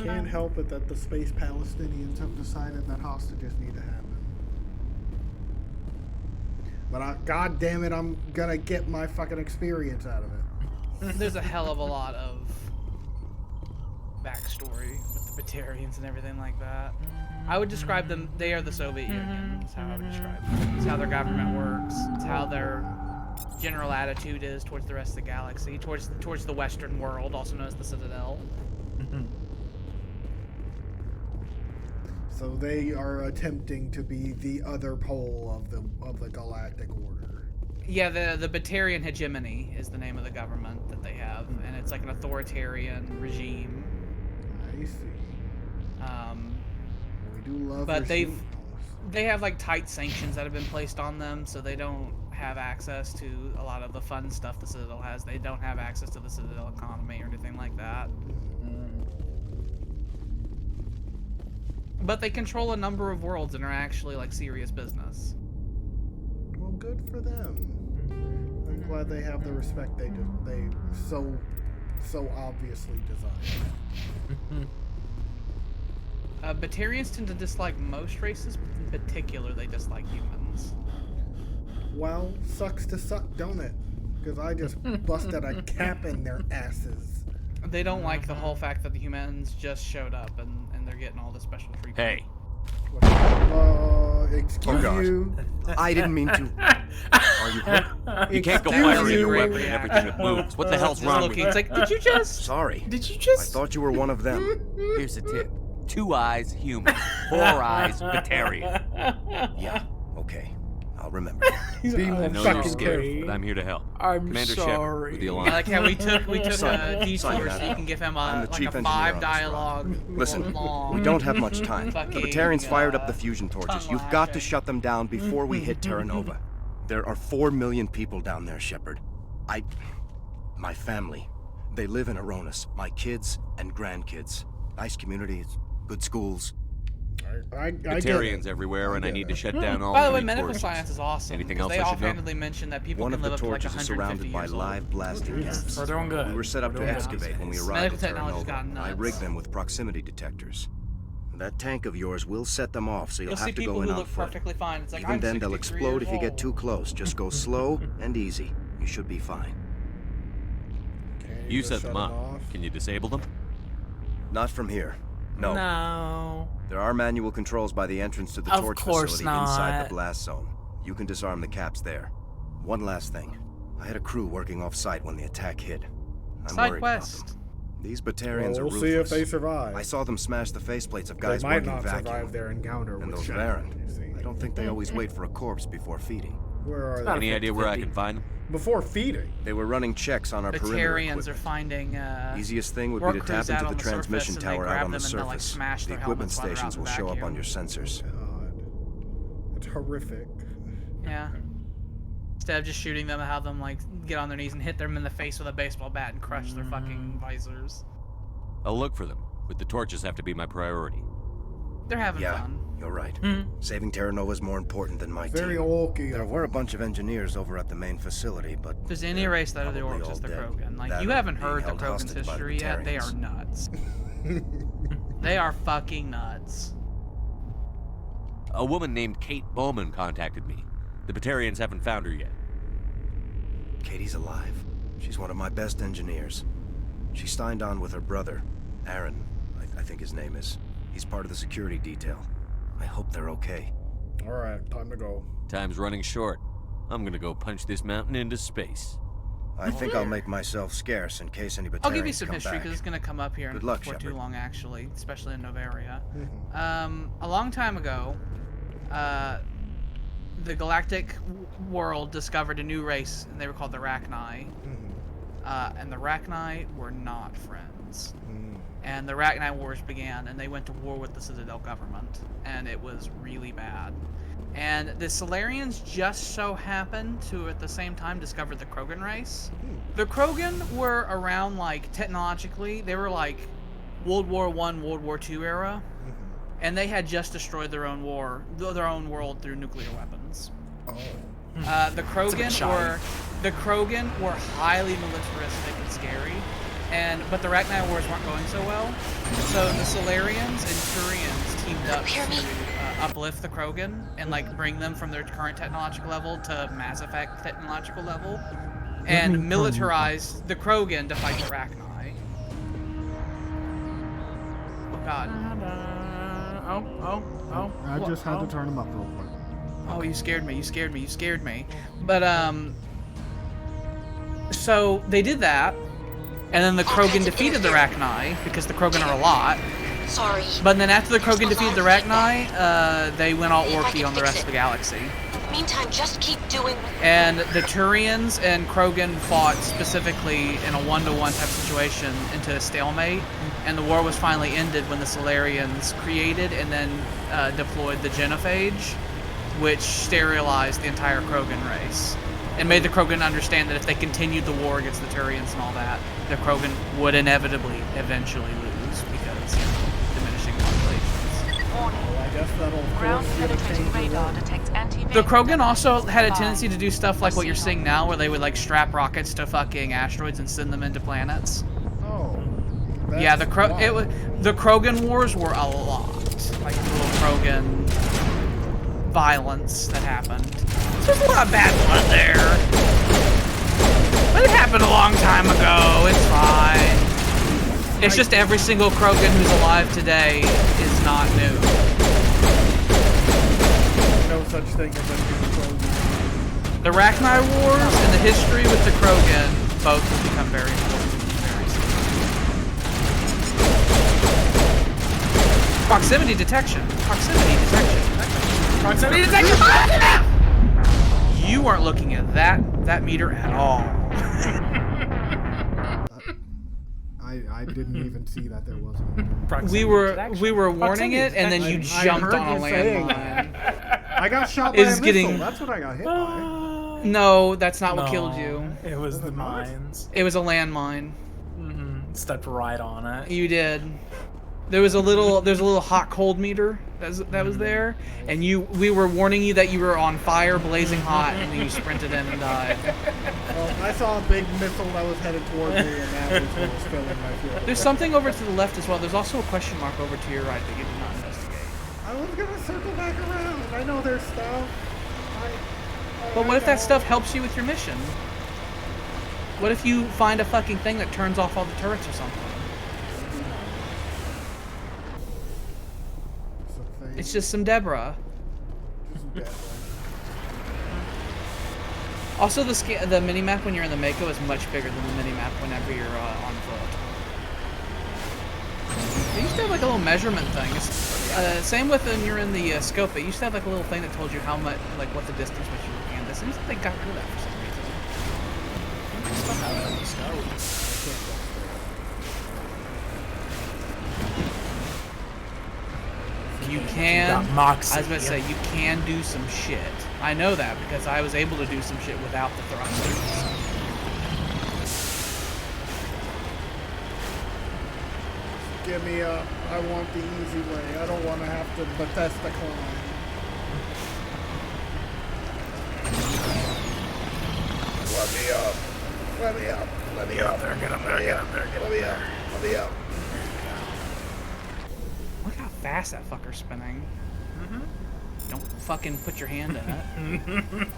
Can't help it that the space Palestinians have decided that hostages need to happen. But God damn it, I'm gonna get my fucking experience out of it. There's a hell of a lot of backstory with the Batarians and everything like that. I would describe them, they are the Soviet Union. That's how I would describe them. It's how their government works. It's how their general attitude is towards the rest of the galaxy, towards the Western world, also known as the Citadel. So they are attempting to be the other pole of the galactic order. Yeah, the Batarian hegemony is the name of the government that they have, and it's like an authoritarian regime. I see. We do love. But they have like tight sanctions that have been placed on them, so they don't have access to a lot of the fun stuff the Citadel has. They don't have access to the Citadel economy or anything like that. But they control a number of worlds and are actually like serious business. Well, good for them. I'm glad they have the respect they so obviously desire. Batarians tend to dislike most races, but in particular they dislike humans. Well, sucks to suck, don't it? Because I just busted a cap in their asses. They don't like the whole fact that the humans just showed up and they're getting all the special treatment. Hey, Excuse you. I didn't mean to. Are you hurt? You can't go firing your weapon and everything that moves. What the hell's wrong with you? It's like, did you just? Sorry. Did you just? I thought you were one of them. Here's the tip. 2 eyes, human. 4 eyes, Batarian. Yeah, okay. I'll remember. I know you're scared, but I'm here to help. Commander Shepard, with the I alarm. like how we took Sorry. a detour Sorry, so you can give him I'm a the like chief a engineer 5 on this dialogue. Listen, long, we don't have much time. The fucking, Batarians fired up the fusion torches. tongue You've got to shut them down before we hit Terra Nova. There are 4 million people down there, Shepard. My family, they live in Aronis. My kids and grandkids. Nice communities, good schools. I Batarians everywhere, and I need to shut down all By the way, elite medical forces. science is awesome. Anything 'cause else they I should know? offhandedly mentioned that people One can of live the up to like torches is 150 surrounded by years old. live blasting tests. We're doing good. We were set up We're to doing excavate when we arrived Medical at Terra technology's Nova. gotten I nuts. rigged them with proximity detectors. That tank of yours will set them off, so you'll You'll see have to people go in who on look foot. perfectly fine. It's like, Even I'm then, they'll 63 explode years if you get old. too close. Just go slow and easy. You should be fine. You set them up. Can you disable them? Not from here. No. No. There are manual controls by the entrance to the Of torch course facility inside not. the blast zone. You can disarm the caps there. One last thing. I had a crew working off-site when the attack hit. I'm Side worried quest. about them. These Batarians Well, are we'll ruthless. see if they survive. I saw them smash the faceplates of guys They might working not vacuum. survive their encounter And with those Shepard, Baron. you see. I don't think they always wait for a corpse before feeding. Where are they? Any idea where I can find them? Before feeding. They were running checks on our perimeter Batarians equipment. are finding Easiest thing would be work to crews tap out into on the the transmission surface, and they tower grab out on the them and they'll, like, surface. smash The their equipment helmets while they're out stations in will show up on vacuum. your sensors. It's horrific. Yeah. Instead of just shooting them, have them like get on their knees and hit them in the face with a baseball bat and crush their fucking visors. I'll look for them, but the torches have to be my priority. They're having Yeah, fun. you're right. Mhm. Saving Terra Nova is more important than my Very team. okay. There were a bunch of engineers over at the main facility, but If there's any race that are the probably orcs, all it's the dead. Krogan. Like, That you or haven't being heard the held Krogan's hostage by the history yet. They are Batarians. nuts. They are fucking nuts. A woman named Kate Bowman contacted me. The Batarians haven't found her yet. Katie's alive. She's one of my best engineers. She signed on with her brother, Aaron, I think his name is. He's part of the security detail. I hope they're okay. Alright, time to go. Time's running short. I'm gonna go punch this mountain into space. I think I'll make myself scarce in case any Batarians I'll give you some come history back. because it's going to come up here Good luck, before too Shepard. long, actually, especially in Novaria. A long time ago, the galactic world discovered a new race, and they were called the Rachni. And the Rachni were not friends. And the Rachni Wars began, and they went to war with the Citadel government, and it was really bad. And the Solarians just so happened to, at the same time, discover the Krogan race. The Krogan were around, like, technologically, they were like World War I, World War II era, and they had just destroyed their own world through nuclear weapons. The Krogan were highly militaristic and scary, but the Rachni Wars weren't going so well. So the Solarians and Turians teamed up to uplift the Krogan and like bring them from their current technological level to Mass Effect technological level, and militarized the Krogan to fight the Rachni. Oh God. I just had to turn them up real quick. Oh, you scared me. But, so they did that, and then the Krogan defeated the Rachni, because the Krogan are a lot. Sorry. But then after the Krogan defeated the Rachni, they went all orky on the rest of the galaxy. Meantime, just keep doing. And the Turians and Krogan fought specifically in a one-to-one type situation into a stalemate, and the war was finally ended when the Solarians created and then deployed the genophage, which sterilized the entire Krogan race, and made the Krogan understand that if they continued the war against the Turians and all that, the Krogan would inevitably eventually lose because diminishing populations. I guess that'll Ground penetrating radar detects anti-vehicle. The Krogan also had a tendency to do stuff like what you're seeing now, where they would like strap rockets to fucking asteroids and send them into planets. Oh. Yeah, the Krogan wars were a lot, like little Krogan violence that happened. There's a lot of bad blood there, but it happened a long time ago. It's fine. It's just every single Krogan who's alive today is not new. such thing as a new Krogan. The Rachni Wars and the history with the Krogan both have become very important. Very soon. Proximity detection. Proximity detection. Proximity detection. You aren't looking at that meter at all. I didn't even see that there was a We were warning it, and then you jumped on a landmine. I got shot by a missile. That's what I got hit by. No, that's not what killed you. It was the mines. It was a landmine. Stepped right on it. You did. There's a little hot cold meter that was there, and we were warning you that you were on fire, blazing hot, and then you sprinted in and died. Well, I saw a big missile that was headed toward me, and that was what was filling my field. There's something over to the left as well. There's also a question mark over to your right that you did not investigate. I was gonna circle back around. I know there's stuff. But what if that stuff helps you with your mission? What if you find a fucking thing that turns off all the turrets or something? It's just some Deborah. Also, the mini-map when you're in the Mako is much bigger than the mini-map whenever you're on foot. They used to have like a little measurement thing. Same with when you're in the scope. It used to have like a little thing that told you how much, like what the distance was you were looking at this. And they got rid of that for some reason. I still have it on the scope. You can, I was about to say, you can do some shit. I know that because I was able to do some shit without the thrusters. Give me up. I want the easy way. I don't want to have to Bethesda climb. Let me up. Let me up. Let me up. There, get up there, get up there, get up there. Let me up. Look how fast that fucker's spinning. Don't fucking put your hand in it.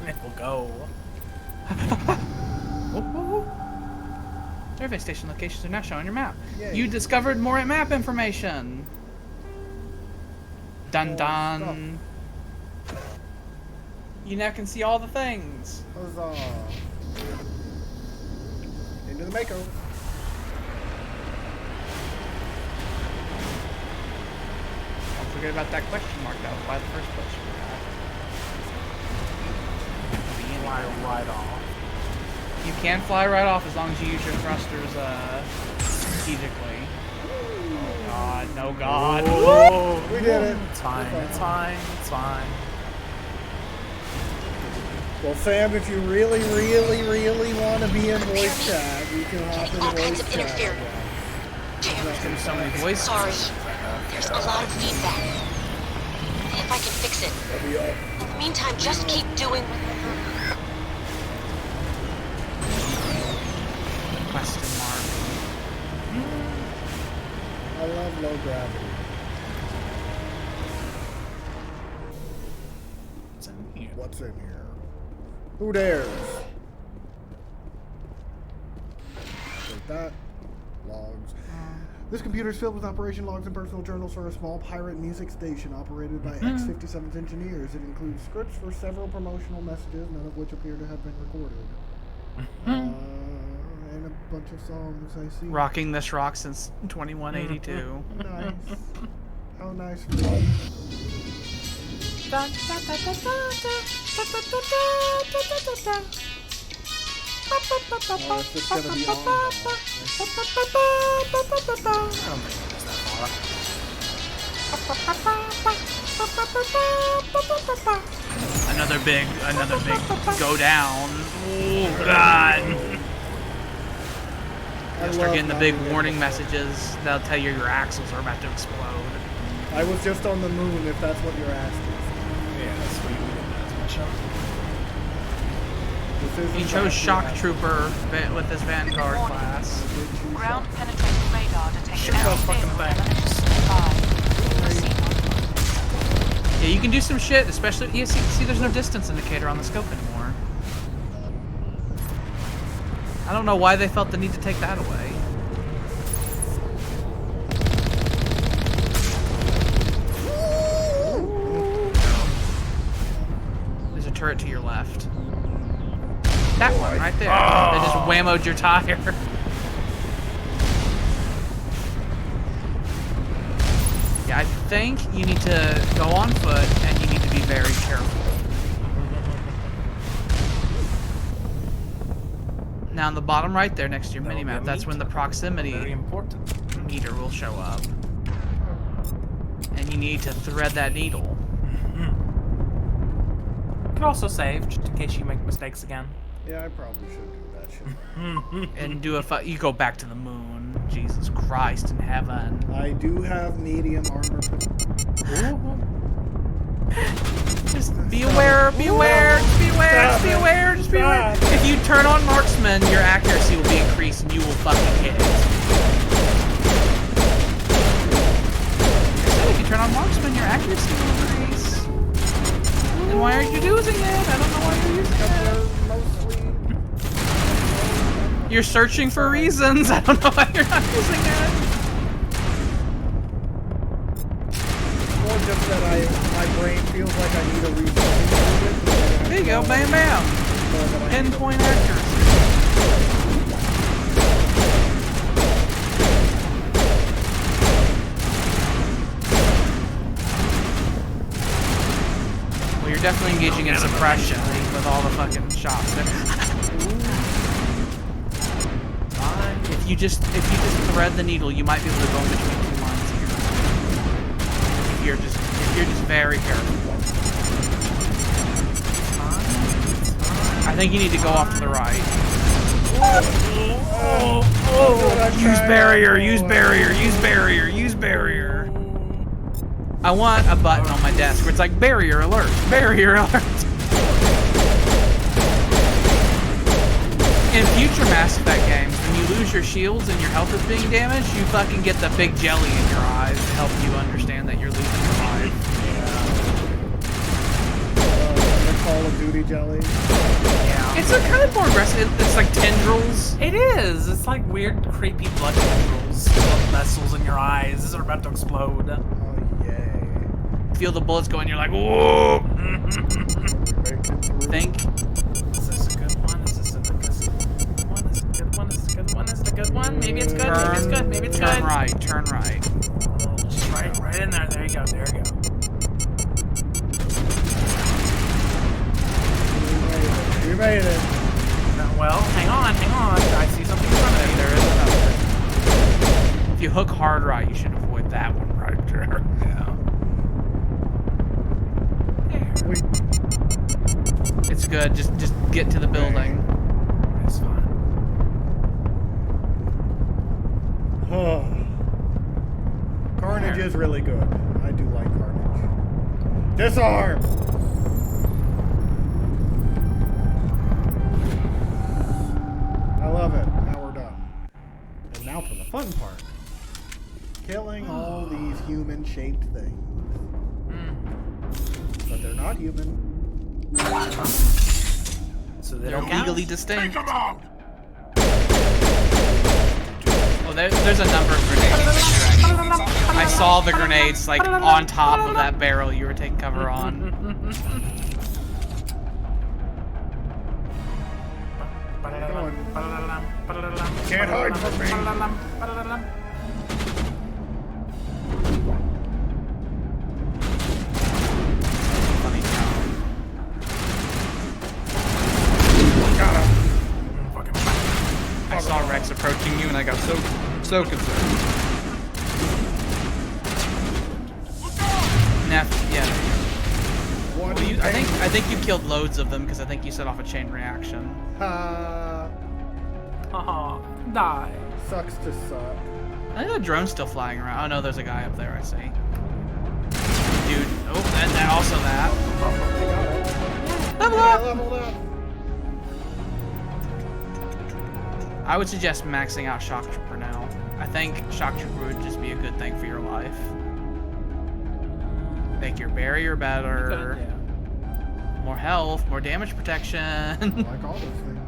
It will go. Survey station locations are now shown on your map. Yay. You discovered more map information. Dun dun. You now can see all the things. Huzzah. Into the Mako. Don't forget about that question mark. That was by the first question. Fly right off. You can fly right off as long as you use your thrusters strategically. Oh god, no god. Whoa. We did it. It's fine, it's fine, it's fine. Well, Sam, if you really, really, really want to be in voice chat, you can hop in voice chat. There's so many voices. Sorry. There's a lot of feedback. See if I can fix it. In the meantime, just keep doing. Question mark. I love low gravity. What's in here? What's in here? Who dares? Take that. Logs. This computer is filled with operation logs and personal journals for a small pirate music station operated by X-57's engineers. It includes scripts for several promotional messages, none of which appear to have been recorded. And a bunch of songs I see. Rocking this rock since 2182. Nice. How nice. Another big go down. Oh god. You'll start getting the big warning messages that'll tell you your axles are about to explode. I was just on the moon, if that's what you're asking. Yeah, that's what we did as much of. He chose Shock Trooper with his Vanguard class. Ground penetrating radar detected. Yeah, you can do some shit, especially. Yeah, see, there's no distance indicator on the scope anymore. I don't know why they felt the need to take that away. there. They just whammoed your tire. Yeah, I think you need to go on foot and you need to be very careful. Now on the bottom right there next to your minimap, that's when the proximity meter will show up. And you need to thread that needle. You can also save, just in case you make mistakes again. Yeah, I probably should do that shit. And do you go back to the moon. Jesus Christ in heaven. I do have medium armor. Just be aware, be aware, just be aware, just be aware, just be aware. If you turn on marksman, your accuracy will be increased and you will fucking hit. If you turn on marksman, your accuracy will increase. And why aren't you using it? I don't know why you're using it. You're searching for reasons. I don't know why you're not using it. Or just that my brain feels like I need a reason. There you go, bam bam. Pinpoint accuracy. Well, you're definitely engaging in suppression with all the fucking shots there. If you just thread the needle, you might be able to go in between two lines here. If you're just very careful. I think you need to go off to the right. Use barrier, use barrier, use barrier, use barrier. I want a button on my desk where it's like barrier alert, barrier alert. In future Mass Effect games, when you lose your shields and your health is being damaged, you fucking get the big jelly in your eyes to help you understand that you're losing your life. The Call of Duty jelly. Yeah. It's a kind of more aggressive. It's like tendrils. It is. It's like weird, creepy blood tendrils. Blood vessels in your eyes are about to explode. Oh, yay. Feel the bullets go in, you're like, whoa! Think. Is this a good one? Is this a good one? Is it a good one? Is it a good one? Is it a good one? Maybe it's good. Maybe it's good. Maybe it's good. Turn right. Turn right. Just right in there. There you go. There you go. You made it. Well, hang on. I see something in front of you. There is another. If you hook hard right, you should avoid that one right there. Yeah. It's good. Just get to the building. It's fine. Carnage is really good. I do like Carnage. Disarm! I love it. Now we're done. And now for the fun part. Killing all these human-shaped things. But they're not human. So They're legally distinct. Oh, there's a number of grenades. I saw the grenades like on top of that barrel you were taking cover on. Can't hide from me. I saw Rex approaching you and I got so concerned. Yeah. Well, I think you killed loads of them because I think you set off a chain reaction. Die. Sucks to suck. I think the drone's still flying around. Oh no, there's a guy up there. I see. Dude. Oh, and also that. Level up. Leveled up. I would suggest maxing out Shock Trooper now. I think Shock Trooper would just be a good thing for your life. Make your barrier better. Yeah. More health, more damage protection. Like all those things.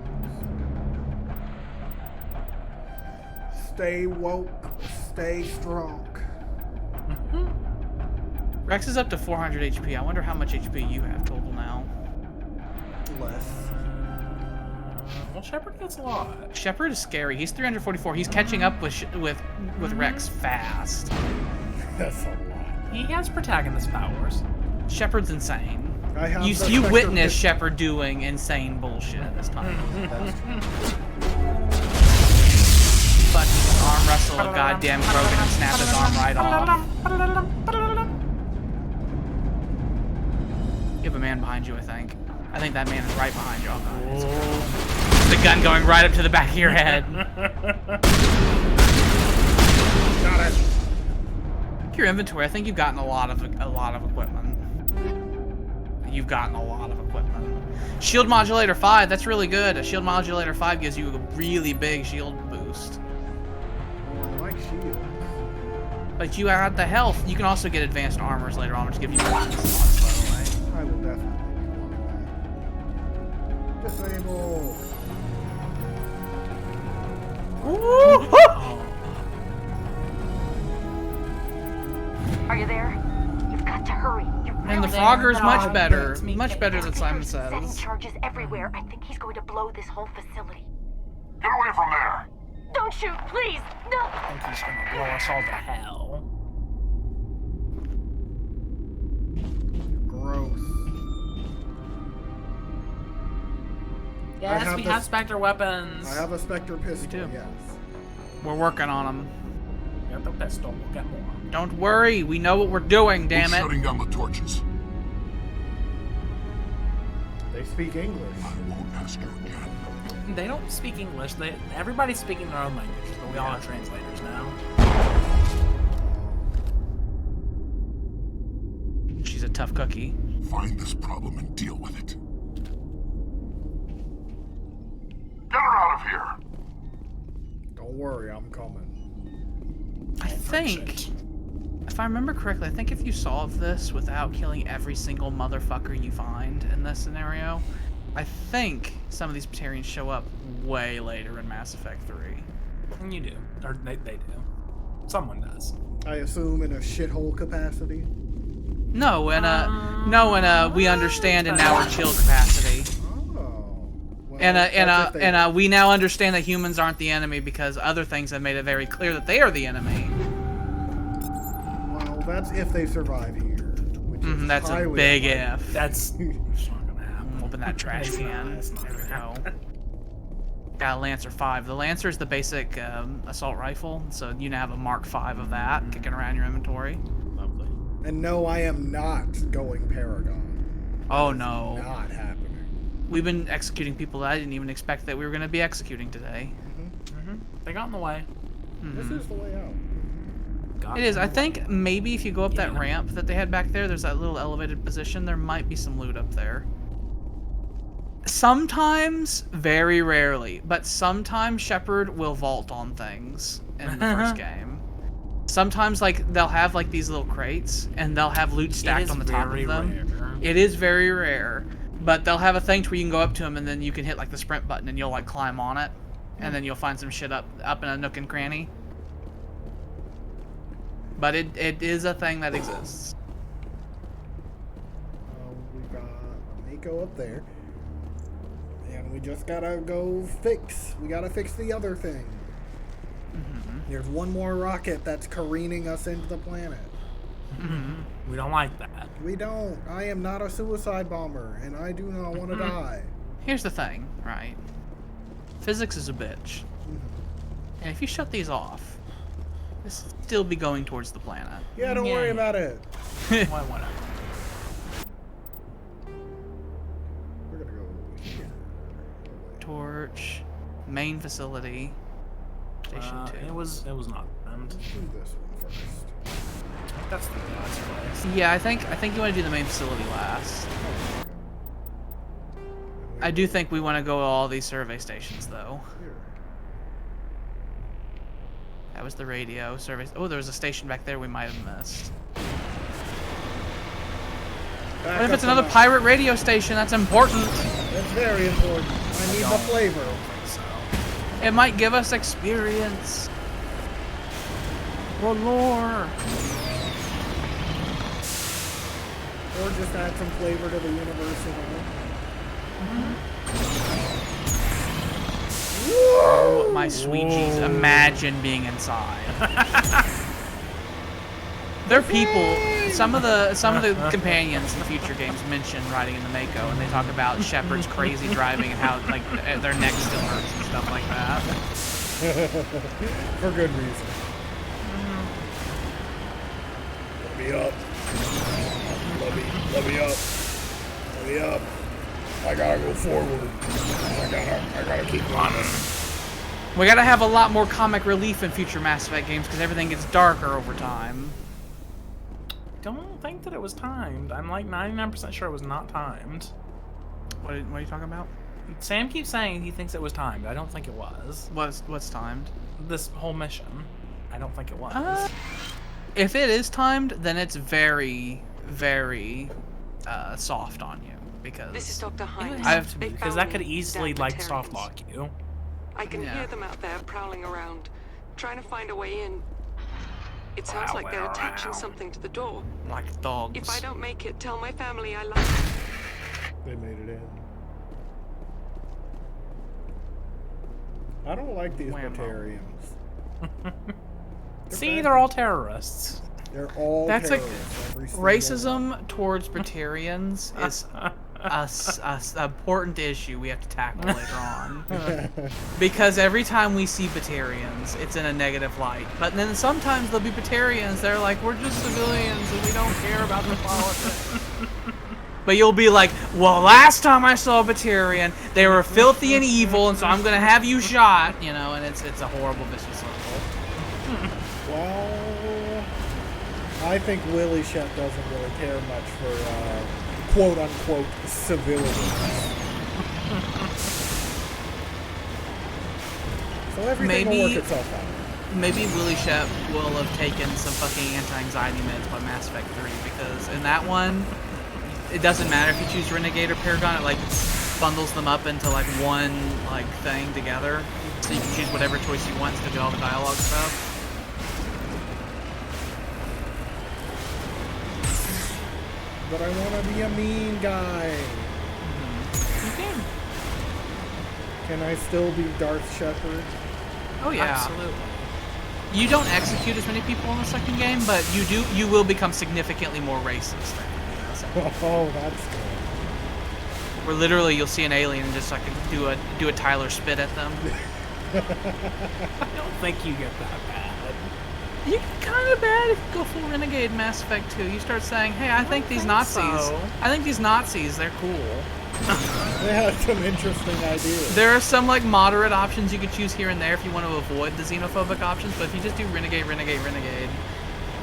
Stay woke, stay strong. Rex is up to 400 HP. I wonder how much HP you have total now. Less. Well, Shepard gets a lot. Shepard is scary. He's 344. He's catching up with Rex fast. That's a lot. He has protagonist powers. Shepard's insane. You Spectre witness pistol. Shepard doing insane bullshit this time. Fucking arm wrestle a goddamn Krogan and snap his arm right off. You have a man behind you, I think. I think that man is right behind you. Oh, God. The gun going right up to the back of your head. Got it. Your inventory. I think you've gotten a lot of equipment. You've gotten a lot of equipment. Shield modulator 5. That's really good. A shield modulator 5 gives you a really big shield boost. I like shield. But you add the health. You can also get advanced armors later on, which give you weapons slots, by the way. I will definitely want that. Disable. Are you there? You've got to hurry. And the Frogger's much better. Much better than Simon Setting says. charges everywhere. I think he's going to blow this whole facility. Get away from there! Don't shoot, please! No! I think he's gonna blow us all to hell. Gross. Yes, we have Spectre weapons. I have a Spectre pistol, do. yes. We're working on them. We got the pistol. We'll get more. Don't worry. We know what we're doing, damn Who's it. shutting down the torches? They speak English. I won't ask you again. They don't speak English. Everybody's speaking their own language, but we all have translators now. She's a tough cookie. Find this problem and deal with it. Get her out of here! Don't worry, I'm coming. I think, if I remember correctly, I think if you solve this without killing every single motherfucker you find in this scenario, I think some of these Batarians show up way later in Mass Effect 3. You do. Or they do. Someone does. I assume in a shithole capacity. No, in a we understand in our chill capacity. And we now understand that humans aren't the enemy because other things have made it very clear that they are the enemy. Well, that's if they survive here. Which is That's a highly big unlikely. if. That's not gonna happen. Open that trash can. There we go. Got a Lancer 5. The Lancer is the basic assault rifle, so you now have a Mark 5 of that kicking around your inventory. Lovely. And no, I am not going Paragon. Oh no. Not happening. We've been executing people that I didn't even expect that we were going to be executing today. They got in the way. This is the way out. It is. I think maybe if you go up that ramp that they had back there, there's that little elevated position, there might be some loot up there. Sometimes, very rarely, but sometimes Shepard will vault on things in the first game. Sometimes, like, they'll have, like, these little crates, and they'll have loot stacked on the top of them. Rare. It is very rare. But they'll have a thing to where you can go up to them, and then you can hit, like, the sprint button, and you'll, like, climb on it. And then you'll find some shit up in a nook and cranny. But it is a thing that exists. We got Mako up there. And we just gotta go we gotta fix the other thing. There's one more rocket that's careening us into the planet. We don't like that. We don't. I am not a suicide bomber, and I do not want to die. Here's the thing, right? Physics is a bitch. And if you shut these off, this will still be going towards the planet. Yeah, don't worry about it. Why not? We're gonna go here. Torch, main facility, station 2. It was not. Let's do this one first. That's the last place. Yeah, I think you want to do the main facility last. I do think we want to go to all these survey stations, though. That was the radio survey. Oh, there was a station back there we might have missed. What if it's another pirate radio station? That's important. That's very important. I need the flavor. It might give us experience. Or lore. Or just add some flavor to the universe. Oh, my sweet Jesus. Imagine being inside. There are people, some of the companions in future games mention riding in the Mako, and they talk about Shepard's crazy driving and how like their neck still hurts and stuff like that. For good reason. Let me up. Let me up. Let me up. I gotta go forward. I gotta keep running. We gotta have a lot more comic relief in future Mass Effect games because everything gets darker over time. Don't think that it was timed. I'm like 99% sure it was not timed. What are you talking about? Sam keeps saying he thinks it was timed. I don't think it was. What's timed? This whole mission. I don't think it was. If it is timed, then it's very, very soft on you because This is Dr. Hines. Because that could easily like soft lock you. I can hear them out there prowling around, trying to find a way in. It sounds like they're attaching something to the door. Like dogs. If I don't make it, tell my family I love them. They made it in. I don't like these Batarians. See, they're all terrorists. They're all That's terrorists. Racism towards Batarians is a important issue we have to tackle later on. Because every time we see Batarians, it's in a negative light. But then sometimes there'll be Batarians, they're like, we're just civilians and we don't care about the politics. But you'll be like, well, last time I saw a Batarian, they were filthy and evil, and so I'm gonna have you shot, you know, and it's a horrible vicious circle. Well, I think Willie Shep doesn't really care much for quote-unquote civilians. So everything will work itself out. Maybe Willie Shep will have taken some fucking anti-anxiety meds by Mass Effect 3, because in that one, it doesn't matter if you choose Renegade or Paragon, it like bundles them up into like one like thing together. So you can choose whatever choice you want to do all the dialogue stuff. But I want to be a mean guy. You can. Can I still be Darth Shepard? Oh yeah. Absolutely. You don't execute as many people in the second game, but you will become significantly more racist. Oh, that's good. Where literally you'll see an alien and just like do a Tyler spit at them. I don't think you get that bad. You get kind of bad if you go full Renegade Mass Effect 2. You start saying, hey, I think these Nazis, I think these Nazis, they're cool. They had some interesting ideas. There are some like moderate options you could choose here and there if you want to avoid the xenophobic options, but if you just do Renegade,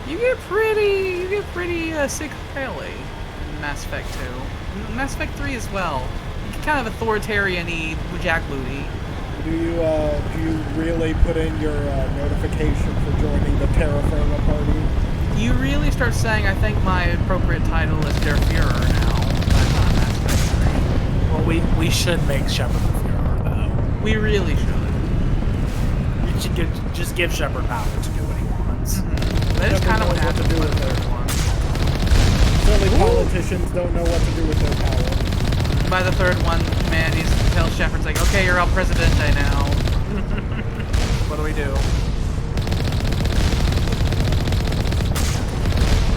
you get pretty sick highly in Mass Effect 2. Mass Effect 3 as well. You get kind of authoritarian-y, jackbooty. Do you really put in your notification for joining the Terra Firma party? You really start saying, I think my appropriate title is Der Führer now. Well, we should make Shepard the Führer, though. We really should. You should just give Shepard power to do what he wants. That is kind of what happened to do with their one. Silly politicians don't know what to do with their power. By the third one, man, he tells Shepard's like, okay, you're El Presidente now. What do we do?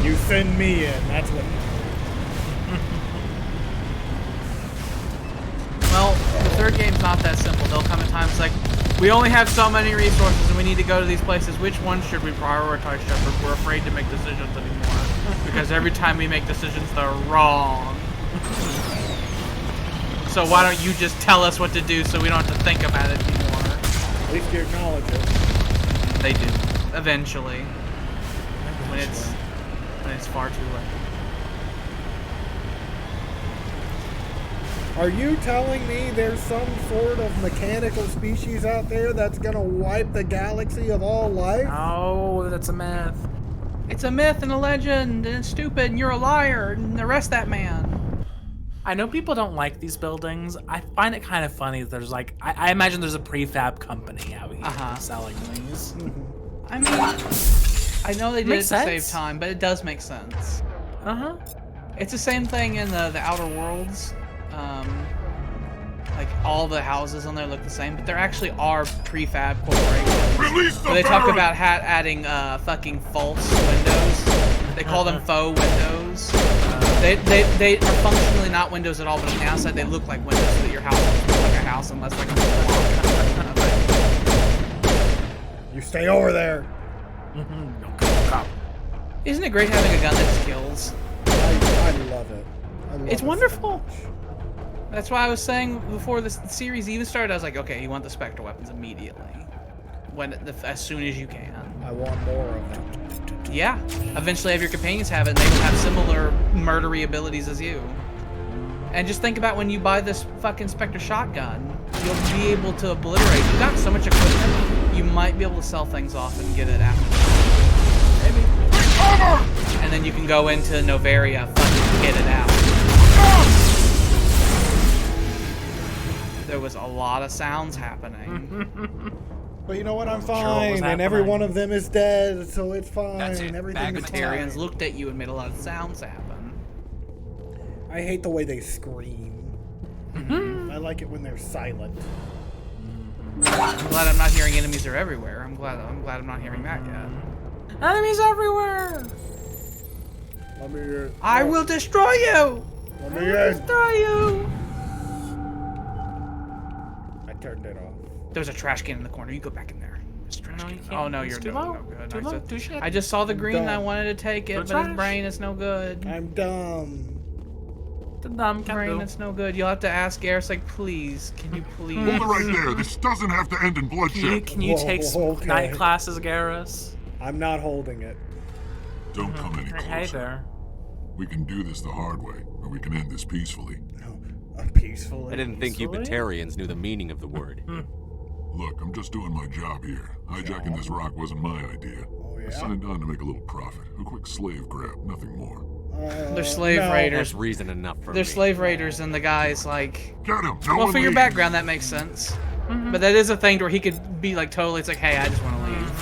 You send me in, that's what. Well, the third game's not that simple. There'll come a time it's like, we only have so many resources and we need to go to these places. Which one should we prioritize, Shepard? We're afraid to make decisions anymore. Because every time we make decisions, they're wrong. So why don't you just tell us what to do so we don't have to think about it anymore? At least you acknowledge it. They do. Eventually. When it's far too late. Are you telling me there's some sort of mechanical species out there that's gonna wipe the galaxy of all life? No, that's a myth. It's a myth and a legend, and it's stupid, and you're a liar, and arrest that man. I know people don't like these buildings. I find it kind of funny that there's like, I imagine there's a prefab company out here selling these. I mean, I know they did it to save time, but it does make sense. It's the same thing in the Outer Worlds. like all the houses on there look the same, but there actually are prefab corporations. Release the Where they talk barrel! about adding fucking false windows. They call them faux windows. They are functionally not windows at all, but on the outside they look like windows, so that your house looks like a house unless like a You stay over there. Isn't it great having a gun that just kills? I love it. It's wonderful. That's why I was saying before this series even started, I was like, okay, you want the Spectre weapons immediately. As soon as you can. I want more of them. Yeah. Eventually have your companions have it, and they will have similar murdery abilities as you. And just think about when you buy this fucking Spectre shotgun, you'll be able to obliterate. You got so much equipment, you might be able to sell things off and get it after. Maybe. And then you can go into Novaria, fucking get it out. There was a lot of sounds happening. But you know what? I'm fine, and every one of them is dead, so it's fine. Everything is Bagbatarians fine. looked at you and made a lot of sounds happen. I hate the way they scream. I like it when they're silent. I'm glad I'm not hearing enemies are everywhere. I'm glad I'm not hearing that yet. Enemies everywhere! Let me I will destroy you! Let I me will destroy you! I turned it off. There's a trash can in the corner. You go back in there. There's a trash can. can't. Oh no, It's you're too no, low. no good. Too low, too shit. I just saw the green and I dumb. wanted to take it, Good but his trash. brain is no good. I'm dumb. The dumb Brain, it's no good. You'll have to ask Garrus, like, please, can you please? Hold it right there. This doesn't have to end in bloodshed. Can you take okay. night classes, Garrus? I'm not holding it. Don't come any closer. Hey there. We can do this the hard way, or we can end this peacefully. Peacefully. I didn't think you Batarians knew the meaning of the word. Look, I'm just doing my job here. Hijacking this rock wasn't my idea. I signed on to make a little profit. A quick slave grab, nothing more. They're slave raiders. That's reason enough for They're me. slave raiders, and the guy's like, Get him! well, for your background, that makes sense. But that is a thing where he could be like totally, it's like, hey, I just want to leave.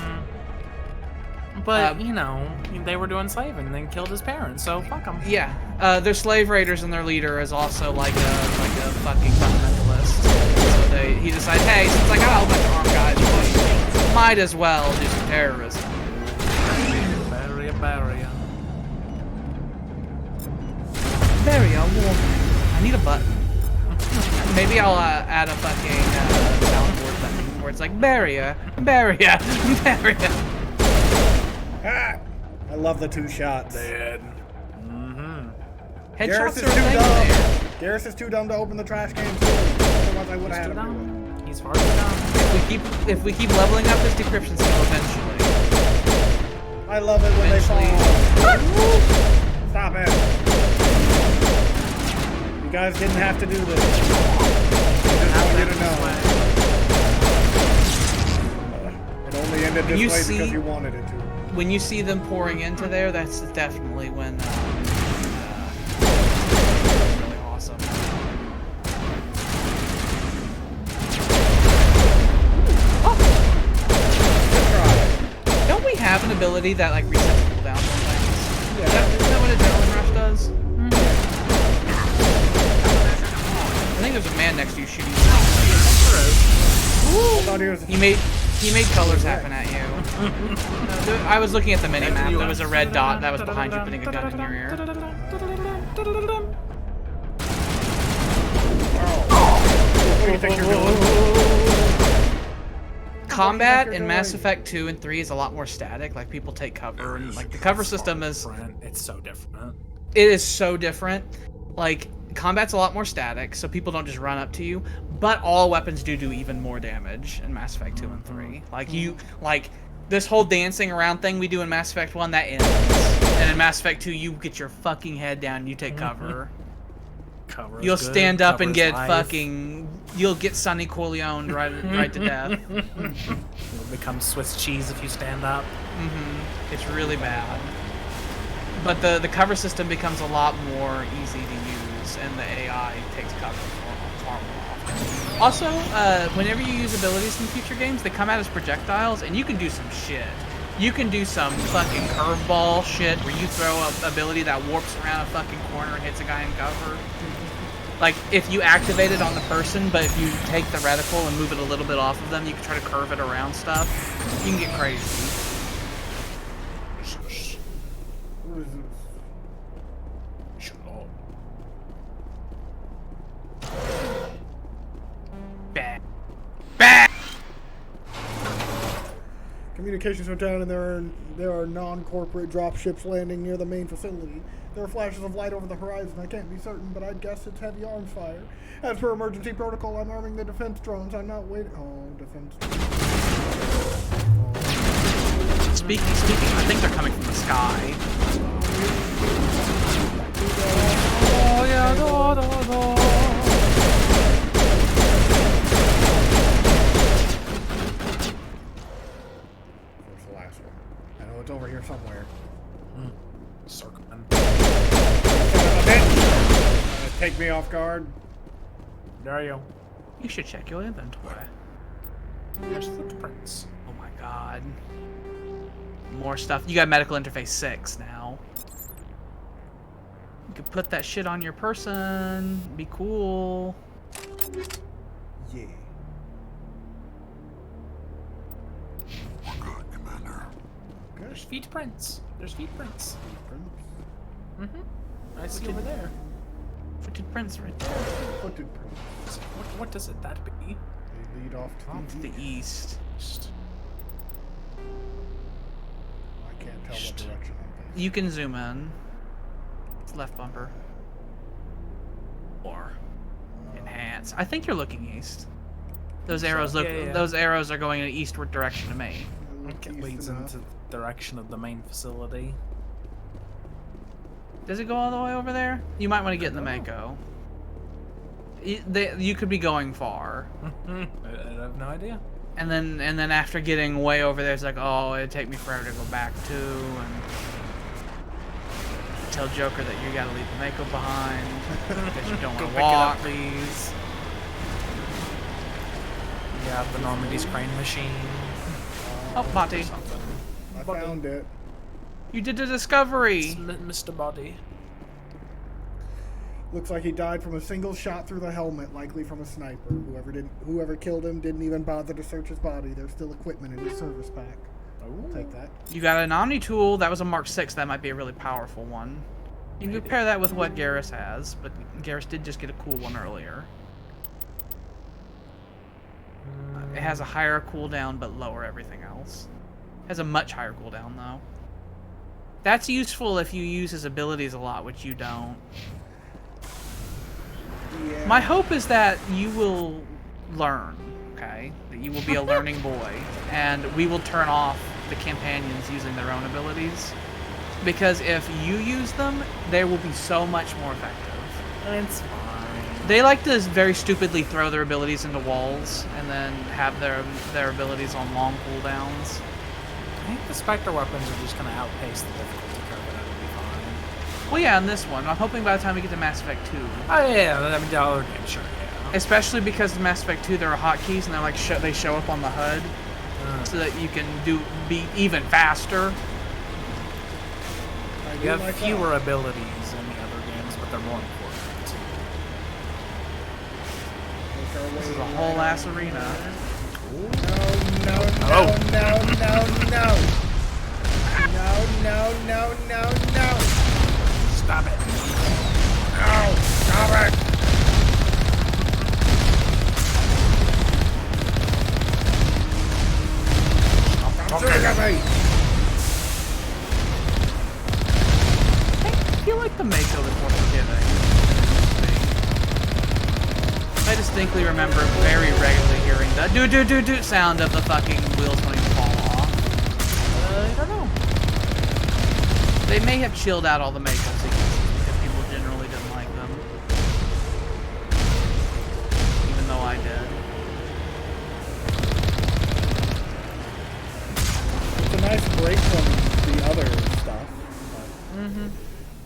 But, you know, they were doing slaving and then killed his parents, so fuck them. Yeah. They're slave raiders, and their leader is also like a fucking fundamentalist. So he decided, hey, since I got a whole bunch of armed guys, might as well do some terrorism. Barrier. Barrier, warning. I need a button. Maybe I'll add a fucking soundboard button where it's like barrier. Ah! I love the two shots. Headshots Garrus is are a too thing dumb. there. Garrus is too dumb to open the trash can too. Otherwise I would have had him. He's far too dumb. If we keep leveling up his decryption skill eventually. I love it when they fall. Stop it. You guys didn't have to do this. I just want you to know. It only ended this way because you wanted it to. When you see them pouring into there, that's definitely when really awesome. Don't we have an ability that like resets cooldowns on things? Yeah. Isn't that what Adrenaline Rush does? I think there's a man next to you shooting. He made colors happen at you. I was looking at the mini map. There was a red dot that was behind you putting a gun in your ear. What do you think you're doing? Combat in Mass Effect 2 and 3 is a lot more static. Like people take cover, and like the cover system is. It's so different. It is so different. Like combat's a lot more static, so people don't just run up to you. But all weapons do even more damage in Mass Effect 2 and 3. Like this whole dancing around thing we do in Mass Effect 1 that ends, and in Mass Effect 2 you get your fucking head down and you take cover. You'll stand up and get you'll get Sonny Corleone right to death. You'll become Swiss cheese if you stand up. It's really bad. But the cover system becomes a lot more easy to use, and the AI takes cover far more often. Also, whenever you use abilities in future games, they come out as projectiles, and you can do some shit. You can do some fucking curveball shit where you throw an ability that warps around a fucking corner and hits a guy in cover. Like, if you activate it on the person, but if you take the reticle and move it a little bit off of them, you can try to curve it around stuff. You can get crazy. What is this? Bah. Bah. Communications are down, and there are non-corporate dropships landing near the main facility. There are flashes of light over the horizon. I can't be certain, but I'd guess it's heavy arms fire. As per emergency protocol, I'm arming the defense drones. I'm not waiting. Oh, defense drones. Speaking, I think they're coming from the sky. Oh, yeah, Where's the last one? I know it's over here somewhere. Circling. Take me off guard. There you go. You should check your inventory. There's footprints. Oh my god. More stuff. You got medical interface 6 now. You could put that shit on your person. Be cool. Yeah. Good, Commander. There's feet prints. There's feet prints. Mm-hmm. I see Footed- over there. Footed prints right there. Footed prints. What does it that be? They lead off to the east. I can't tell what direction I'm facing. You can zoom in. It's left bumper. Or enhance. I think you're looking east. Those arrows look. Yeah. Those arrows are going in an eastward direction to me. It leads into the direction of the main facility. Does it go all the way over there? You might want to get in the Mako. You could be going far. I have no idea. And then after getting way over there, it's like, oh, it'd take me forever to go back to, and tell Joker that you gotta leave the Mako behind because you don't Go want pick to it up, walk. please. Yeah, the Normandy's crane machine. Oh, Monty. I found it. You did the discovery. Mr. Body. Looks like he died from a single shot through the helmet, likely from a sniper. Whoever killed him didn't even bother to search his body. There's still equipment in his service pack. I'll take that. You got an Omni tool. That was a Mark 6. That might be a really powerful one. You can compare that with what Garrus has, but Garrus did just get a cool one earlier. It has a higher cooldown, but lower everything else. It has a much higher cooldown, though. That's useful if you use his abilities a lot, which you don't. Yeah. My hope is that you will learn, okay? That you will be a learning boy, and we will turn off the companions using their own abilities. Because if you use them, they will be so much more effective. It's fine. They like to very stupidly throw their abilities into walls, and then have their abilities on long cooldowns. I think the Spectre weapons are just going to outpace the difficulty curve, and it'll be fine. Well, yeah, in this one. I'm hoping by the time we get to Mass Effect 2. Oh, yeah, I mean, the other game, sure, yeah. Especially because in Mass Effect 2 there are hotkeys, and they're like they show up on the HUD, so that you can be even faster. You have fewer abilities in the other games, but they're more important. This is a whole ass arena. No. Stop it. No, stop it. Stop shooting at me. I feel like the Mako is more forgiving. I distinctly remember very regularly hearing the do sound of the fucking wheels when you fall off. I don't know. They may have chilled out all the Mako sequences because people generally didn't like them. Even though I did. It's a nice break from the other stuff. Mm-hmm.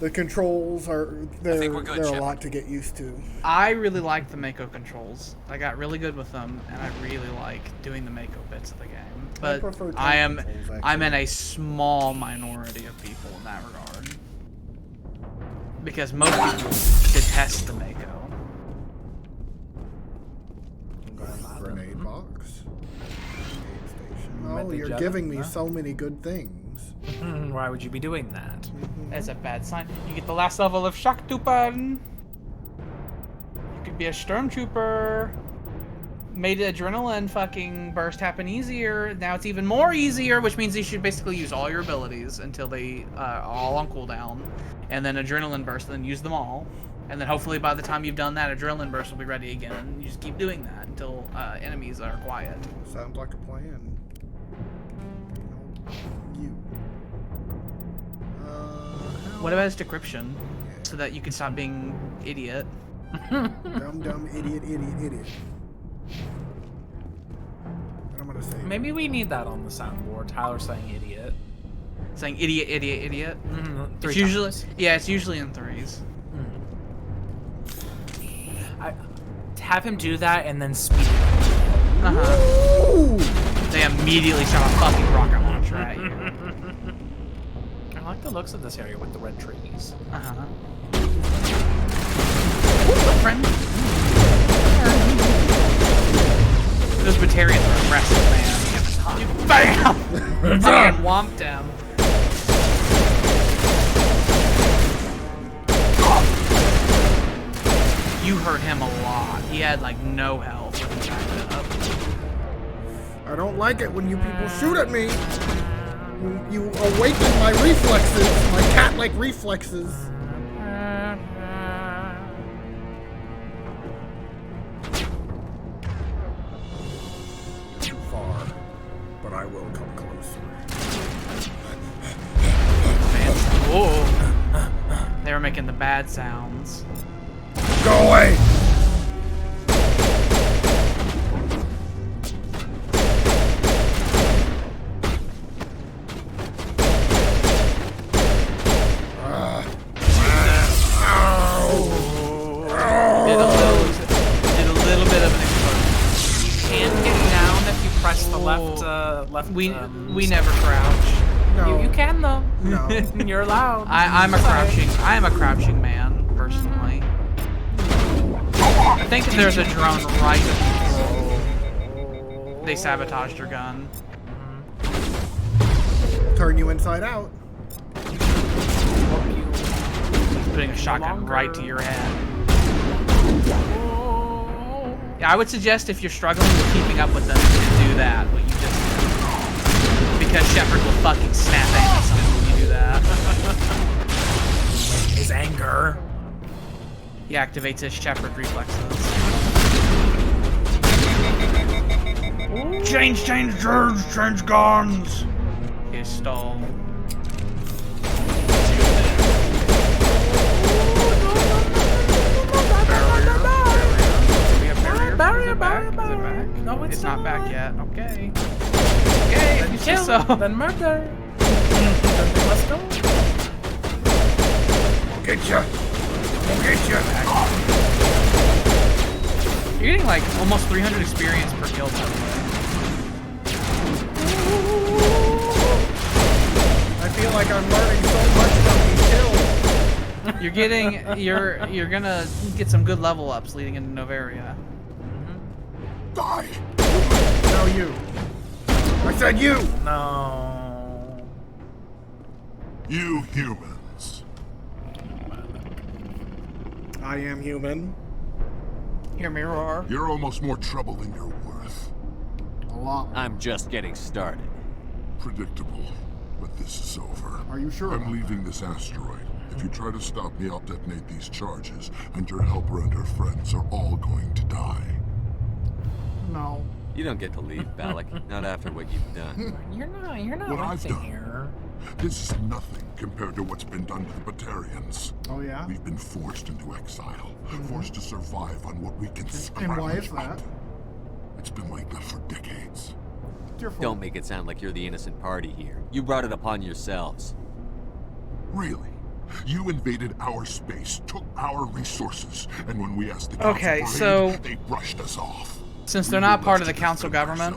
The controls are they're a lot to get used to. I really like the Mako controls. I got really good with them, and I really like doing the Mako bits of the game. But prefer I'm controls, I'm in a small minority of people in that regard. Because most people detest the Mako. Grenade box. Oh, you're giving me so many good things. Why would you be doing that? That's a bad sign. You get the last level of Shocktrooper. You could be a Stormtrooper. Made adrenaline fucking burst happen easier. Now it's even more easier, which means you should basically use all your abilities until they are all on cooldown. And then adrenaline burst, and then use them all. And then hopefully by the time you've done that, adrenaline burst will be ready again. And you just keep doing that until enemies are quiet. Sounds like a plan. You. What about his decryption? So that you can stop being idiot. Dumb, idiot. And I'm gonna say. Maybe we need that on the soundboard. Tyler saying idiot. Saying idiot. Mm-hmm. It's usually, yeah, it's usually in threes. Have him do that and then speed it up. They immediately shot a fucking rocket launcher at you. I like the looks of this area with the red trees. Friend. Those Batarians are aggressive, man. Bam! Fucking whomped him. You hurt him a lot. He had like no health when he backed up. I don't like it when you people shoot at me. You awaken my reflexes, my cat-like reflexes. Too far, but I will come closer. Oh, they were making the bad sounds. Go away! Did a little bit of an explosion. You can get down if you press the left. We never crouch. No. You can though. No. You're allowed. I'm a crouching man personally. I think if there's a drone right before they sabotaged your gun. Turn you inside out. Putting a shotgun right to your head. Yeah, I would suggest if you're struggling with keeping up with them to do that, what you just did. Because Shepard will fucking snap at you when you do that. His anger. He activates his Shepard reflexes. Change guns! Pistol. Barrier. No, it's not back yet. Okay. Okay, Then kill. so. Then murder. Then they must go. I'll get ya. You're getting like almost 300 experience per kill, by the way. I feel like I'm learning so much from these kills. You're getting, you're gonna get some good level ups leading into Novaria. Die! No, you. I said you! No. You humans. I am human. Your mirror. You're almost more trouble than you're worth. A lot. I'm just getting started. Predictable, but this is over. Are you sure? I'm leaving this asteroid. If you try to stop me, I'll detonate these charges, and your helper and her friends are all going to die. No. You don't get to leave, Balak. Not after what you've done. You're not What I've leaving done. here. This is nothing compared to what's been done to the Batarians. Oh, yeah? We've been forced into exile, forced to survive on what we can And why is scrounge that? up. It's been like that for decades. It's your fault. Don't make it sound like you're the innocent party here. You brought it upon yourselves. Really? You invaded our space, took our resources, and when we asked the council Okay, for so aid, they brushed us off. since they're not part of the council government,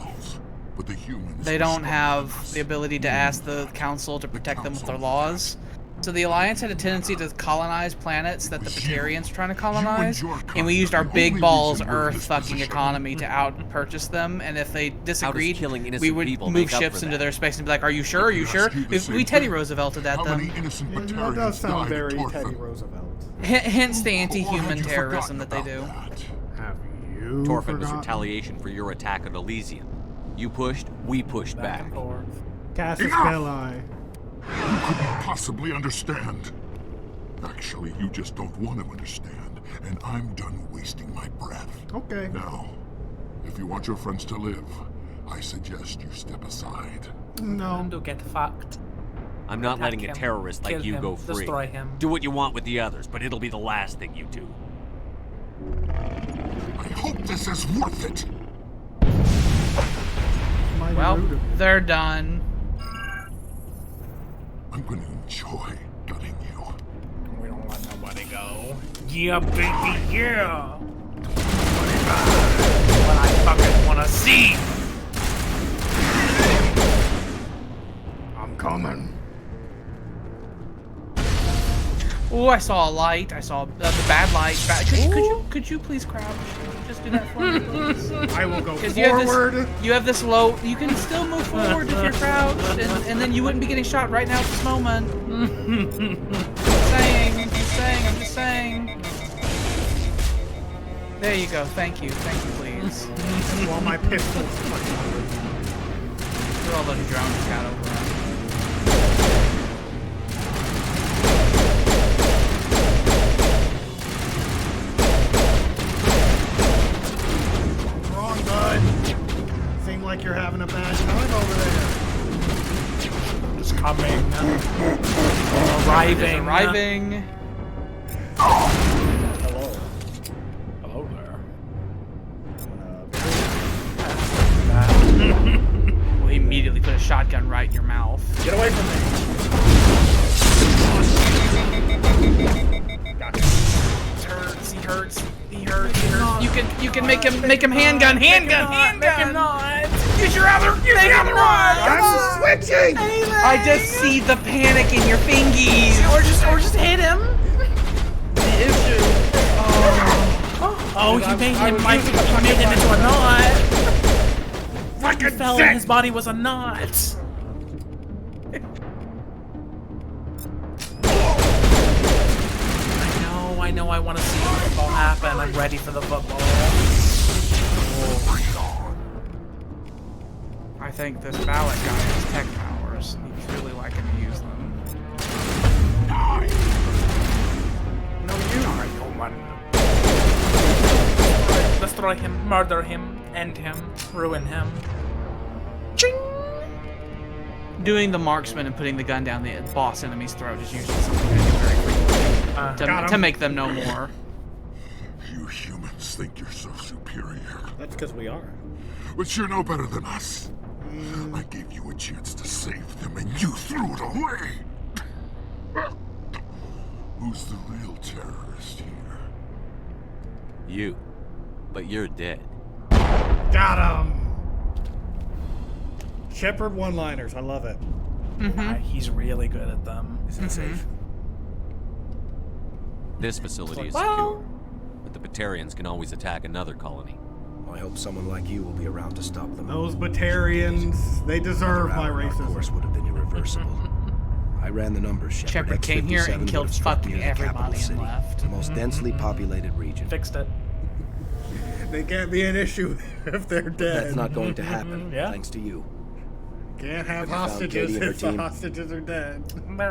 But the humans they don't have the ability to ask the council to protect them with their laws. So the Alliance had a tendency to colonize planets that the Batarians were trying to colonize, and we used our big balls Earth fucking economy to out-purchase them, and if they disagreed, we would move ships into their space and be like, are you sure, are you sure? We Teddy Roosevelted at them. That does sound very Teddy Roosevelt. Hence the anti-human terrorism that they do. Have you Torfin was retaliation for your attack on Elysium. You pushed, we pushed back. Casus Belli. You couldn't possibly understand. Actually, you just don't want to understand, and I'm done wasting my breath. Okay. Now, if you want your friends to live, I suggest you step aside. No. To get fucked. I'm not Attack letting him. a terrorist like Kill you him. go free. Destroy him. Do what you want with the others, but it'll be the last thing you do. I hope this is worth it. Well, they're done. I'm going to enjoy gutting you. We don't let nobody go. Yeah, baby, yeah. What I fucking wanna see. I'm coming. Oh, I saw a light. I saw the bad light. Could you please crouch? Just do that for me, please. I will go 'Cause forward. You have this low. You can still move forward if you're crouched, and then you wouldn't be getting shot right now at this moment. I'm just saying. There you go. Thank you, please. While my pistol. Throw all those drones got over him. Wrong, bud. Seem like you're having a bad time over there. Just coming. Arriving. Arriving. Hello. Hello there. Well, he immediately put a shotgun right in your mouth. Get away from me. He hurts. You can make him handgun. Make him not. Use your other one. I'm switching. I just see the panic in your fingies. Or just hit him. The issue. Oh, you made him into a knot. He fell and his body was a knot. I know, I want to see the football happen. I'm ready for the football. I think this ballot guy has tech powers. He's really liking to use them. No, you are human. Destroy him, murder him, end him, ruin him. Ching! Doing the marksman and putting the gun down the boss enemy's throat is usually something I do very frequently to make them know more. You humans think you're so superior. That's because we are. But you're no better than us. I gave you a chance to save them, and you threw it away. Who's the real terrorist here? You. But you're dead. Got him. Shepard one-liners. I love it. He's really good at them. Is it safe? This facility is secure, but the Batarians can always attack another colony. I hope someone like you will be around to stop them. Those Batarians, they deserve my racism. Of course, would have been irreversible. I ran the numbers, Shepard came here and killed fucking everybody and left. The most densely populated region. Fixed it. They can't be an issue if they're dead. That's not going to happen, thanks to you. Can't have hostages if the hostages are dead.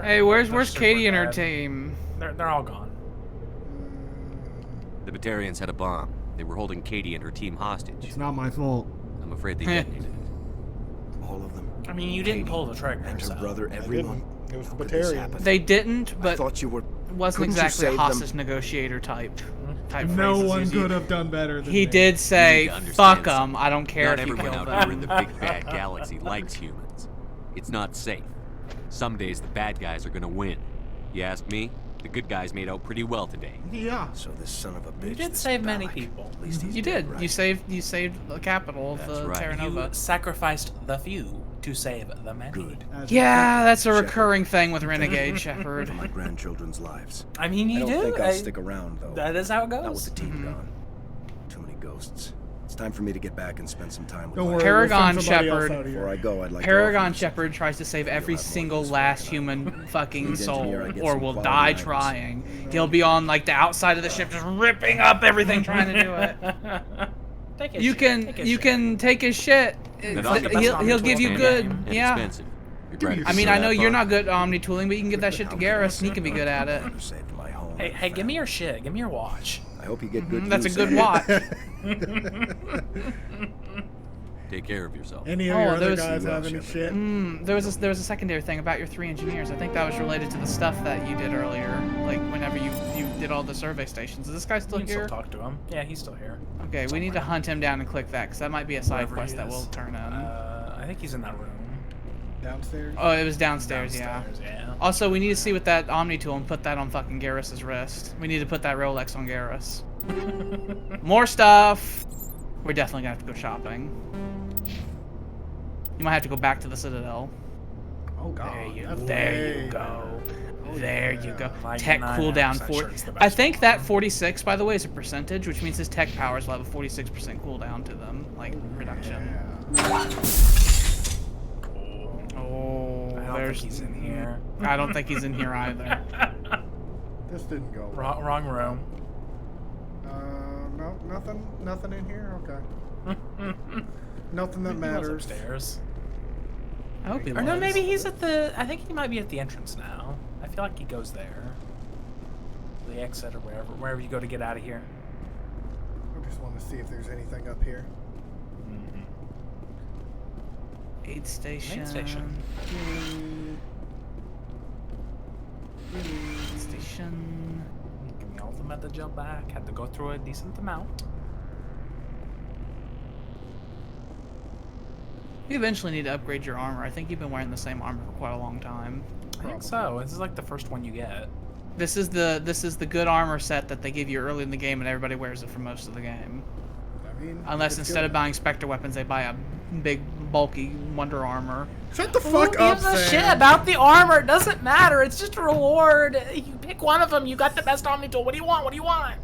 Hey, where's Katie and her team? They're all gone. The Batarians had a bomb. They were holding Katie and her team hostage. It's not my fault. I'm afraid they detonated it. All of them. I mean, you didn't pull the trigger. And her brother, It everyone. was the How could this Batarians. happen? They didn't, but I thought you were. wasn't Couldn't you exactly a save them? hostage negotiator type No phrases one he's could used. have done better than He me. did say, You need to understand fuck them, something. I don't care Not if you everyone kill out them. here in the big bad galaxy likes humans. It's not safe. Some days the bad guys are gonna win. You ask me, the good guys made out pretty well today. Yeah. So this son of a bitch. You did this save many Balak, people. At least he's You dead, did. right? You saved the capital of That's the right. Terra Nova. You sacrificed the few. to save the many. Good. Yeah, that's a recurring thing with Renegade Shepard. For my grandchildren's lives. I mean, you I don't do. think I'll stick around, though. That is how it goes. Not with the team gone. Too many ghosts. It's time for me to get back and spend some time with Don't my worry, Paragon we'll send somebody else Shepard. out of here. Before I go, I'd like Paragon Shepard tries to save every single last human fucking soul, or will die trying. He'll be on like the outside of the ship, just ripping up everything, trying to do it. You can take his shit. He'll give you good. Yeah. I mean, I know you're not good at omni tooling, but you can give that shit to Garrus, and he can be good at it. Hey, give me your shit. Give me your watch. I hope you get good. That's a good watch. Take care of yourself. Any of your other guys have any shit? There was a secondary thing about your 3 engineers. I think that was related to the stuff that you did earlier, like whenever you did all the survey stations. Is this guy still You can here? still talk to him. Yeah, he's still here. Okay, we need to hunt him down and click that, because that might be a side Wherever quest he that is. will turn in. I think he's in that room. Downstairs? Oh, it was downstairs, yeah. Yeah. Also, we need to see with that Omni tool and put that on fucking Garrus's wrist. We need to put that Rolex on Garrus. More stuff. We're definitely gonna have to go shopping. You might have to go back to the Citadel. Oh god. There you go. There you go. Like Tech 99% cooldown sure 40. it's the I best think that 46, by the way, is a percentage, which means his tech powers will have a 46% cooldown to them, like reduction. Oh, I don't think he's in here. I don't think he's in here either. This didn't go. Wrong room. No, nothing in here. Okay. Nothing that Maybe he was matters. upstairs. I hope he Or no, was. maybe he's at the. I think he might be at the entrance now. I feel like he goes there. The exit or wherever you go to get out of here. I just want to see if there's anything up here. Aid station. Aid station. Aid station. Give me all the meta gel back. Had to go through a decent amount. You eventually need to upgrade your armor. I think you've been wearing the same armor for quite a long time. I think so. This is like the first one you get. This is the good armor set that they give you early in the game, and everybody wears it for most of the game. I mean, Unless instead of buying Spectre weapons, they buy a big, bulky Wonder Armor. Shut the fuck Who up, gives a Sam. shit about the armor? It doesn't matter. It's just a reward. You pick one of them. You got the best Omni tool. What do you want? What do you want?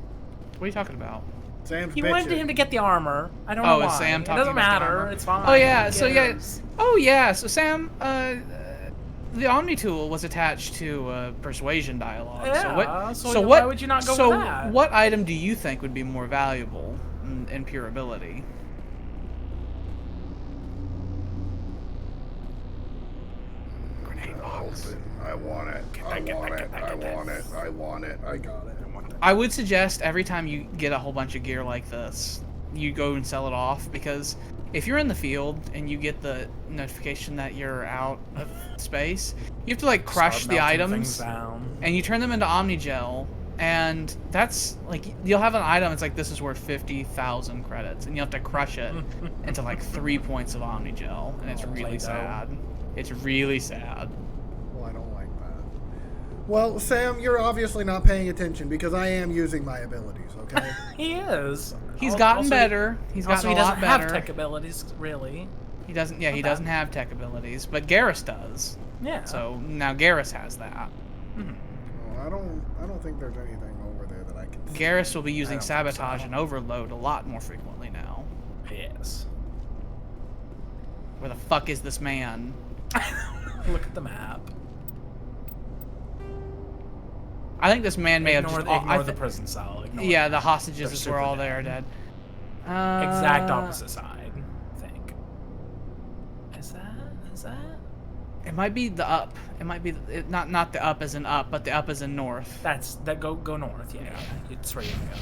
What are you talking about? Sam's He wanted bitching. him to get the armor. I don't know Oh, why. is Sam It talking doesn't about the matter. armor? It's fine. Oh yeah, Who so yeah. cares? Oh yeah, so Sam, the Omni tool was attached to Persuasion dialogue. Yeah, so why what? would you not go so with that? what item do you think would be more valuable in pure ability? Grenade box. I want it. I want it. I want it. I want it. I got it. I want that. I would suggest every time you get a whole bunch of gear like this, you go and sell it off, because if you're in the field and you get the notification that you're out of space, you have to like crush Start the melting items things down. and you turn them into Omnigel, and that's like you'll have an item. It's like this is worth 50,000 credits, and you have to crush it into like 3 points of Omnigel, and it's really Play-Doh. sad. It's really sad. Well, I don't like that. Well, Sam, you're obviously not paying attention because I am using my abilities, okay? He is. He's gotten better. He's gotten he a doesn't lot better. have tech abilities, really. He doesn't. Yeah, he Not doesn't bad. have tech abilities, but Garrus does. Yeah. So now Garrus has that. Well, I don't think there's anything over there that I can see. Garrus will be I using don't think sabotage so. and overload a lot more frequently now. Yes. Where the fuck is this man? Look at the map. I think this man may have just. Ignore the prison cell. Ignore Yeah, that. the hostages They're were super all dead. there dead. Exact opposite side, I think. Is that? It might be the up. It might be not the up as in up, but the up as in north. Go north. Yeah, it's where you go.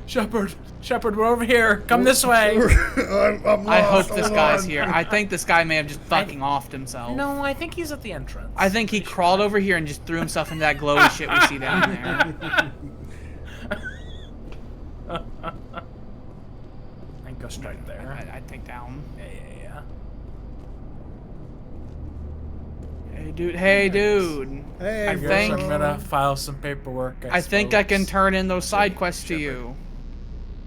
Shepard, we're over here. Come this way. I'm I hope lost. this Hold guy's on. here. I think this guy may have just fucking offed himself. No, I think he's at the entrance. I think he crawled over here and just threw himself into that glowy shit we see down there. And go straight there. I'd take down. Yeah. Hey, dude. Hey, dude. Hey, I guess think I'm gonna file some paperwork. I think I can turn in those side quests to you.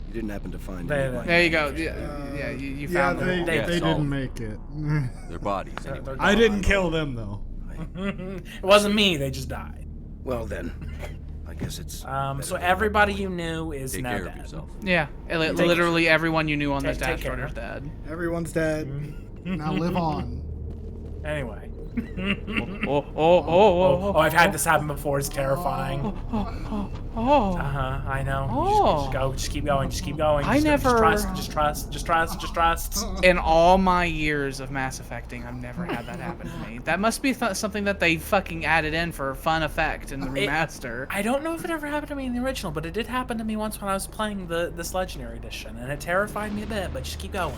You didn't happen to find They- anyone. There you go. Yeah, you found them. They didn't make it. Their bodies. Anyway. I didn't kill them though. It wasn't me. They just died. Well then, I guess it's. So everybody you knew is Take now care of dead. yourself. Yeah, literally everyone you knew on this Take asteroid care. is dead. Everyone's dead. Now live on. Anyway. Oh, I've had this happen before. It's terrifying. I know. Just keep going. Just keep going. Just trust. In all my years of Mass Effecting, I've never had that happen to me. That must be something that they fucking added in for fun effect in the remaster. I don't know if it ever happened to me in the original, but it did happen to me once when I was playing this Legendary Edition, and it terrified me a bit. But just keep going.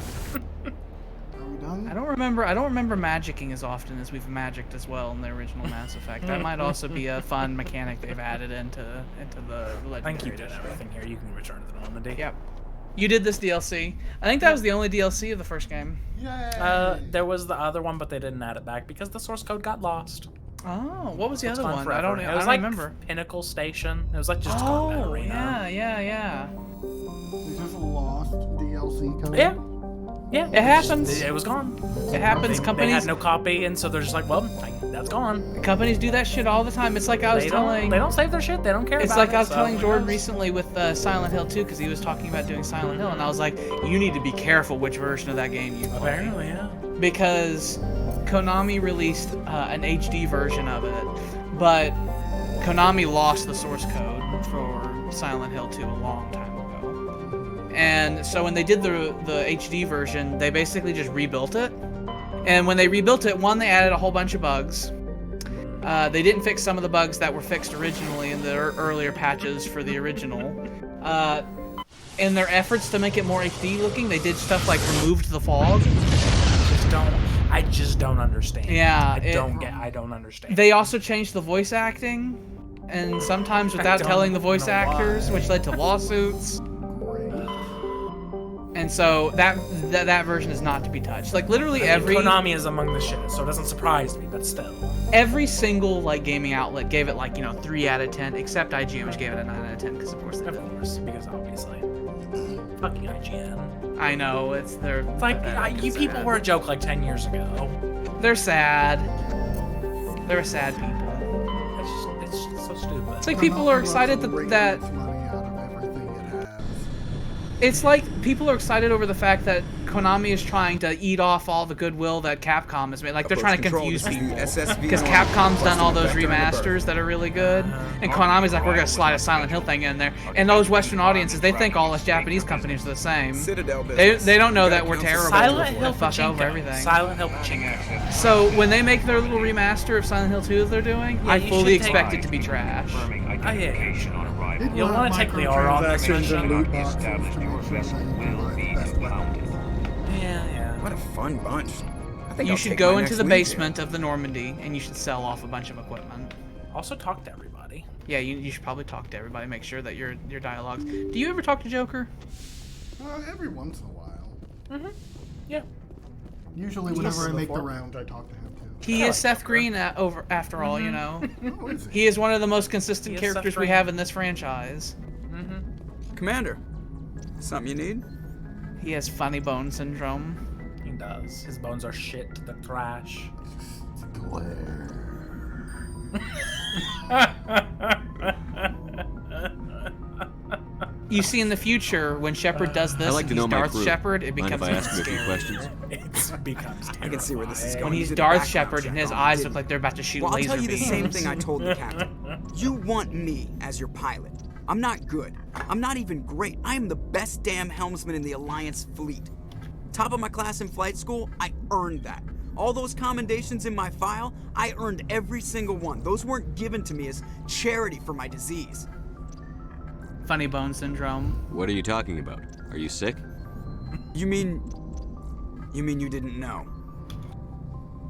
I don't remember magicking as often as we've magicked as well in the original Mass Effect. That might also be a fun mechanic they've added into the Legendary I think you did Edition. everything here. You can return to the Normandy. Yep. You did this DLC. I think that was the only DLC of the first game. There was the other one, but they didn't add it back because the source code got lost. Oh, what was the It's other gone one? forever. I It was don't like remember. Pinnacle Station. It was like just combat arena. Yeah. They just lost DLC code. Yeah, it happens. It was gone. It happens. They Companies had no copy, and so they're just like, well, that's gone. Companies do that shit all the time. It's like I was telling. They don't save their shit. They don't care. It's about like it, I was so telling who Jordan knows? recently with Silent Hill 2 because he was talking about doing Silent Hill, and I was like, you need to be careful which version of that game you play. Apparently, yeah. Because Konami released an HD version of it, but Konami lost the source code for Silent Hill 2 a long time ago. And so when they did the HD version, they basically just rebuilt it. And when they rebuilt it, one, they added a whole bunch of bugs. They didn't fix some of the bugs that were fixed originally in the earlier patches for the original. In their efforts to make it more HD looking, they did stuff like removed the fog. I just don't understand. Yeah, I don't understand. They also changed the voice acting, and sometimes without telling the voice actors, which led to lawsuits. And so that version is not to be touched. Like literally every Konami is among the shit, so it doesn't surprise me, but still. Every single like gaming outlet gave it like 3 out of 10, except IGN, which gave it a 9 out of 10 because of course they did. Of course, because obviously, fucking IGN. I know it's like you people were a joke like 10 years ago. They're sad. They're sad people. It's just so stupid. It's like people are excited that it's like people are excited over the fact that Konami is trying to eat off all the goodwill that Capcom has made. Like they're trying to confuse people because Capcom's done all those remasters that are really good, and Konami's like, we're gonna slide a Silent Hill thing in there. And those Western audiences, they think all us Japanese companies are the same. They don't know that we're terrible. Silent Hill fuck over Pachinko. everything. Silent Hill Pachinko. So when they make their little remaster of Silent Hill 2 that they're doing, I fully expect it to be trash. Oh yeah. You'll want to take the R on this one. Yeah. What a fun bunch. I think You I'll should take go my into next the week basement of the Normandy and you should sell off a bunch of equipment. Also talk to everybody. Yeah, you should probably talk to everybody. Make sure that your dialogues. Do you ever talk to Joker? Every once in a while. Yeah. Usually, whenever I make the round, I talk to him too. He is Seth Green after all, you know. Oh, is He is one of the most consistent He is characters Seth we Green. have in this franchise. Commander, something you need? He has funny bone syndrome. He does. His bones are shit to the trash. You see, in the future, when Shepard does this, I like to and know he's my Darth crew. Shepard, it Mind becomes if I ask him a few scary. questions? It becomes terrifying. I can see where this is going. When You he's did a Darth background Shepard check and his on eyes him, look like they're about to shoot Well, I'll laser tell you the beams. same thing I told the captain. You want me as your pilot. I'm not good. I'm not even great. I am the best damn helmsman in the Alliance fleet. Top of my class in flight school, I earned that. All those commendations in my file, I earned every single one. Those weren't given to me as charity for my disease. Funny bone syndrome. What are you talking about? Are you sick? You mean you didn't know?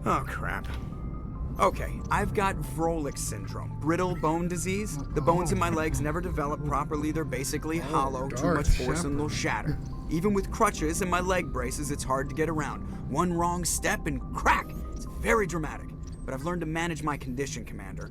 Oh, crap. Okay, I've got Vrolik syndrome, brittle bone disease. The bones in my legs never develop properly. They're basically hollow. Too much force and they'll shatter. Even with crutches and my leg braces, it's hard to get around. One wrong step and crack! It's very dramatic. But I've learned to manage my condition, Commander.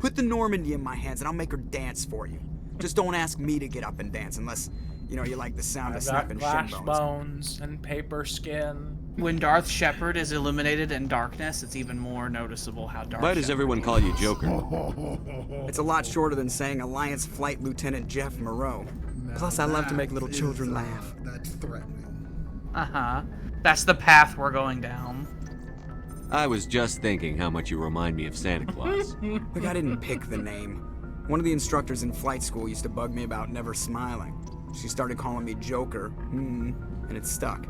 Put the Normandy in my hands and I'll make her dance for you. Just don't ask me to get up and dance unless You know, you like the sound of I've got snapping flash shin bones and paper skin. When Darth Shepard is illuminated in darkness, it's even more noticeable how dark. Why does everyone call you Joker? It's a lot shorter than saying Alliance Flight Lieutenant Jeff Moreau. Plus, I love to make little children laugh. That's threatening. Uh-huh. That's the path we're going down. I was just thinking how much you remind me of Santa Claus. Look, I didn't pick the name. One of the instructors in flight school used to bug me about never smiling. She started calling me Joker, and it stuck.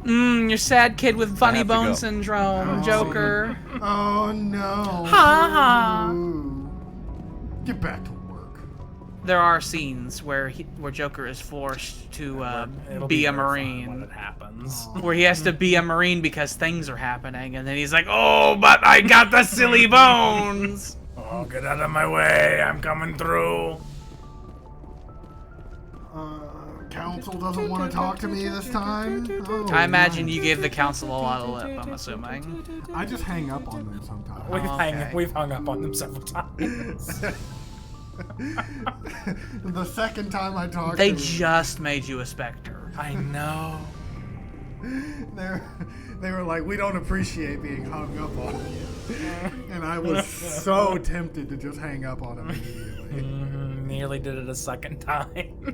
You're sad kid with funny bone syndrome, Joker. Oh no. Ha ha. Get back to work. There are scenes where Joker is forced to be a Marine. When it happens. Where he has to be a Marine because things are happening, and then he's like, "Oh, but I got the silly bones." Oh, get out of my way! I'm coming through. Council doesn't want to talk to me this time. Oh, I imagine you gave the council a lot of lip. I'm assuming. I just hang up on them sometimes. We've hung up on them several times. The second time I talked They to them, just made you a Spectre. I know. They were like, we don't appreciate being hung up on. And I was so tempted to just hang up on him immediately. Nearly did it a second time.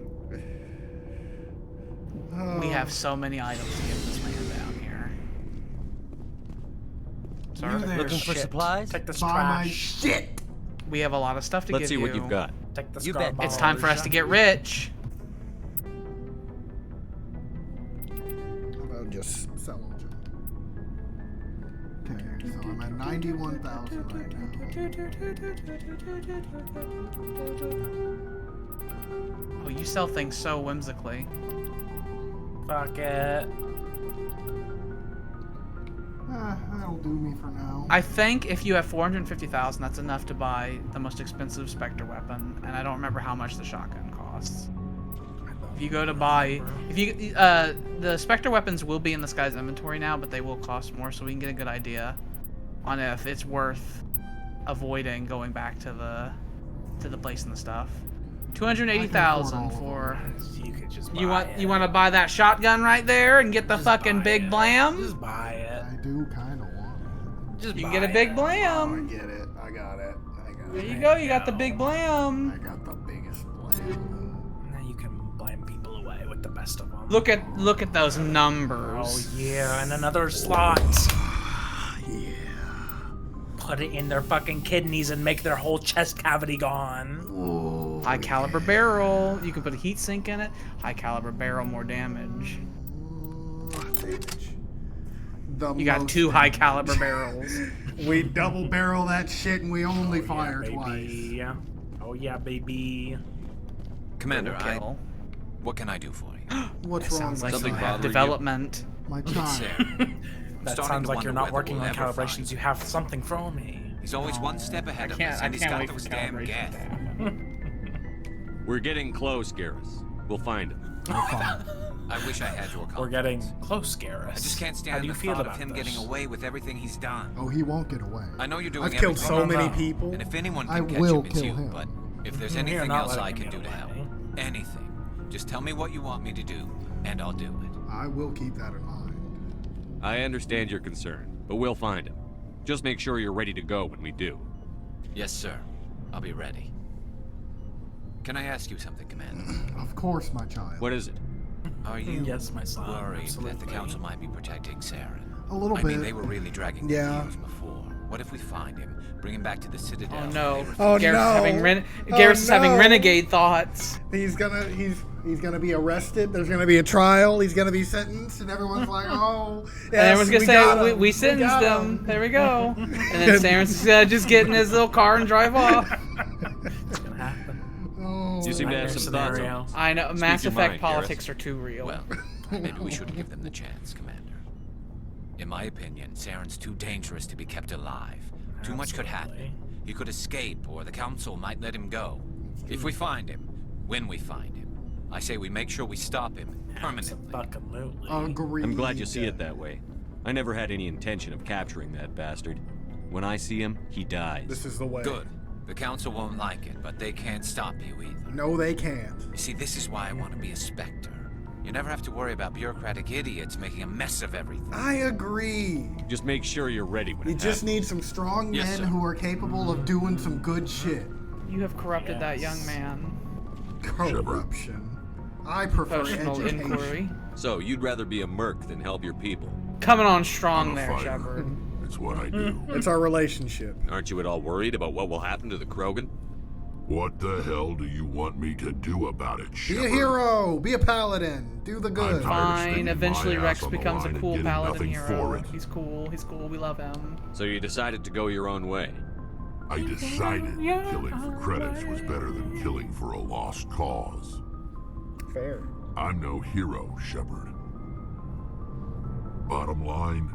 We have so many items to get this man down here. Sorry. Looking for supplies? Take this Buy trash. my shit. We have a lot of stuff to Let's give see you. what you've got. Take the You bet. scar It's time for us to get rich. How about just sell them? Okay, so I'm at 91,000 right now. Oh, you sell things so whimsically. Fuck it. That'll do me for now. I think if you have 450,000, that's enough to buy the most expensive Spectre weapon, and I don't remember how much the shotgun costs. If you go to buy, the Spectre weapons will be in this guy's inventory now, but they will cost more, so we can get a good idea on if it's worth avoiding going back to the place and the stuff. 280,000 for. You could just. You want to buy that shotgun right there and get the Just fucking buy big it. blam? Just buy it. I do kind of want it. Just You can buy get a big it. blam. I get it. I got it. There you go. You got the big blam. I got the biggest blam. Now you can blame people away with the best of them. Look at those numbers. Oh yeah, and another slot. Yeah. Put it in their fucking kidneys and make their whole chest cavity gone. Ooh, High caliber barrel. You can put a heat sink in it. High caliber barrel, more damage. You got 2 high caliber barrels. We double barrel that shit and we only fire twice. Yeah. Oh yeah, baby. Commander, Kill. what can I do for you? What's That wrong sounds like with Something some bothering you? development. my child? That Starting sounds to like you're wonder not whether working we'll on ever calibrations. find You have something for me. He's always one step ahead of us, and he's got those damn gas. We're getting close, Garrus. We'll find him. I wish I had your confidence. We're getting close, Garrus. I just can't How stand do you the feel thought of about him this? getting away with everything he's done. Oh, he won't get away. I know you're doing I've killed everything so you many can, people. and if anyone I can catch will him, it's kill you. him. But if there's You're anything not else I letting can him do to get help, away. anything, just tell me what you want me to do, and I'll do it. I will keep that in mind. I understand your concern, but we'll find him. Just make sure you're ready to go when we do. Yes, sir. I'll be ready. Can I ask you something, Commander? Of course, my child. What is it? Are you Yes, my son. worried Absolutely. that the Council might be protecting Saren? A little I bit. mean, they were really dragging Yeah. their heels before. What if we find him, bring him back to the Citadel? Oh and no. they refuse- Oh, Garrus no. is having renegade thoughts. He's gonna be arrested. There's gonna be a trial. He's gonna be sentenced, and everyone's like, "Oh, yes, And everyone's gonna got say, him. we sentenced got them. There we go. And then Saren's just get in his little car and drive off. It's gonna happen. Oh, You seem to have some thoughts on this. I know. Speak Mass your Effect mind, politics Garrus. are too real. Well, maybe we shouldn't give them the chance, Commander. In my opinion, Saren's too dangerous to be kept alive. Too much could happen. He could escape, or the Council might let him go. If we find him, when we find him, I say we make sure we stop him permanently. Absolutely. Agreed. I'm glad you see it that way. I never had any intention of capturing that bastard. When I see him, he dies. This is the way. Good. The council won't like it, but they can't stop you either. No, they can't. You see, this is why I want to be a Spectre. You never have to worry about bureaucratic idiots making a mess of everything. I agree. Just make sure you're ready when You it just happens. need some strong Yes, men sir. who are capable of doing some good shit. You have corrupted that young man. Corruption. I prefer Professional education. inquiry. So, you'd rather be a merc than help your people? Coming on strong I'm a there, fighter. Shepard. It's what I do. It's our relationship. Aren't you at all worried about what will happen to the Krogan? What the hell do you want me to do about it, Be Shepard? a hero. Be a paladin. Do the good. Fine. Eventually, Rex becomes a cool paladin nothing hero. for it. He's cool. He's cool. We love him. So you decided to go your own way? I decided killing for credits was better than killing for a lost cause. Fair. I'm no hero, Shepard. Bottom line,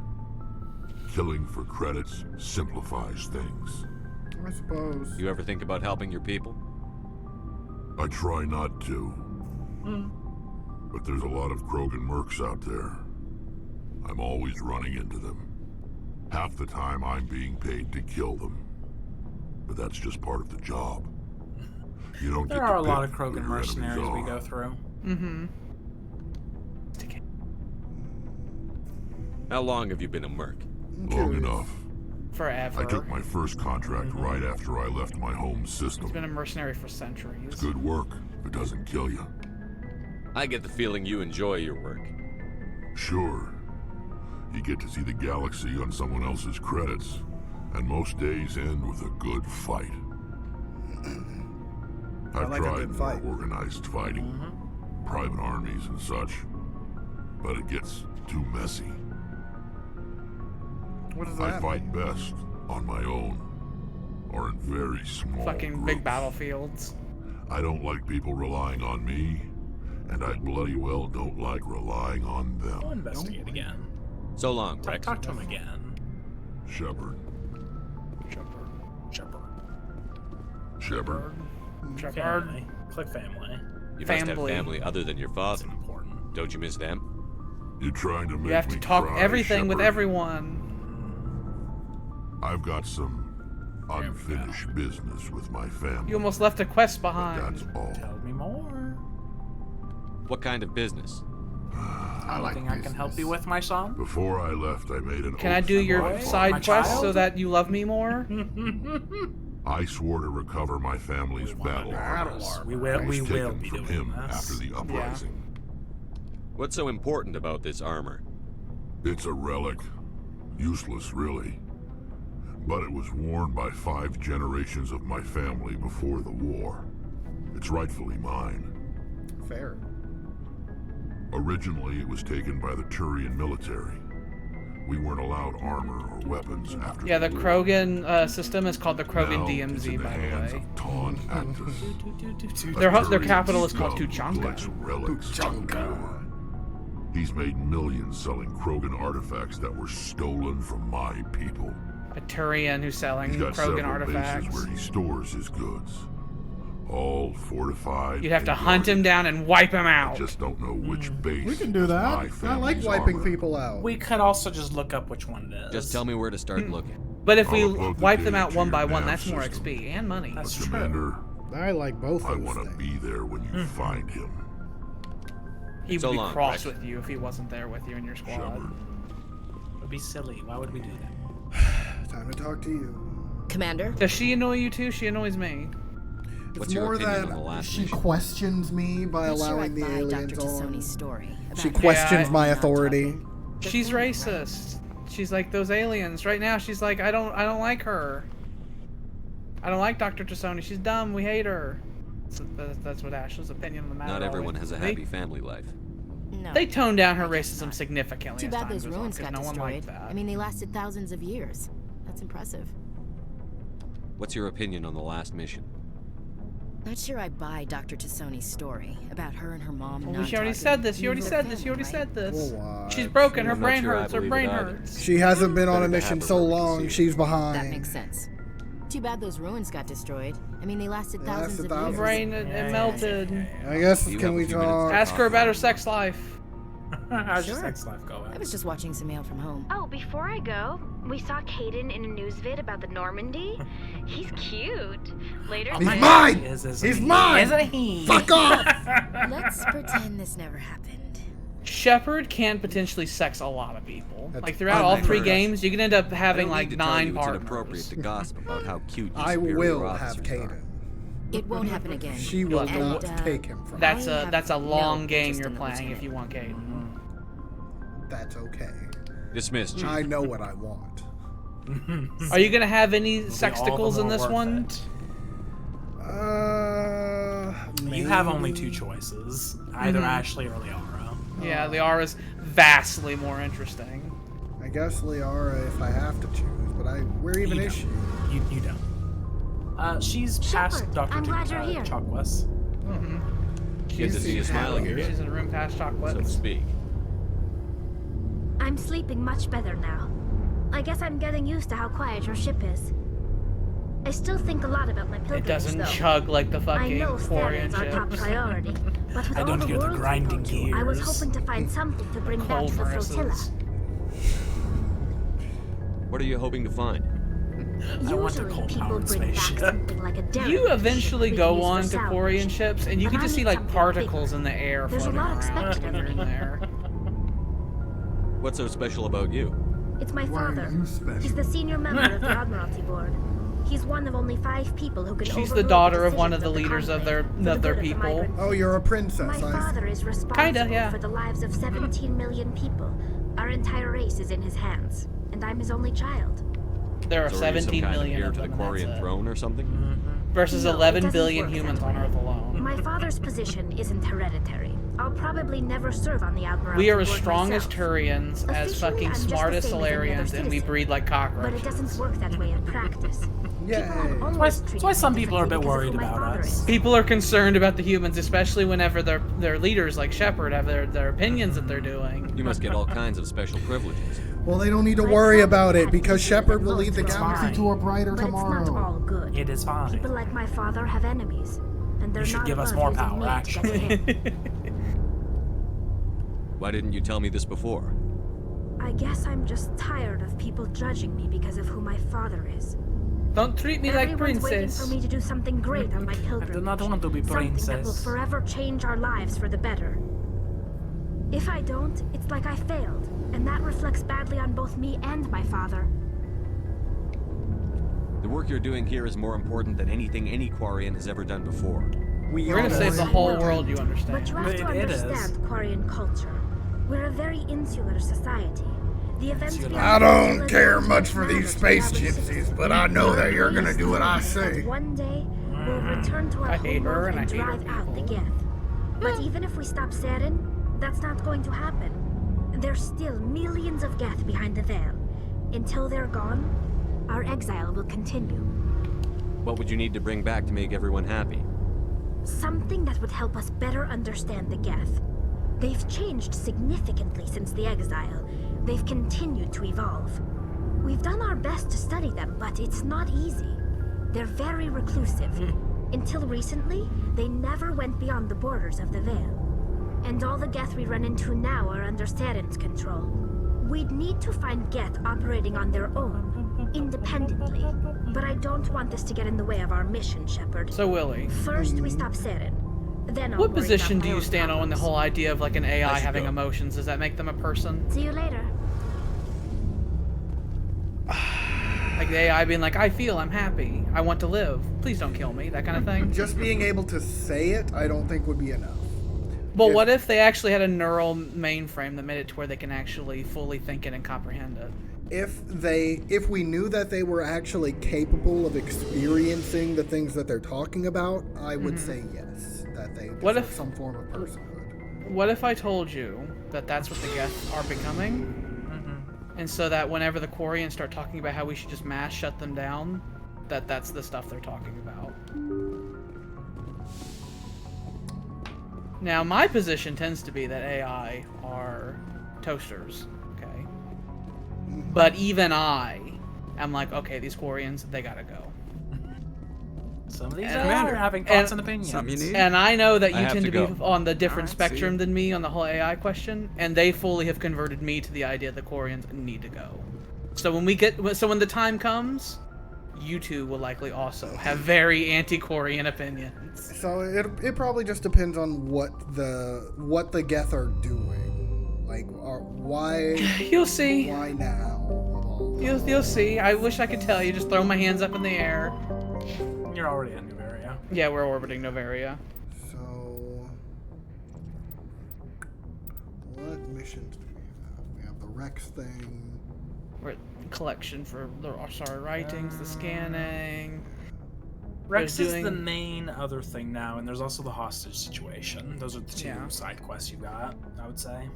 killing for credits simplifies things. I suppose. You ever think about helping your people? I try not to. But there's a lot of Krogan mercs out there. I'm always running into them. Half the time I'm being paid to kill them. But that's just part of the job. You don't There get are to a lot of pick who Krogan your mercenaries enemies we are. go through. Mm-hmm. How long have you been a merc? Long enough. Forever. I took my first contract right after I left my home system. He's been a mercenary for centuries. It's good work if it doesn't kill you. I get the feeling you enjoy your work. Sure. You get to see the galaxy on someone else's credits, and most days end with a good fight. I've like a tried good more fight. organized fighting, private armies and such, but it gets too messy. What does I that fight mean? best on my own, or in very small Fucking groups. big battlefields. I don't like people relying on me, and I bloody well don't like relying on them. I'll investigate again. So long, Rex. Talk to him again. Shepard. Shepard. Shepard. Family. Click family. You must have family other than your father. Important. Don't you miss them? You're trying to make You have me to talk cry, everything with Shepard. everyone. I've got some unfinished business with my family. You almost left a quest behind. That's all. Tell me more. What kind of business? I like Anything I can help you with, my son? Before I left, I made an Can oath I do to your my side My quest child? so that you love me more? I swore to recover my family's battle armor. We will. It We was will taken be from doing him this. after the uprising. What's so important about this armor? It's a relic. Useless, really. But it was worn by 5 generations of my family before the war. It's rightfully mine. Fair. Originally, it was taken by the Turian military. We weren't allowed armor or weapons after Yeah, the war. Krogan system is called the Krogan Now it's in DMZ, the by hands the way. of Ton Actus. Their Turian capital is called scum Tuchanka. collects relics from the war. He's made millions selling Krogan artifacts that were stolen from my people. A Turian who's selling He's got Krogan several artifacts. bases where he stores his goods. All fortified. You'd have to and hunt him down and wipe him I out. just don't know which base. We can do has that. my I like family's wiping armor. people out. We could also just look up which one it is. Just tell me where to start looking. But if we I'll upload the wipe them data out to one your by one, nav that's more system. XP and money. That's But true. Commander, I like both I those want to things. be there when you find him. He would So be long, cross Rex. with you if he wasn't there with you in your squad. Shepard. It would be silly. Why would we do that? Time to talk to you. Commander? Does she annoy you too? She annoys me. What's It's your more opinion that on the last she mission? questions me by Not sure allowing I'd the buy aliens Dr. on. Tassoni's story about She her questions Yeah, my not authority. talking. She's racist. She's like those aliens. Right now, she's like, I don't like her. I don't like Dr. Tassoni. She's dumb. We hate her. So that's what Ashley's opinion on the matter. Not everyone always has a is. happy family life. No. They toned down her racism significantly Too as bad time those goes on, ruins 'cause got no one destroyed. liked that. I mean, they lasted thousands of years. That's impressive. What's your opinion on the last mission? Not sure I buy Dr. Tassoni's story about her and her mom Well, not she already talking. said this. You already They're said this. family, You already right? said this. We'll watch. She's broken. Her I'm not brain sure I hurts. Her believe brain it either. hurts. She hasn't been on Better a to mission have so her long, succeed. she's behind. That makes sense. Too bad those ruins got destroyed. I mean, they lasted They thousands lasted of thousands. Her years. brain it melted. I guess, You can have a we few minutes to talk? Ask her about her sex life. How's your Sure. sex life going? I was just watching some mail from home. Oh, before I go, We saw Caden in a news vid about the Normandy. He's cute. Later He's today- mine! Isn't He's he? mine! Isn't he? Fuck off! Let's pretend this never happened. Shepard can potentially sex a lot of people. That's Like throughout all 3 unheard of. games, you can end up I having don't like need to tell 9 you partners. It's inappropriate to gossip about how cute your I superior will officers have are. Caden. It won't happen again. She will And, not take him from That's me. a long game interest you're in the playing if you want Caden. That's okay. Dismissed, Chief. I know what I want. Are you gonna have any It'll be all sexticles the in more this worth one? You have only 2 choices, either Ashley or Liara. Yeah, Liara's vastly more interesting. I guess Liara if I have to choose, but where even You is she? You don't. She's past Shepard, Dr. I'm glad you're here. Chalkwes. Good to see you smiling again, She's in the room past so to chocolate. speak. I'm sleeping much better now. I guess I'm getting used to how quiet your ship is. I still think a lot about my pilgrimage, It doesn't though. chug like the I fucking know Quarian Theron's our top ships. priority, but with I all don't the hear the worlds we grinding go to, I was gears. hoping to find something to bring back Coal to the flotilla. furnaces. What are you hoping to find? I want a Usually coal people powered bring back spaceship. something like a derrick You eventually we go can use on for to salvage. Quarian ships, and you But can I just need see like something particles bigger. in the air There's a floating lot around expected when of you're in me. there. What's so special about you? It's my Why are father. you special? He's the senior member of the Admiralty Board. He's one of only 5 people who can She's the overrule daughter of one of decisions the leaders of conclave their for the good of the people. migrant Oh, you're a princess. My father is responsible Kinda, yeah. for the lives of 17 million people. Our entire race is in his hands, and I'm his only child. There are So are you some 17 kind of million heir of to the them. and Quarian that's it. throne or something? Versus No, it 11 doesn't billion work humans that on way. Earth alone. My father's position isn't hereditary. I'll probably never serve on the Admiralty We are as Board strong as myself. Turians, as Officially, fucking I'm just the smart as same as any other Solarians, and we citizen. breed like But it cockroaches. doesn't work that way in practice. Yay. That's why some people are a bit worried about us. People are concerned about the humans, especially whenever their leaders like Shepard have their opinions that they're doing. You must get all kinds of special privileges. Well, they don't need to worry about it because Shepard will lead the galaxy fine. to a brighter But it's not tomorrow. all good. It is fine. People like my father have enemies, and they're You should not give us above more using power, me to get to him. Why didn't you tell me this before? I guess I'm just tired of people judging me because of who my father is. Don't treat me like Everyone's waiting princess. for me to do something great on my I do pilgrimage. not want to be Something that will princess. forever change our lives for the better. If I don't, it's like I failed, and that reflects badly on both me and my father. The work you're doing here is more important than anything any Quarian has ever done before. We're gonna save the whole world, you understand. But you have to It is. understand Quarian culture. We're a very insular society. The events beyond I the don't village care don't much for matter these to space the average gypsies, citizen. but I know that you're gonna Please do what I know say. that one day, we'll return to our I hate her homeworld and I and hate her drive out the Geth. But even if we stop Saren, that's not going to happen. There's still millions of Geth behind the veil. Until they're gone, our exile will continue. What would you need to bring back to make everyone happy? Something that would help us better understand the Geth. They've changed significantly since the exile. They've continued to evolve. We've done our best to study them, but it's not easy. They're very reclusive. Until recently, they never went beyond the borders of the Veil. And all the Geth we run into now are under Saren's control. We'd need to find Geth operating on their own, independently. But I don't want this to get in the way of our mission, Shepard. So Willie, First, we stop Saren. Then I'll what worry position about do my you own stand on the problems. whole idea of like an AI should having go. emotions? Does that make them a person? See you later. Like the AI being like, I feel, I'm happy, I want to live, please don't kill me, that kind of thing? Just being able to say it, I don't think would be enough. Well, what if they actually had a neural mainframe that made it to where they can actually fully think it and comprehend it? If we knew that they were actually capable of experiencing the things that they're talking about, I would say yes, that they What deserve if- some form of personhood. What if I told you that that's what the Geth are becoming? And so that whenever the Quarians start talking about how we should just mass shut them down, that's the stuff they're talking about. Now, my position tends to be that AI are toasters, okay? But even I am like, okay, these Quarians, they gotta go. Some of these And- are having thoughts and opinions. Some you need. And I know that I you have tend to to be go. on the different Alright, see spectrum ya. than me on the whole AI question, and they fully have converted me to the idea that Quarians need to go. So when the time comes, you two will likely also have very anti-Corian opinions. So it probably just depends on what the Geth are doing. Like, why? You'll see. Why now? You'll see. I wish I could tell you. Just throw my hands up in the air. You're already in Novaria. Yeah, we're orbiting Novaria. So, what missions do we have? We have the Rex thing. We're at collection for the writings, the scanning. Rex is the main other thing now, and there's also the hostage situation. Those are the two side quests you got, I would say.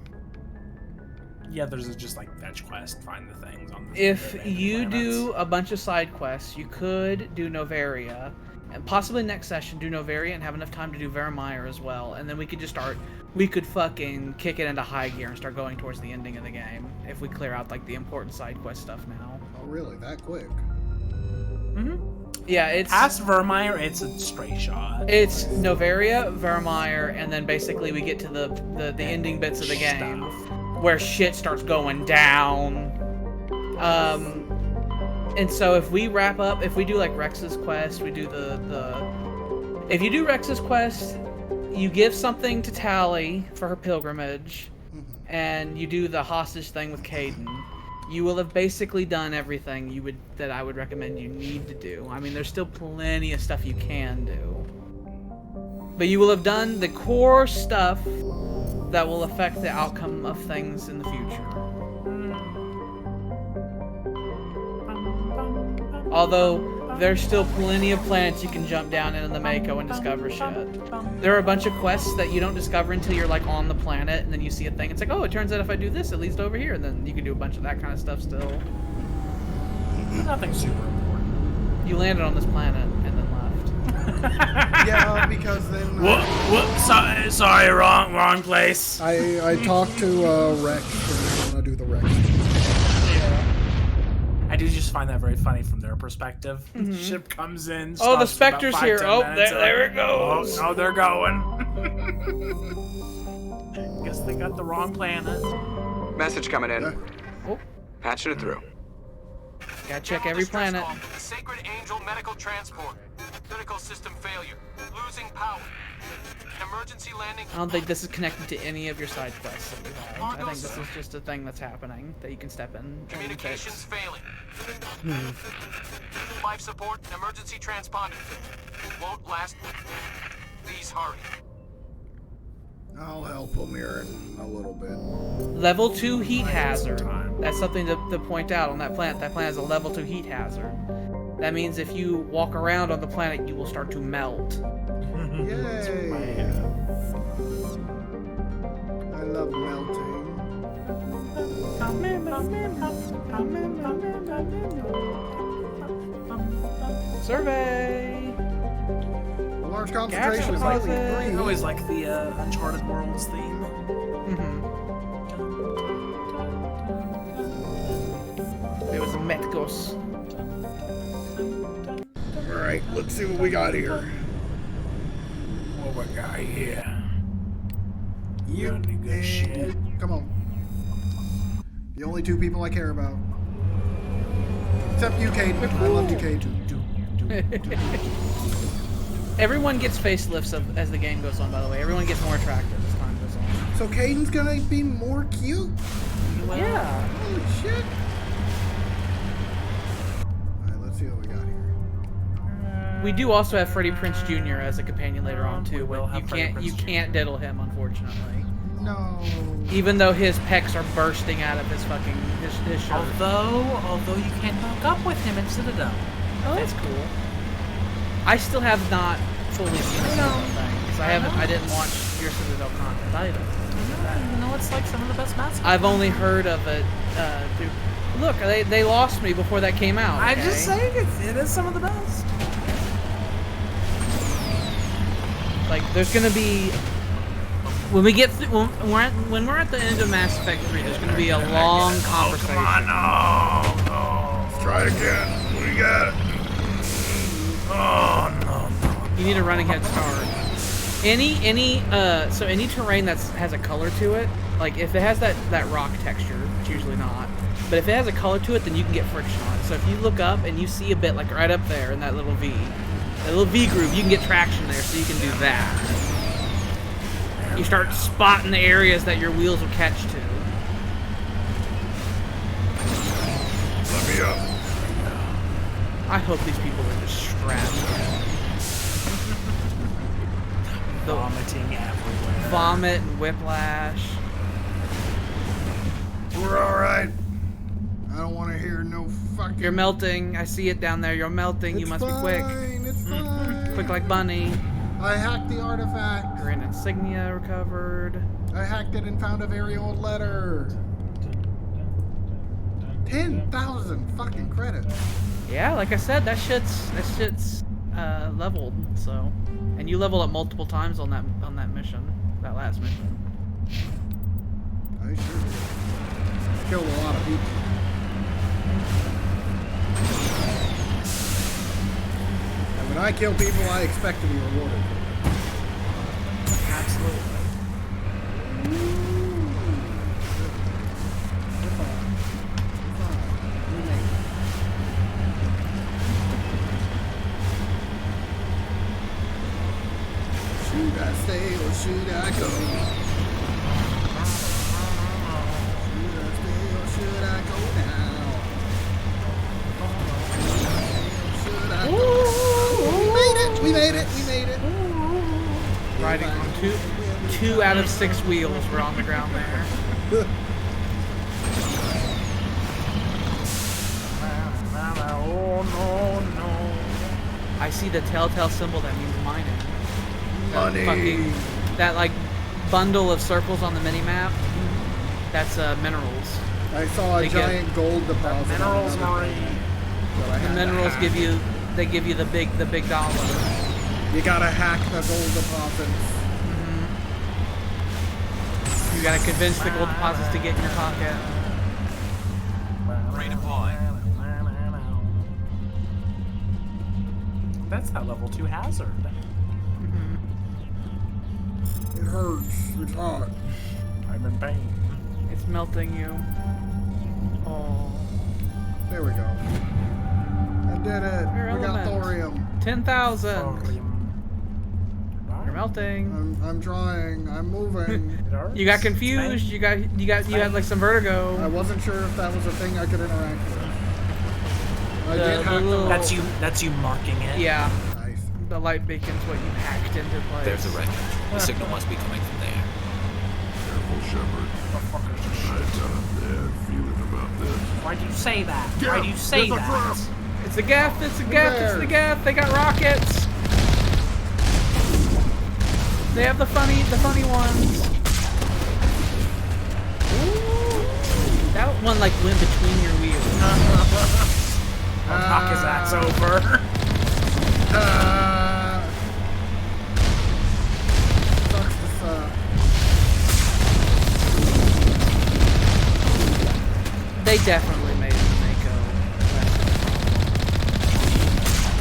Yeah, there's just like fetch quest, find the things on the If you do a bunch of side quests, you could do Novaria, and possibly next session do Novaria and have enough time to do Vermeer as well, and then we could just start. We could fucking kick it into high gear and start going towards the ending of the game if we clear out like the important side quest stuff now. Oh, really? That quick? Yeah, it's past Vermeer. It's a straight shot. It's Novaria, Vermeer, and then basically we get to the ending bits of the game where shit starts going down. And so if we wrap up, if we do like Rex's quest, we do if you do Rex's quest, you give something to Tally for her pilgrimage, and you do the hostage thing with Caden. You will have basically done everything that I would recommend you need to do. I mean, there's still plenty of stuff you can do. But you will have done the core stuff that will affect the outcome of things in the future. Although, there's still plenty of planets you can jump down in the Mako and discover shit. There are a bunch of quests that you don't discover until you're like on the planet, and then you see a thing. It's like, oh, it turns out if I do this, it leads to over here, and then you can do a bunch of that kind of stuff still. Nothing super important. You landed on this planet and then left. Yeah, because then. Sorry, wrong place. I talked to Rex, and I want to do the Rex. I do just find that very funny from their perspective. Ship comes in. Oh, the stops for about Spectre's 5, here. 10 Oh, minutes, there it goes. Oh, they're going. Guess they got the wrong planet. Message coming in. Oh. Patching it through. Gotta check every planet. Sacred Angel medical transport. Critical system failure. Losing power. Emergency landing. I don't think this is connected to any of your side quests that you have. I think this is just a thing that's happening that you can step in. Communications failing. Life support and emergency transponder. Won't last. Please hurry. I'll help him here in a little bit. Level 2 heat hazard. That's something to point out on that planet. That planet has a level 2 heat hazard. That means if you walk around on the planet, you will start to melt. Yay! I love melting. Survey! A large concentration of I always like the Uncharted Worlds theme. It was a Metgos. Alright, let's see what we got here. What we got here? You and good shit. Come on. The only two people I care about. Except you, Kate. I love you, Kate. Everyone gets facelifts as the game goes on, by the way. Everyone gets more attractive as time goes on. So Caden's gonna be more cute? Yeah. Holy shit. Alright, let's see what we got here. We do also have Freddie Prinze Jr. as a companion later on too, but you can't diddle him, unfortunately. No. Even though his pecs are bursting out of his fucking his shirt. Although you can hook up with him in Citadel. Oh, that's cool. I still have not fully seen the Citadel thing because I didn't watch your Citadel content either. You know, it's like some of the best mascots. I've only heard of it through. Look, they lost me before that came out. Okay? I'm just saying it is some of the best. Like, there's gonna be when we get when we're at the end of Mass Effect 3, there's gonna be a long conversation. Come on, no. Let's try it again. What do you got? Oh no. You need a running head start. Any terrain has a color to it, like if it has that rock texture, it's usually not. But if it has a color to it, then you can get friction on it. So if you look up and you see a bit like right up there in that little V groove, you can get traction there, so you can do that. You start spotting the areas that your wheels will catch to. Let me up. I hope these people are just strapped. Vomiting everywhere. Vomit and whiplash. We're alright. I don't want to hear no fucking... You're melting. I see it down there. You're melting. You must be quick. It's fine. Quick like Bunny. I hacked the artifact. Your insignia recovered. I hacked it and found a very old letter. 10,000 fucking credits. Yeah, like I said, that shit's leveled. So, and you level up multiple times on that mission, that last mission. I sure did. Killed a lot of people. And when I kill people, I expect to be rewarded. Absolutely. Should I stay or should I go? Should I stay or should I go now? Should I go? We made it! Riding on two out of 6 wheels were on the ground there. Oh no. I see the telltale symbol that means mining. Money. That like bundle of circles on the mini map. That's minerals. I saw a giant gold deposit. Minerals, Marie. The minerals give you the big dollar. You gotta hack the gold deposits. You gotta convince the gold deposits to get in your pocket. Redeploy. That's that level 2 hazard. It hurts. It's hot. I'm in pain. It's melting you. Oh. There we go. I did it. We got thorium. 10,000. You're melting. I'm trying. I'm moving. You got confused. You had like some vertigo. I wasn't sure if that was a thing I could interact with. I did hack the That's you marking it. Yeah. Nice. The light beacon's what you hacked into place. There's a wreckage. The signal must be coming from there. Careful, Shepard. I got a bad feeling about this. Why'd you say that? Why do you say that? It's a gaff. It's a gaff. It's the gaff. They got rockets. They have the funny ones. Ooh. That one like went between your wheels. I'll knock his ass over. Sucks to suck. They definitely made Mako.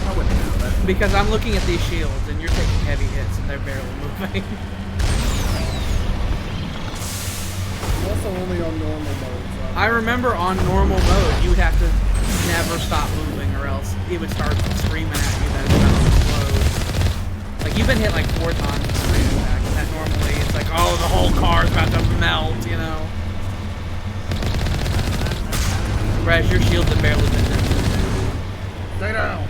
I wouldn't know that. Because I'm looking at these shields and you're taking heavy hits and they're barely moving. Also only on normal mode. I remember on normal mode you would have to never stop moving or else it would start screaming at you that it's about to explode. Like you've been hit like 4 times straight back and that normally it's like, oh, the whole car's about to melt, you know. Whereas your shields have barely been done. Stay down.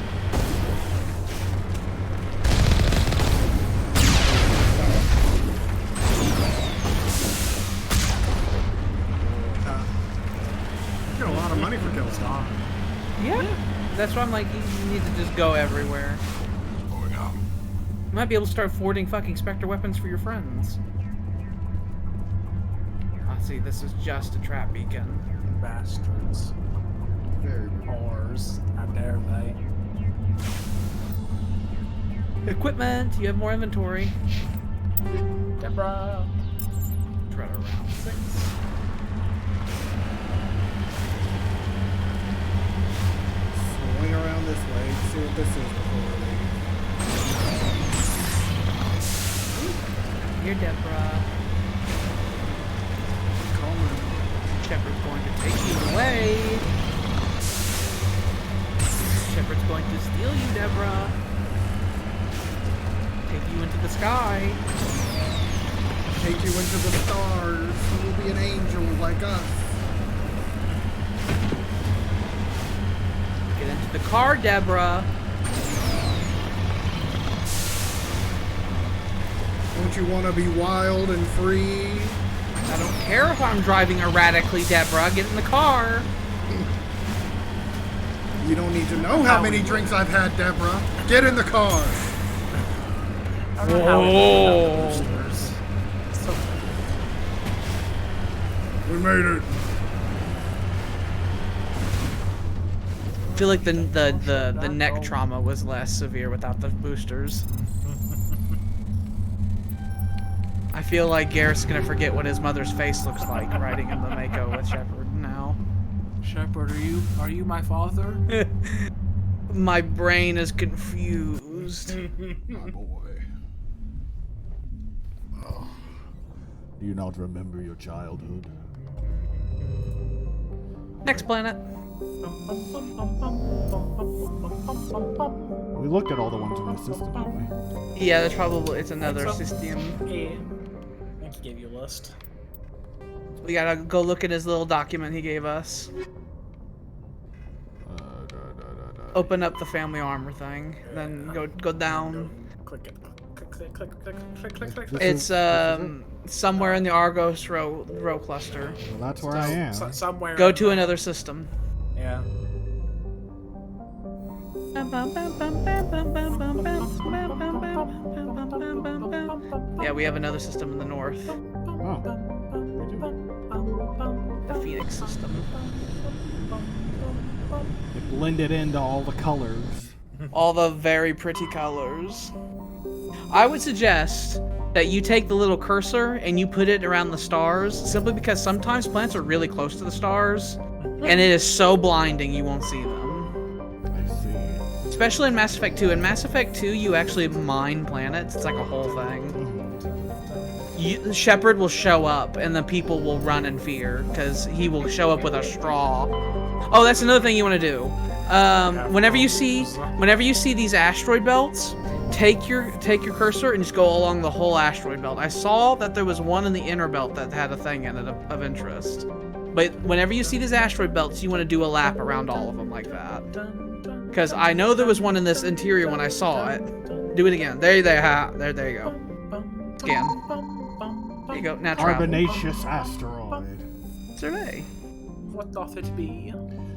You get a lot of money for killing Star. Yeah. That's why I'm like, you need to just go everywhere. Going out. You might be able to start forwarding fucking Spectre weapons for your friends. Ah, see, this is just a trap beacon. Bastards. Very whores. How dare they? Equipment, you have more inventory. Deborah. Tread around 6. Swing around this way. See what this is before we leave. You're Deborah. Calm Shepard's going to take you away. Shepard's going to steal you, Deborah. Take you into the sky. Take you into the stars. You will be an angel like us. Get into the car, Deborah. Don't you want to be wild and free? I don't care if I'm driving erratically, Deborah. Get in the car. You don't need to know how many drinks I've had, Deborah. Get in the car. Whoa. We made it. I feel like the neck trauma was less severe without the boosters. I feel like Garrett's gonna forget what his mother's face looks like riding in the Mako with Shepard now. Shepard, are you my father? My brain is confused. My boy. Oh. Do you not remember your childhood? Next planet. We looked at all the ones in the system, didn't we? Yeah, it's another system. Yeah. I think he gave you a list. We gotta go look at his little document he gave us. Open up the family armor thing, then go down. Click it. Click. It's somewhere in the Argos row cluster. Well, that's where I am. Somewhere. Go to another system. Yeah. Yeah, we have another system in the north. Oh. The Phoenix system. It blended into all the colors. All the very pretty colors. I would suggest that you take the little cursor and you put it around the stars, simply because sometimes planets are really close to the stars, and it is so blinding you won't see them. I see. Especially in Mass Effect 2. In Mass Effect 2, you actually mine planets. It's like a whole thing. Shepard will show up, and the people will run in fear, because he will show up with a straw. Oh, that's another thing you want to do. Whenever you see these asteroid belts, take your cursor and just go along the whole asteroid belt. I saw that there was one in the inner belt that had a thing in it of interest. But whenever you see these asteroid belts, you want to do a lap around all of them like that. Because I know there was one in this interior when I saw it. Do it again. There you go. Scan. There you go. Now travel. Carbonaceous asteroid. Survey. What doth it be?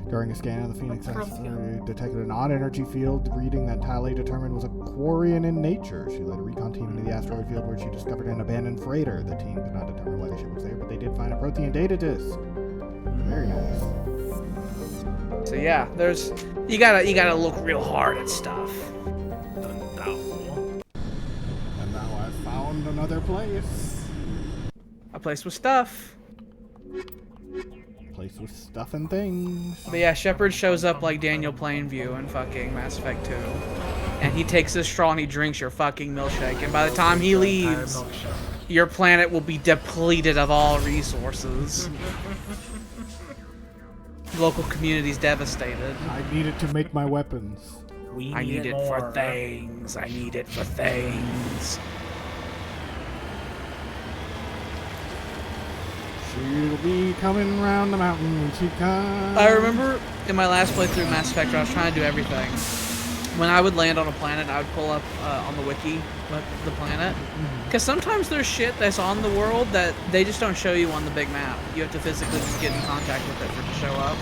During a scan of the Phoenix asteroid, detected an odd energy field reading that Tali determined was Aquarian in nature. She led a recon team into the asteroid field where she discovered an abandoned freighter. The team could not determine why the ship was there, but they did find a protein data disk. Very nice. So yeah, you gotta look real hard at stuff. And now I've found another place. A place with stuff. Place with stuff and things. But yeah, Shepard shows up like Daniel Plainview in fucking Mass Effect 2. And he takes his straw and he drinks your fucking milkshake. And by the time he leaves, your planet will be depleted of all resources. Local community's devastated. I need it to make my weapons. I need it for things. I need it for things. She'll be coming round the mountain when she comes. I remember in my last playthrough of Mass Effect, I was trying to do everything. When I would land on a planet, I would pull up on the wiki the planet. Because sometimes there's shit that's on the world that they just don't show you on the big map. You have to physically just get in contact with it for it to show up.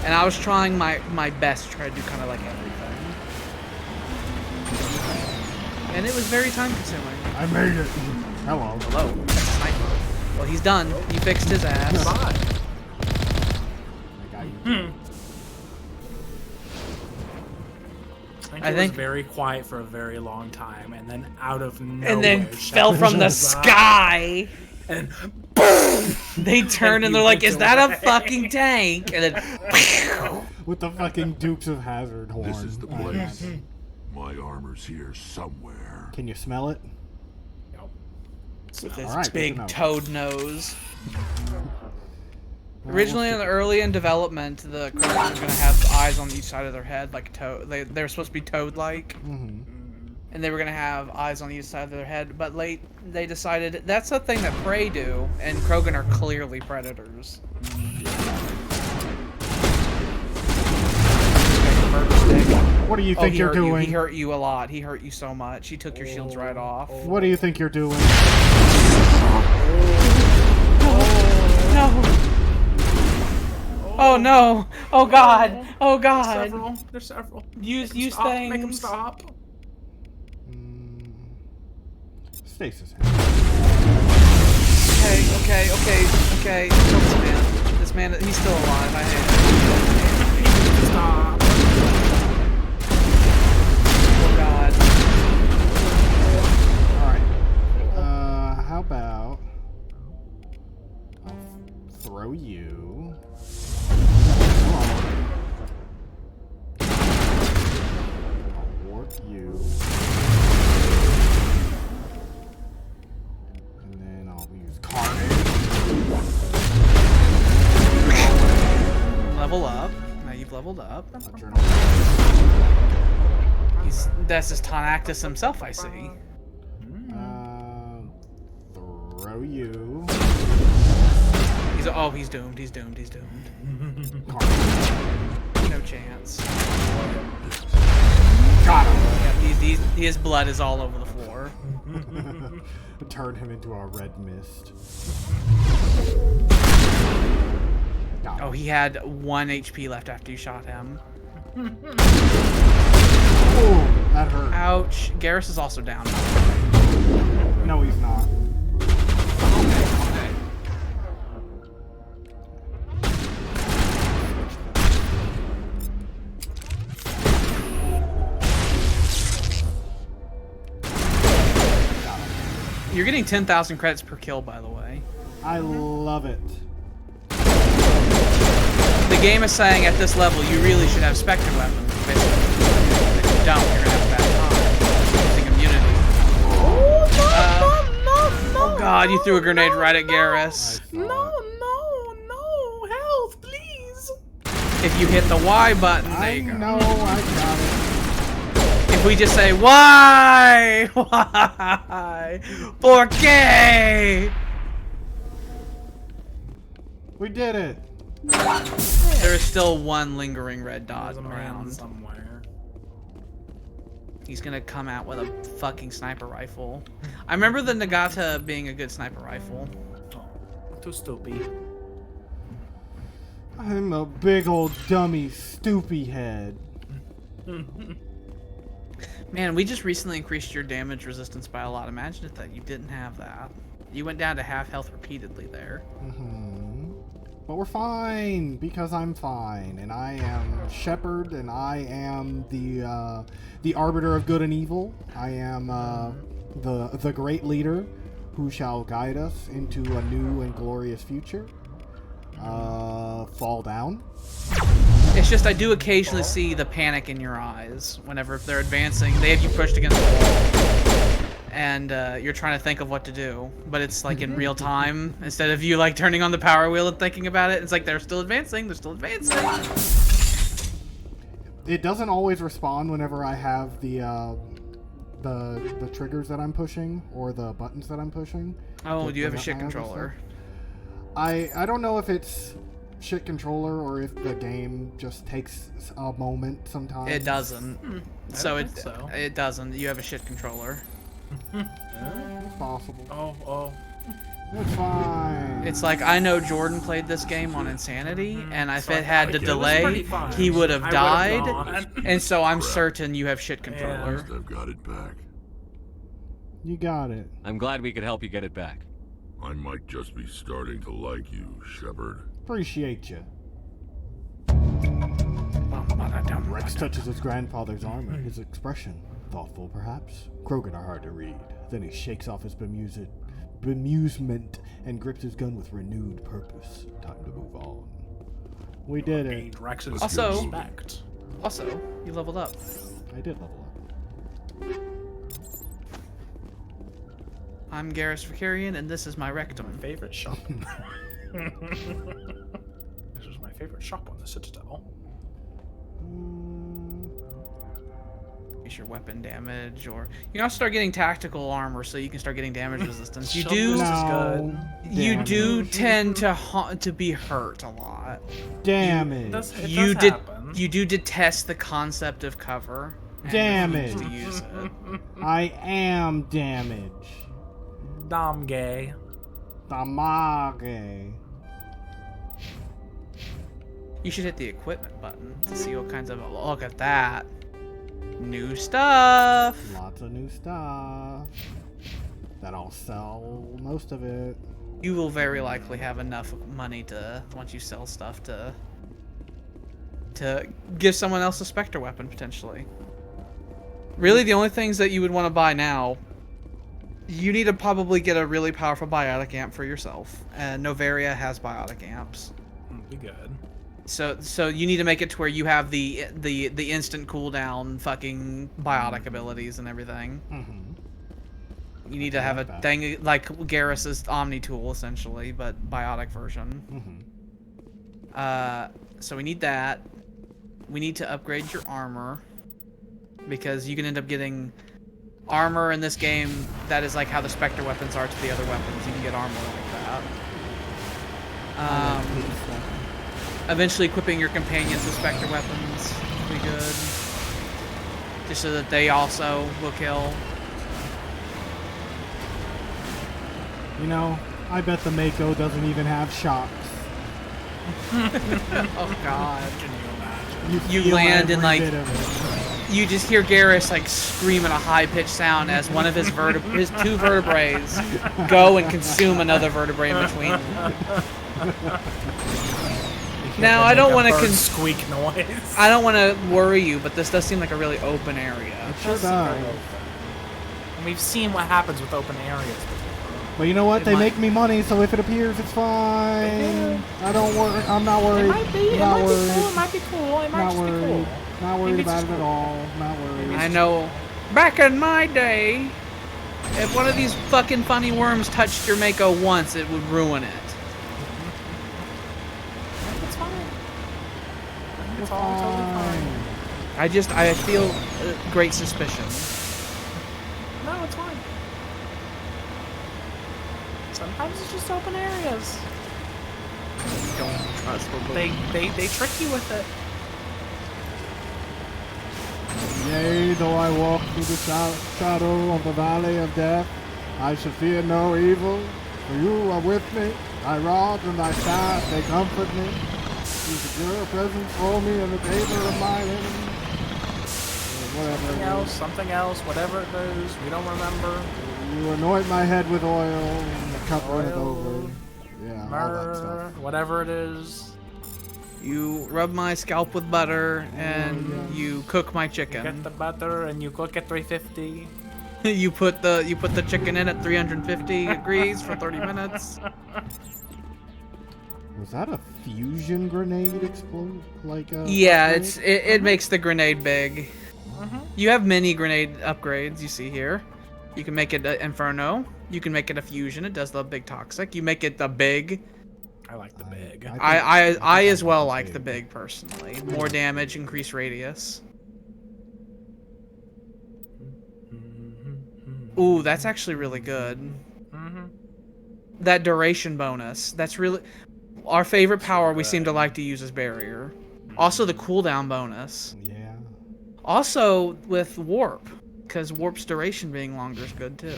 And I was trying my best to try to do kind of like everything. And it was very time consuming. I made it. Hello. Hello. That's a sniper. Well, he's done. You fixed his ass. I think it was very quiet for a very long time, and then out of nowhere, and then fell from the sky, and boom! They turn and they're like, "Is that a fucking tank?" And then with the fucking Dukes of Hazzard horn. This is the place. My armor's here somewhere. Can you smell it? With his big toad nose. Originally, early in development, the Krogans were going to have eyes on each side of their head, like Toad. They were supposed to be Toad-like. And they were going to have eyes on each side of their head, but late they decided that's a thing that prey do, and Krogan are clearly predators. What do you think you're doing? He hurt you a lot. He hurt you so much. He took your shields right off. What do you think you're doing? No. Oh no! Oh god! Oh god! There's several. Use things. Make them stop. Stasis. Okay. Kill this man. This man, he's still alive. I hate it. Stop. Oh god. Alright. How about I'll throw you. I'll warp you. And then I'll use Carnage. Level up. Now you've leveled up. That's just Tonactus himself, I see. Throw you. He's doomed. He's doomed. No chance. Got him. Yeah, his blood is all over the floor. Turn him into a red mist. Oh, he had 1 HP left after you shot him. Oh, that hurt. Ouch. Garrus is also down. No, he's not. Okay. You're getting 10,000 credits per kill, by the way. I love it. The game is saying at this level you really should have Spectre weapons. If you don't, you're gonna have a bad time using immunity. Oh god, you threw a grenade right at Garrus. No, health, please. If you hit the Y button, there you go. No, I got it. If we just say, why? Why? ¿Por qué? We did it. There is still one lingering red dot around somewhere. He's gonna come out with a fucking sniper rifle. I remember the Nagata being a good sniper rifle. Too stupid. I'm a big old dummy stoopy head. Man, we just recently increased your damage resistance by a lot. Imagine if that you didn't have that. You went down to half health repeatedly there. But we're fine, because I'm fine, and I am Shepherd, and I am the arbiter of good and evil. I am the great leader who shall guide us into a new and glorious future. Fall down. It's just I do occasionally see the panic in your eyes whenever they're advancing. They have you pushed against the wall, and you're trying to think of what to do, but it's like in real time instead of you like turning on the power wheel and thinking about it. It's like they're still advancing. They're still advancing. It doesn't always respond whenever I have the triggers that I'm pushing or the buttons that I'm pushing. Oh, do you have a shit controller? I don't know if it's shit controller or if the game just takes a moment sometimes. It doesn't. It doesn't. You have a shit controller. It's possible. Oh. It's fine. It's like I know Jordan played this game on Insanity, and if it had to delay, he would have died. And so I'm certain you have shit controller. I've got it back. You got it. I'm glad we could help you get it back. I might just be starting to like you, Shepard. Appreciate you. Rex touches his grandfather's armor, his expression thoughtful perhaps. Krogan are hard to read. Then he shakes off his bemusement and grips his gun with renewed purpose. Time to move on. We did it. Also, you leveled up. I did level up. I'm Garrus Vicarian, and this is my rectum. Favorite shop. favorite shop on the Citadel. Increase your weapon damage, or you can also start getting tactical armor, so you can start getting damage resistance. You Shield do. boost is good. You do tend to be hurt a lot. Damage. You do detest the concept of cover. Damage. To use it. I am damage. Damage. Damage. You should hit the equipment button to see what kinds of. Look at that. New stuff. Lots of new stuff. That I'll sell most of it. You will very likely have enough money to, once you sell stuff, to give someone else a Spectre weapon, potentially. Really, the only things that you would want to buy now, you need to probably get a really powerful biotic amp for yourself. And Novaria has biotic amps. Be good. So you need to make it to where you have the instant cooldown fucking biotic abilities and everything. You need to have a thing like Garrus's Omni tool, essentially, but biotic version. So we need that. We need to upgrade your armor, because you can end up getting armor in this game that is like how the Spectre weapons are to the other weapons. You can get armor like that. Eventually equipping your companions with Spectre weapons will be good. Just so that they also will kill. You know, I bet the Mako doesn't even have shocks. Oh god. You feel land every and like bit of you just hear Garrus like scream in a high-pitched sound as one of his two vertebrae go and consume another vertebrae in between. Now I don't want to squeak noise. I don't want to worry you, but this does seem like a really open area. It sure does. And we've seen what happens with open areas before. But you know what? They make me money, so if it appears, it's fine. I don't worry. I'm not worried. It might be. It might be cool. It might be cool. It might just be cool. Not worried about it at all. Not worried. I know. Back in my day, if one of these fucking funny worms touched your Mako once, it would ruin it. It's fine. It's all totally fine. I feel great suspicion. No, it's fine. Sometimes it's just open areas. Don't trust them. They trick you with it. Yea, though I walk through the shadow of the valley of death, I shall fear no evil, for you are with me. Thy rod and thy staff, they comfort me. You secure a presence for me in the favor of my enemy. Something else, whatever it is, we don't remember. You anoint my head with oil, and the cup runneth over. Yeah, all that stuff. Whatever it is. You rub my scalp with butter, and you cook my chicken. You get the butter, and you cook at 350. you put the chicken in at 350 degrees for 30 minutes. Was that a fusion grenade explode? Yeah, it makes the grenade big. You have many grenade upgrades you see here. You can make it Inferno. You can make it a fusion. It does the big toxic. You make it the big. I like the big. I as well like the big personally. More damage, increased radius. Ooh, that's actually really good. That duration bonus. That's really our favorite power. We seem to like to use as barrier. Also the cooldown bonus. Yeah. Also with warp, because warp's duration being longer is good too.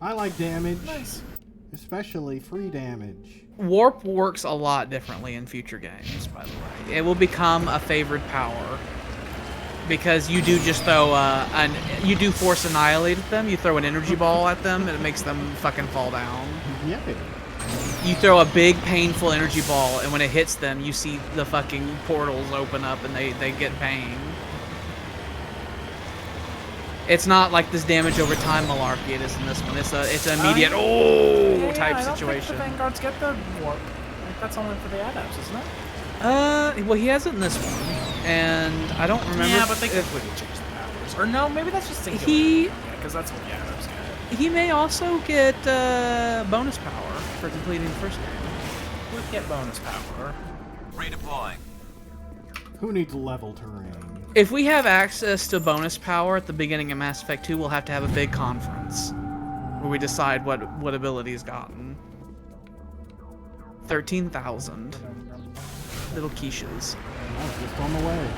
I like damage. Nice. Especially free damage. Warp works a lot differently in future games, by the way. It will become a favored power. Because you do just throw you do force annihilate at them, you throw an energy ball at them, and it makes them fucking fall down. Yeah. You throw a big painful energy ball, and when it hits them, you see the fucking portals open up and they get pain. It's not like this damage over time malarkey it is in this one. It's an immediate type I don't situation. think the Vanguards get the warp. I think that's only for the adepts, isn't it? Well, he has it in this one, and I don't remember. Yeah, but they completely changed the powers. Or no, maybe that's just singular. Because that's what the adepts get. He may also get bonus power for completing the first game. Would get bonus power. Redeploying. Who needs level terrain? If we have access to bonus power at the beginning of Mass Effect 2, we'll have to have a big conference where we decide what ability is gotten. 13,000 little quiches. Oh, just on the way.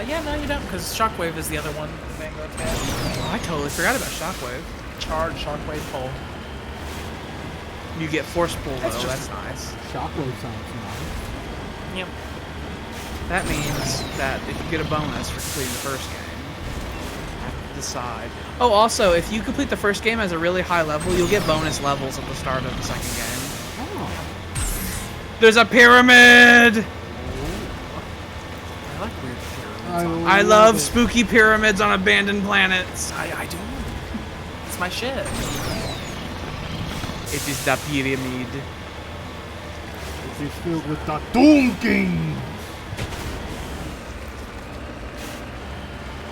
Yeah, no, you don't, because Shockwave is the other one. Vanguard has. Oh, I totally forgot about Shockwave. Charge, Shockwave, pull. You get force pull, though. That's nice. Shockwave sounds nice. Yep. That means that if you get a bonus for completing the first game, you have to decide. Oh, also, if you complete the first game as a really high level, you'll get bonus levels at the start of the second game. Oh. There's a pyramid! I like weird pyramids. I love spooky pyramids on abandoned planets. I do. It's my shit. It is the pyramid. It is filled with the Doom King!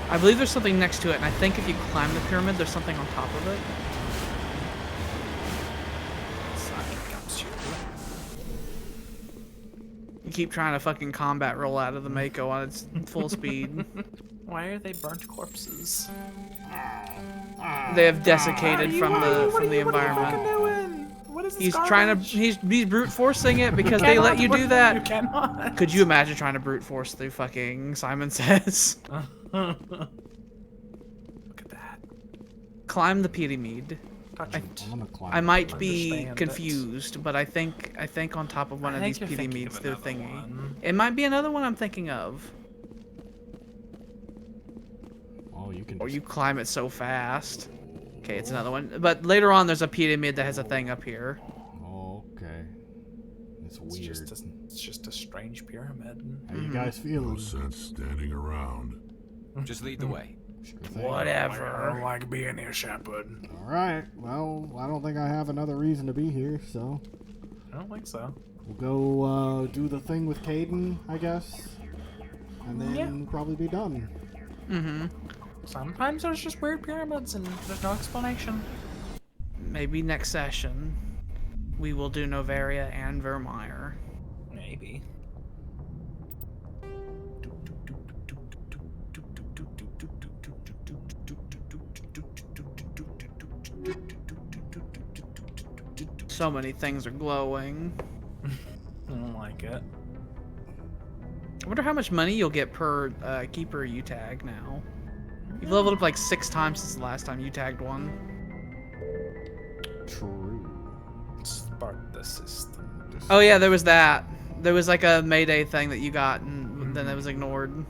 I believe there's something next to it, and I think if you climb the pyramid, there's something on top of it. You keep trying to fucking combat roll out of the Mako on its full speed. Why are they burnt corpses? They have desiccated from the environment. What is this He's garbage? trying to he's brute forcing it because they let you do that. You cannot. Could you imagine trying to brute force through fucking Simon Says? Look at that. Climb the pyramid. I might be confused, but I think on top of one of these pyramids, the thingy. It might be another one I'm thinking of. Oh, you can. Or you climb it so fast. Okay, it's another one. But later on, there's a pyramid that has a thing up here. Okay. It's weird. It's just a strange pyramid. How you guys feeling? No sense standing around. Just lead the way. Whatever. I don't like being here, Shepard. Alright, well, I don't think I have another reason to be here, so. I don't think so. We'll go do the thing with Caden, I guess. And then probably be done. Mm-hmm. Sometimes there's just weird pyramids and there's no explanation. Maybe next session, we will do Novaria and Vermeer. Maybe. So many things are glowing. I don't like it. I wonder how much money you'll get per keeper you tag now. You've leveled up like 6 times since the last time you tagged one. True. Start the system. Oh yeah, there was that. There was like a Mayday thing that you got and then it was ignored.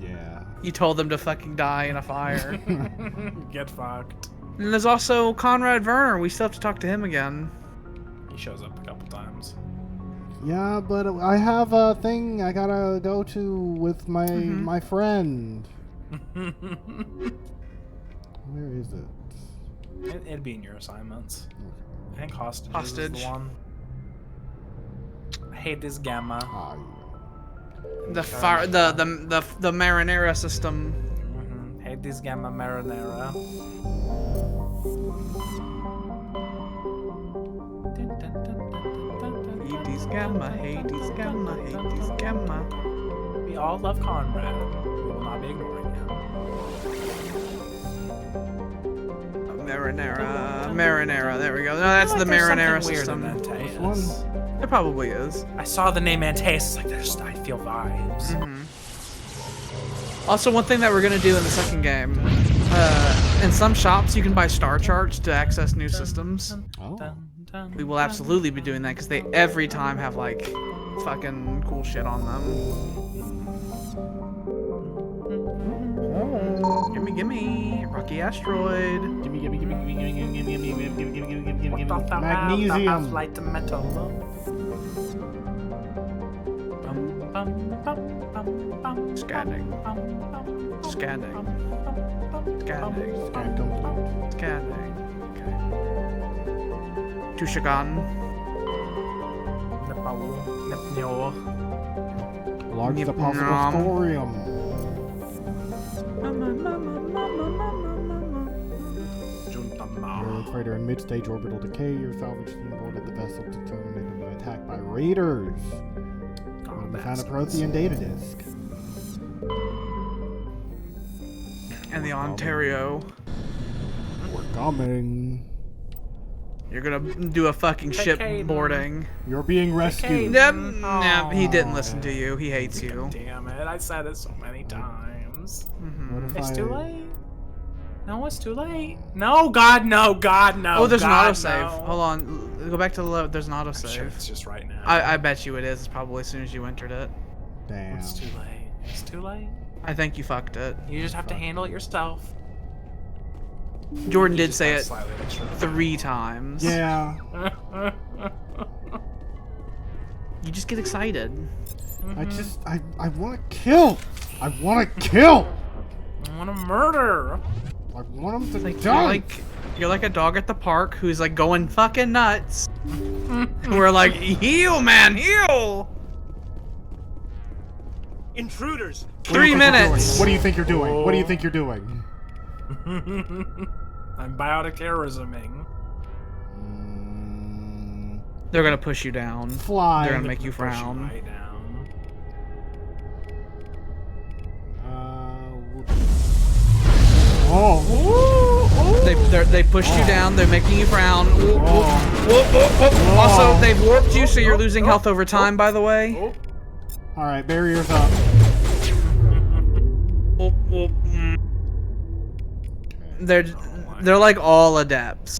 Yeah. You told them to fucking die in a fire. Get fucked. And there's also Conrad Werner. We still have to talk to him again. He shows up a couple times. Yeah, but I have a thing I gotta go to with my friend. Where is it? It'd be in your assignments. I think hostage is Hostage. the one. Hades Gamma. The fire, the Marinara system. Hades Gamma Marinara. Hades Gamma, Hades Gamma, Hades Gamma. We all love Conrad. We will not be ignoring him. Marinara, there we go. No, that's the Marinara system. There probably is. I saw the name Antaeus, like I feel vibes. Also, one thing that we're gonna do in the second game, in some shops you can buy star charts to access new systems. Oh. We will absolutely be doing that because they every time have like fucking cool shit on them. Gimme, Rocky Asteroid. Gimme. Magnesium. Light metal. Scanning. Okay. Tushagan. Large deposit thorium. You're a freighter in mid-stage orbital decay. Your salvage team boarded the vessel to terminate an attacked by raiders. We found a Prothean data disk. And the Ontario. We're coming. You're gonna do a fucking ship boarding. You're being rescued. Nope, he didn't listen to you. He hates you. Damn it! I said it so many times. What if It's too late. No, it's too late. No, God, no, God, no. Oh, there's God, an autosave. no. Hold on. Go back to the left. There's an autosave. Sure, it's just right now. I bet you it is. It's probably as soon as you entered it. Damn. It's too late. It's too late. I think you fucked it. You just have to handle it yourself. Did say it 3 times. Yeah. You just get excited. I want to kill. I want to kill. I want to murder. I want him to Like, die. you're like a dog at the park who's like going fucking nuts. And we're like, heal, man, heal. Intruders. 3 minutes. What do you think you're doing? What do you think you're doing? I'm biotic terrorisming. They're gonna push you down. Fly. They're gonna make you frown. Right down. They pushed you down. They're making you frown. Also, they've warped you, so you're losing health over time. By the way. All right, barriers up. They're like all adepts.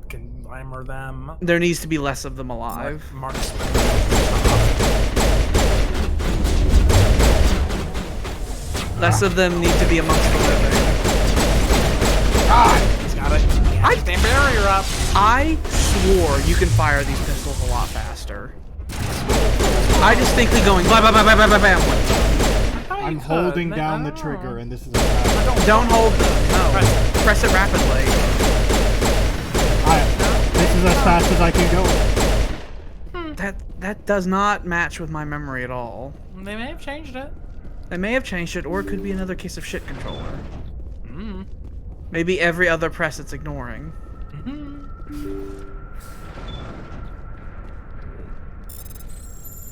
Can glamour them. There needs to be less of them alive. Less of them need to be amongst the living. He's got it. Stand barrier up. I swore you can fire these pistols a lot faster. I distinctly going bam, bam, bam, bam, bam, bam. I'm holding down the trigger, and this is a Don't hold them. No. Press it rapidly. This is as fast as I can go. That does not match with my memory at all. They may have changed it. They may have changed it, or it could be another case of shit controller. Maybe every other press it's ignoring.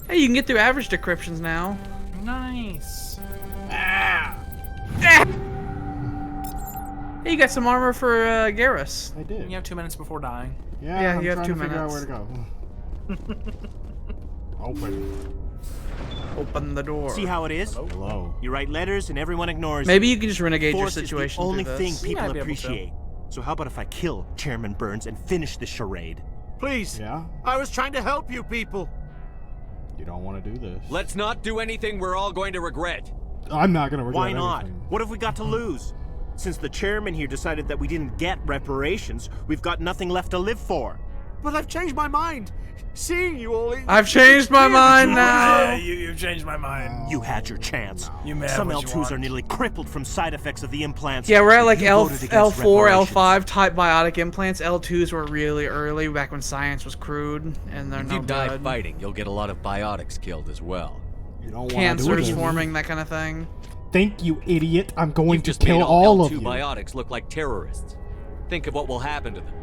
Hey, you can get through average decryptions now. Nice. Hey, you got some armor for Garrus. I did. You have 2 minutes before dying. Yeah, I'm you have trying 2 to figure out minutes. where to go. Open. Open the door. See how it is? Hello. You write letters and everyone ignores Maybe you. you can just renegade your Force situation is the only through thing this. people might be able to. appreciate. So how about if I kill Chairman Burns and finish this charade? Please. Yeah? I was trying to help you people. You don't want to do this. Let's not do anything we're all going to regret. I'm not going to regret Why not? anything. What have we got to lose? Since the chairman here decided that we didn't get reparations, we've got nothing left to live for. But I've changed my mind. Seeing you all. I've changed my mind now. Yeah, you've changed my mind. You had your chance. You may have Some what you L2s want. are nearly crippled from side effects of the implants. Yeah, we're at like You voted against L4, reparations. L5 type biotic implants. L2s were really early, back when science was crude, and they're If no you die good. fighting, you'll get a lot of biotics killed as well. You don't want to do Cancers this. forming, that kind of thing. Thank you, idiot. I'm going You've to just kill made all L2 of you. biotics look like terrorists. Think of what will happen to them.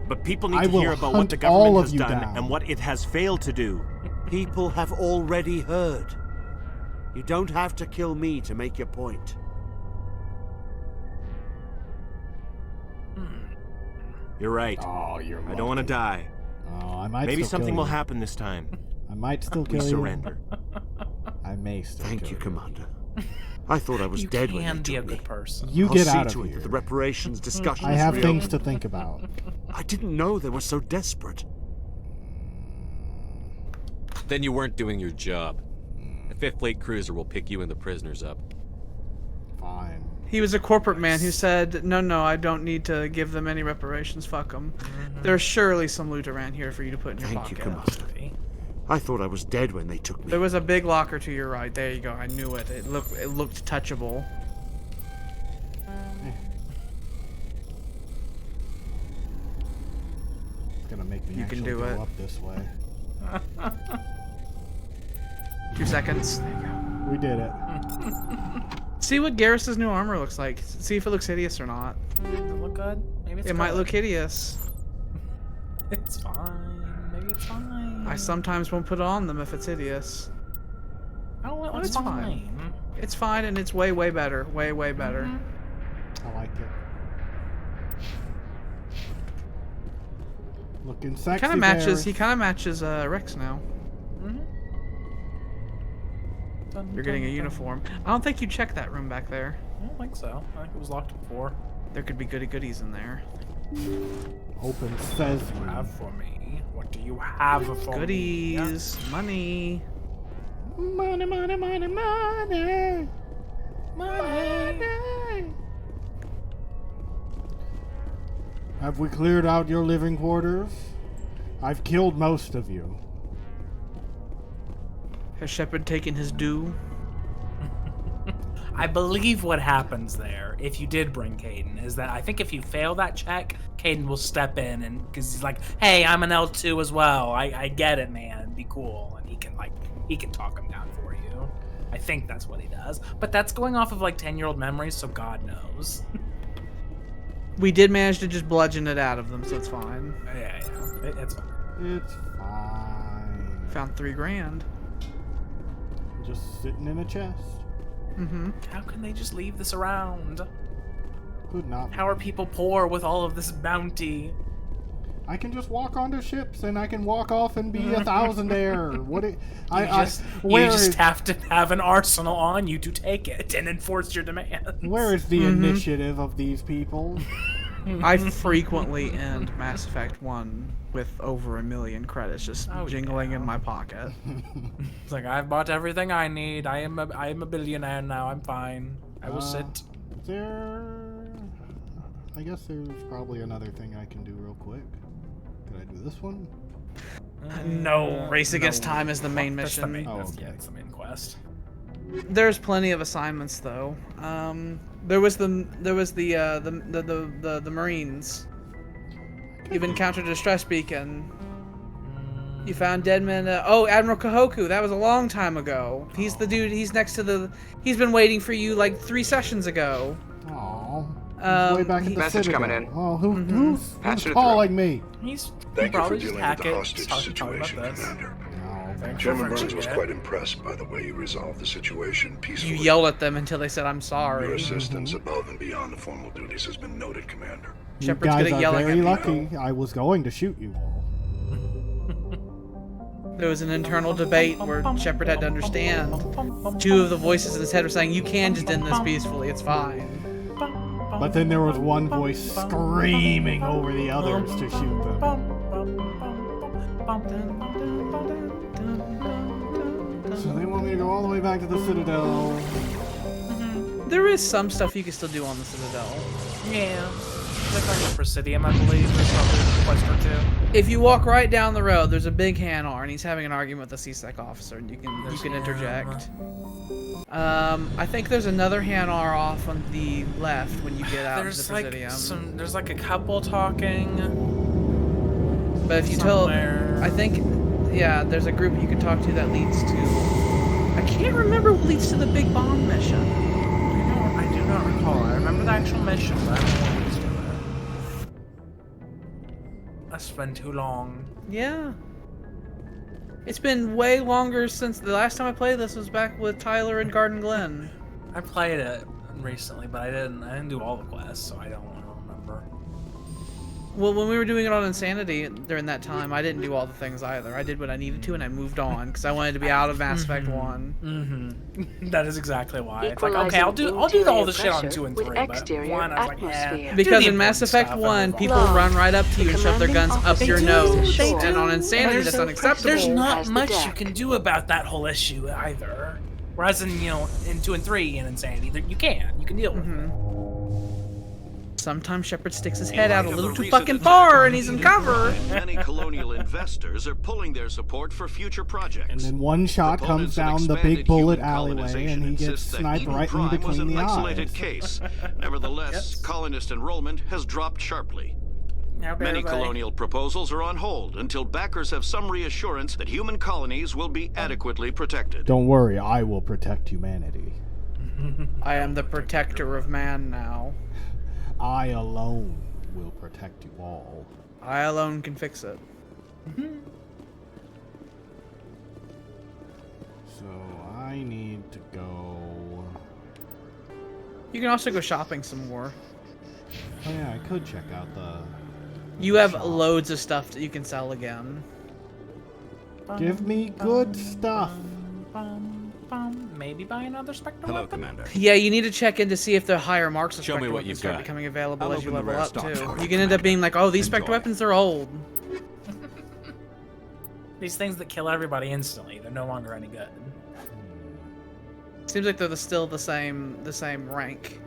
But people need I to will hear about what hunt the all government of has you done down. and what it has failed to do. People have already heard. You don't have to kill me to make your point. You're right. Oh, you're I don't want to die. Oh, I might Maybe still something kill will you. happen this time. I might still We kill you. surrender. I may still Thank kill you, Commander. I thought I was You dead when can they be a took me. good person. You I'll get see out of to it here. that the reparations discussion I is have real. things to think about. I didn't know they were so desperate. Then you weren't doing your job. The 5th Fleet cruiser will pick you and the prisoners up. Fine. He was a corporate man who said, no, I don't need to give them any reparations, fuck them. There's surely some loot around here for you to put in your Thank you, pocket. Commander. I thought I was dead when they took me. There was a big locker to your right. There you go. I knew it. It looked touchable. It's gonna make me You can actually do go it. up this way. 2 seconds. There you go. We did it. See what Garrus's new armor looks like. See if it looks hideous or not. Does it look good? Maybe it's It might good. look hideous. It's fine. Maybe it's fine. I sometimes won't put it on them if it's hideous. Oh, well, It's fine. It's fine, and it's way, way better. Way, way better. I like it. Looking sexy. He kind of matches Rex now. You're getting a uniform. I don't think you checked that room back there. I don't think so. I think it was locked before. There could be goody goodies in there. Open sesame. What do you have for me? What do you have for Goodies. me? Money. Money, money, money, money. Money. Have we cleared out your living quarters? I've killed most of you. Has Shepard taken his due? I believe what happens there, if you did bring Caden, is that I think if you fail that check, Caden will step in and because he's like, "Hey, I'm an L2 as well. I get it, man. Be cool," and he can talk him down for you. I think that's what he does, but that's going off of like 10-year-old memories, so God knows. We did manage to just bludgeon it out of them, so it's fine. Yeah. It's fine. It's fine. Found $3 grand. Just sitting in a chest. How can they just leave this around? Could not. How are people poor with all of this bounty? I can just walk onto ships and I can walk off and be a thousandaire. What? You just have to have an arsenal on you to take it and enforce your demands. Where is the initiative of these people? I frequently end Mass Effect 1 with over 1 million credits just jingling in my pocket. It's like, I've bought everything I need. I am a billionaire now. I'm fine. I will sit. I guess there's probably another thing I can do real quick. Could I do this one? No, Race Against Time is the main mission. That's the main quest. There's plenty of assignments though. There was the Marines. You've encountered a distress beacon. You found dead men. Admiral Kahoku. That was a long time ago. He's the dude. He's next to the. He's been waiting for you like 3 sessions ago. Aww. Way back at the message Citadel. coming in. Oh, who's calling me? Thank you for dealing with the hostage situation, Commander. Chairman Burns was quite impressed by the way you resolved the situation peacefully. You yelled at them until they said, "I'm sorry." Your assistance above and beyond the formal duties has been noted, Commander. You guys are very lucky. I was going to shoot you all. There was an internal debate where Shepard had to understand. 2 of the voices in his head were saying, "You can just end this peacefully. It's fine." But then there was one voice screaming over the others to shoot them. So they want me to go all the way back to the Citadel. There is some stuff you can still do on the Citadel. Yeah. Like on the Presidium, I believe. There's probably a quest or 2. If you walk right down the road, there's a big Hanar, and he's having an argument with a CSEC officer, and you can interject. I think there's another Hanar off on the left when you get out of the Presidium. There's like a couple talking. But if you I think, yeah, there's a group you can talk to that leads to. I can't remember what leads to the big bomb mission. I do not recall. I remember the actual mission, but I don't know what leads to it. That's been too long. Yeah. It's been way longer since the last time I played this was back with Tyler and Garden Glen. I played it recently, but I didn't do all the quests, so I don't remember. Well, when we were doing it on Insanity during that time, I didn't do all the things either. I did what I needed to, and I moved on because I wanted to be out of Mass Effect 1. That is exactly why. It's like, okay, I'll do all the shit on 2 and 3, but 1 I was like, yeah. Because in Mass Effect 1, people run right up to you and shove their guns up your nose, and on Insanity, that's unacceptable. There's not much you can do about that whole issue either. Whereas in 2 and 3 in Insanity, you can deal with it. Sometimes Shepard sticks his head out a little too fucking far and he's in cover. Many colonial investors are pulling their support for future projects. And then one shot comes down the big bullet alleyway and he gets sniped right in between the eyes. Case. Nevertheless, colonist enrollment has dropped sharply. Many colonial proposals are on hold until backers have some reassurance that human colonies will be adequately protected. Don't worry, I will protect humanity. I am the protector of man now. I alone will protect you all. I alone can fix it. So I need to go. You can also go shopping some more. Oh yeah, I could check out the. You have loads of stuff that you can sell again. Give me good stuff. Maybe buy another Spectre Hello, weapon? Commander. Yeah, you need to check in to see if the higher marks of Show me Spectre what weapons you've start got. becoming available I'll as you open the level rare up stock too. drawer, You can end up being like, oh, these Spectre Enjoy. weapons are old. These things that kill everybody instantly, they're no longer any good. Seems like they're still the same rank.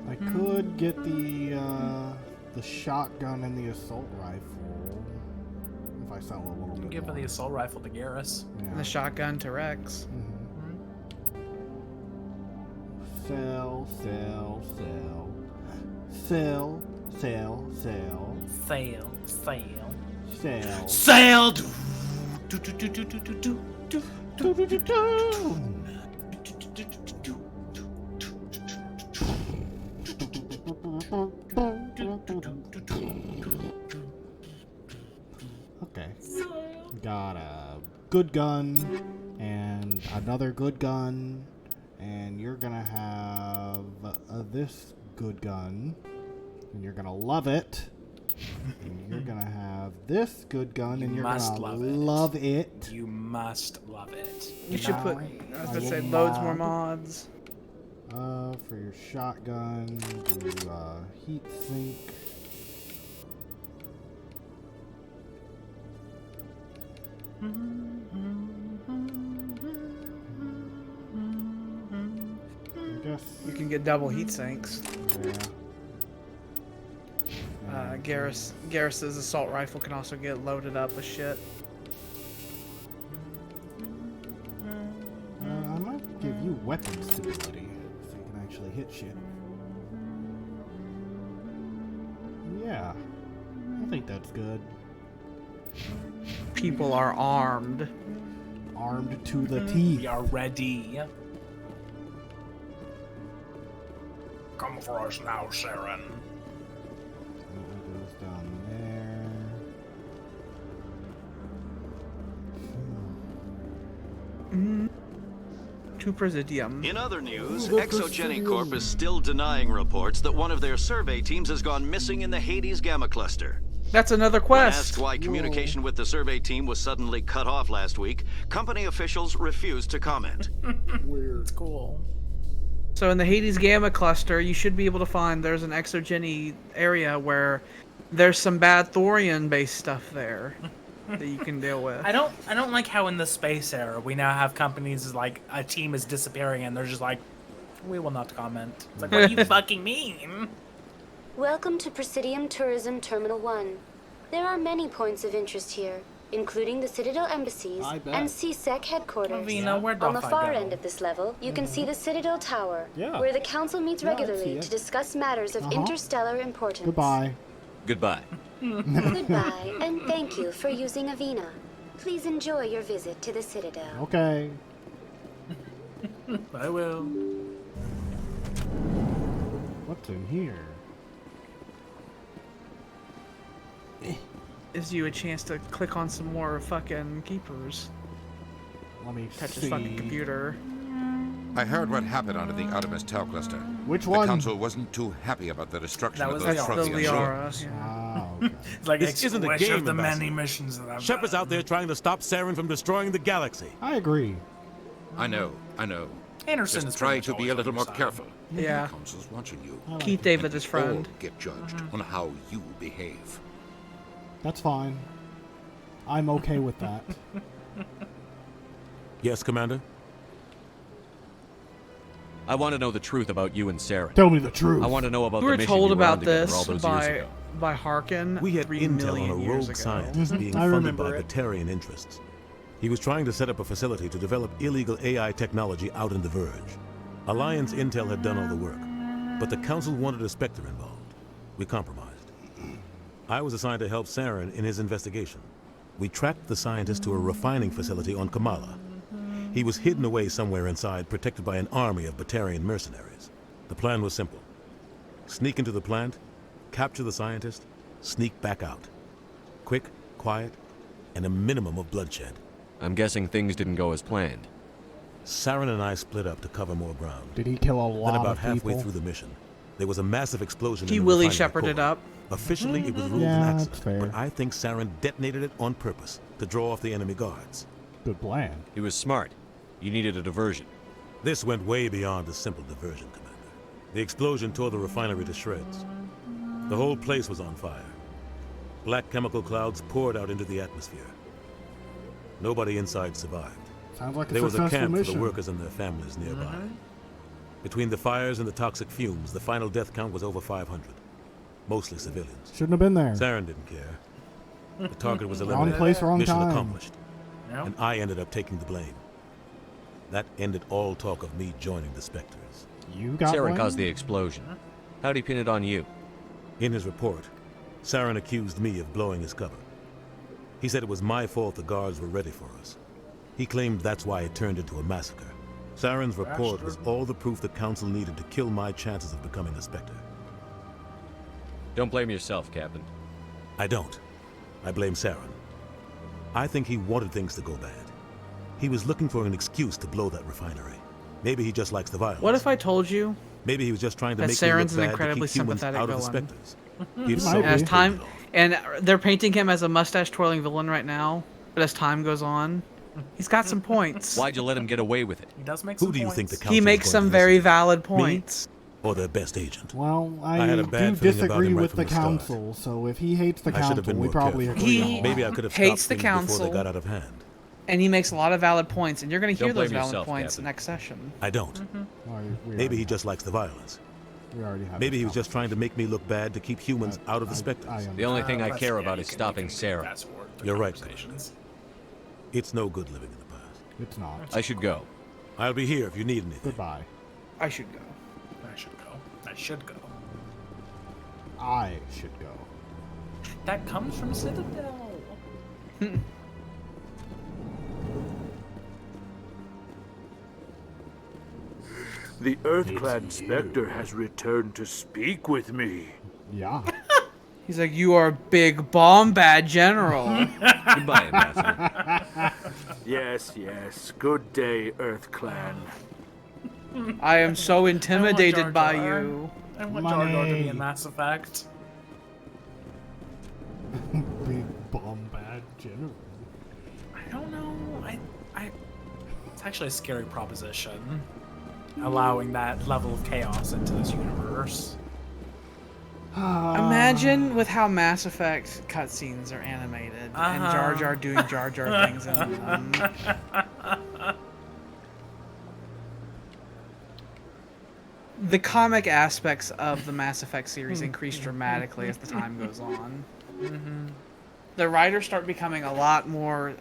I could get the shotgun and the assault rifle if I sell a little bit Give more. the assault rifle to Garrus. And the shotgun to Rex. Sell, sell, sell. Sell, sell, sell. Sale, sale. Sell. Sale! Okay. Got a good gun and another good gun, and you're gonna have this good gun, and you're gonna love it. And you're gonna have this good gun, and you're gonna love it. You must love it. You should put, I was gonna say, loads more mods. For your shotgun, do heat sink. I guess You can get double heat sinks. Yeah. Garrus's assault rifle can also get loaded up with shit. I might give you weapon stability so you can actually hit shit. Yeah, I think that's good. People are armed. Armed to the teeth. We are ready. Come for us now, Saren. What goes down there? To Presidium. In other news, Exogeny Corp is still denying reports that one of their survey teams has gone missing in the Hades Gamma Cluster. That's another When quest. asked why communication with the survey team was suddenly cut off last week, company officials refused to comment. Weird. It's cool. So in the Hades Gamma Cluster, you should be able to find there's an Exogeny area where there's some bad Thorian-based stuff there that you can deal with. I don't like how in the space era we now have companies like a team is disappearing and they're just like, we will not comment. It's like, what do you fucking mean? Welcome to Presidium Tourism Terminal 1. There are many points of interest here, including the Citadel embassies and CSEC headquarters. Avina, where On the doth I far go? end of this level, you can see the Citadel Tower, Yeah. where the Council meets Yeah, I see regularly it. to discuss matters of interstellar importance. Goodbye. Goodbye. Goodbye, and thank you for using Avina. Please enjoy your visit to the Citadel. Okay. I will. What's in here? Gives you a chance to click on some more fucking keepers. Let me Touch see. his fucking computer. I heard what happened under the Artemis Tau cluster. Which The one? council wasn't too happy about the destruction That of was those the Frothian Liara. ships. Ah, okay. It's like This isn't a squish game, of the many Ambassador. missions that I've Shepard's done. out there trying to stop Saren from destroying the galaxy. I agree. I know. Anderson Just is try pretty to much be a always little on more your side. careful. Yeah. The council's watching you. Keith David, his friend. All get judged on how you behave. That's fine. I'm okay with that. Yes, Commander? I want to know the truth about you and Saren. Tell me the truth. I want to know about We the were mission told you were on about together all this those years ago. by Harkin We had 3 intel on million a years rogue ago. scientist being I funded remember by it. Batarian interests. He was trying to set up a facility to develop illegal AI technology out in the Verge. Alliance intel had done all the work, but the Council wanted a Spectre involved. We compromised. I was assigned to help Saren in his investigation. We tracked the scientist to a refining facility on Kamala. He was hidden away somewhere inside, protected by an army of Batarian mercenaries. The plan was simple. Sneak into the plant, capture the scientist, sneak back out. Quick, quiet, and a minimum of bloodshed. I'm guessing things didn't go as planned. Saren and I split up to cover more ground. Did he kill a lot Then about of people? halfway through the mission, there was a massive explosion He in the Willie refinery shepherded core. up. Officially, it was ruled Yeah, an that's accident, fair. but I think Saren detonated it on purpose to draw off the enemy guards. Good plan. He was smart. You needed a diversion. This went way beyond a simple diversion, Commander. The explosion tore the refinery to shreds. The whole place was on fire. Black chemical clouds poured out into the atmosphere. Nobody inside survived. Sounds like a There was a successful camp for mission. the workers and their families nearby. Between the fires and the toxic fumes, the final death count was over 500. Mostly civilians. Shouldn't have been there. Saren didn't care. The target was Wrong eliminated. place, wrong Mission time. accomplished. Yep. And I ended up taking the blame. That ended all talk of me joining the Spectres. You got Saren one? caused the explosion. How'd he pin it on you? In his report, Saren accused me of blowing his cover. He said it was my fault the guards were ready for us. He claimed that's why it turned into a massacre. Saren's report was all the proof the Council needed to kill my chances of becoming a Spectre. Don't blame yourself, Captain. I don't. I blame Saren. I think he wanted things to go bad. He was looking for an excuse to blow that refinery. Maybe he just likes the violence. What if I told you Maybe he was just trying to that make me look Saren's an bad to incredibly keep humans sympathetic out of the villain? Spectres. He It's might so be. As time, brutal. and they're painting him as a mustache-twirling villain right now, but as time goes on, he's got some points. Why'd you let him get away with it? He does make Who some do you points. think the Council He is makes going some to very listen to? valid Me? points. Or their best agent? Well, I had a do bad feeling about disagree him right with from the the start. council, so if he hates the I should have council, been we more probably careful. agree He on that. Maybe I could have hates stopped the things before they council. got out of hand. And he makes a lot of valid points, and you're going to hear Don't those blame valid yourself, points Captain. next session. I don't. Maybe he just likes the violence. We already have Maybe this he was just trying to make me look bad to keep humans out of the Spectres. The only thing I Plus, care yeah, about you is can- stopping you can Sarah. fast-forward the You're right, conversations. It's no good living in the past. It's not. I should go. I'll be here if you need anything. Goodbye. I should go. I should go. I should go. I should go. That comes from Citadel. The Earth-clad Spectre has returned to speak with me. Yeah. He's like, you are big bomb bad general. Goodbye, Ambassador. Yes, yes. Good day, Earth-clan. I am so intimidated Jar by Jar. you. I want Jar Jar to be Money. in Mass Effect. Big bomb bad general. I don't know. It's actually a scary proposition. Allowing that level of chaos into this universe. Imagine with how Mass Effect cutscenes are animated and Jar Jar doing Jar Jar things in them. The comic aspects of the Mass Effect series increase dramatically as the time goes on. The writers start becoming a lot more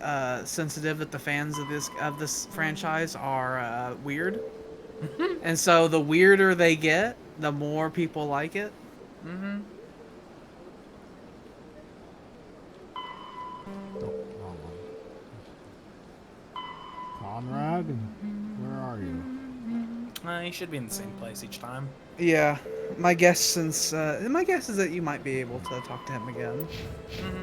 sensitive that the fans of this franchise are weird, and so the weirder they get, the more people like it. Wrong one. Conrad, where are you? You should be in the same place each time. Yeah, my guess is that you might be able to talk to him again.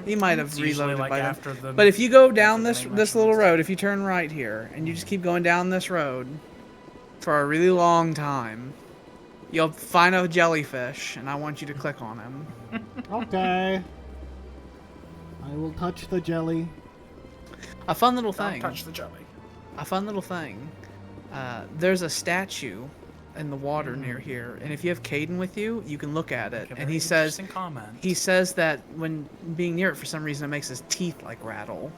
He might have It's usually, reloaded like, by then. after the- But if you go down after this the main this little road, if you turn right here and you just keep going down this road for a really long time, you'll find a jellyfish, and I want you to click on him. Okay. I will touch the jelly. A fun little Don't thing. touch the jelly. A fun little thing. There's a statue in the water near here, and if you have Caden with you, you can look at it. Make a And very he says interesting comment. he says that when being near it, for some reason, it makes his teeth like rattle.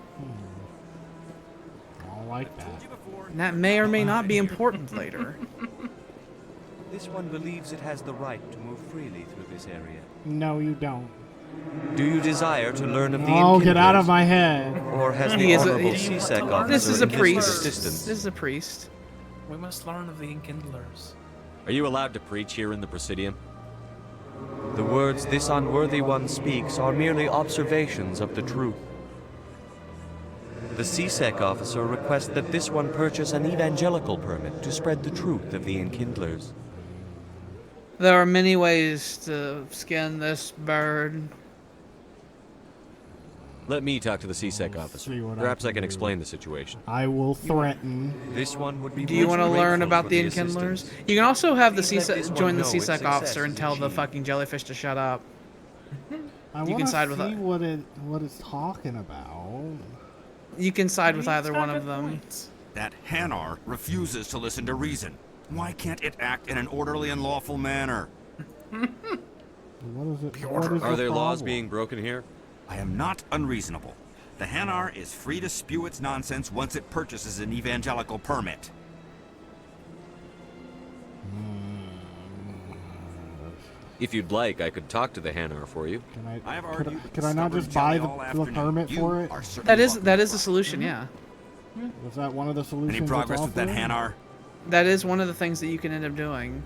I don't like that. And that may or may not be important later. This one believes it has the right to move freely through this area. No, you don't. Do you desire to learn of the Oh, get out of Enkindlers? my head. Or has He the is a- Honorable he- CSEC officer This is a in his priest. assistance? This is a priest. We must learn of the Enkindlers. Are you allowed to preach here in the Presidium? The words this unworthy one speaks are merely observations of the truth. The CSEC officer requests that this one purchase an evangelical permit to spread the truth of the Enkindlers. There are many ways to skin this bird. Let me talk to the CSEC officer. Perhaps I can explain the situation. I will threaten. This one would be. Do you want to learn about the Enkindlers? Enkindlers? You can also have the Please let this CSEC one join the know its CSEC officer success and is tell the achieved. fucking jellyfish to shut up. I You can side with see what it's talking about. You can side with either one of them. That Hanar refuses to listen to reason. Why can't it act in an orderly and lawful manner? What is it? Are there laws being broken here? I am not unreasonable. The Hanar is free to spew its nonsense once it purchases an evangelical permit. If you'd like, I could talk to the Hanar for you. Could I not just buy the permit for it? That is a solution, yeah. Was that one of the solutions? Any progress with that offered? Hanar? That is one of the things that you can end up doing.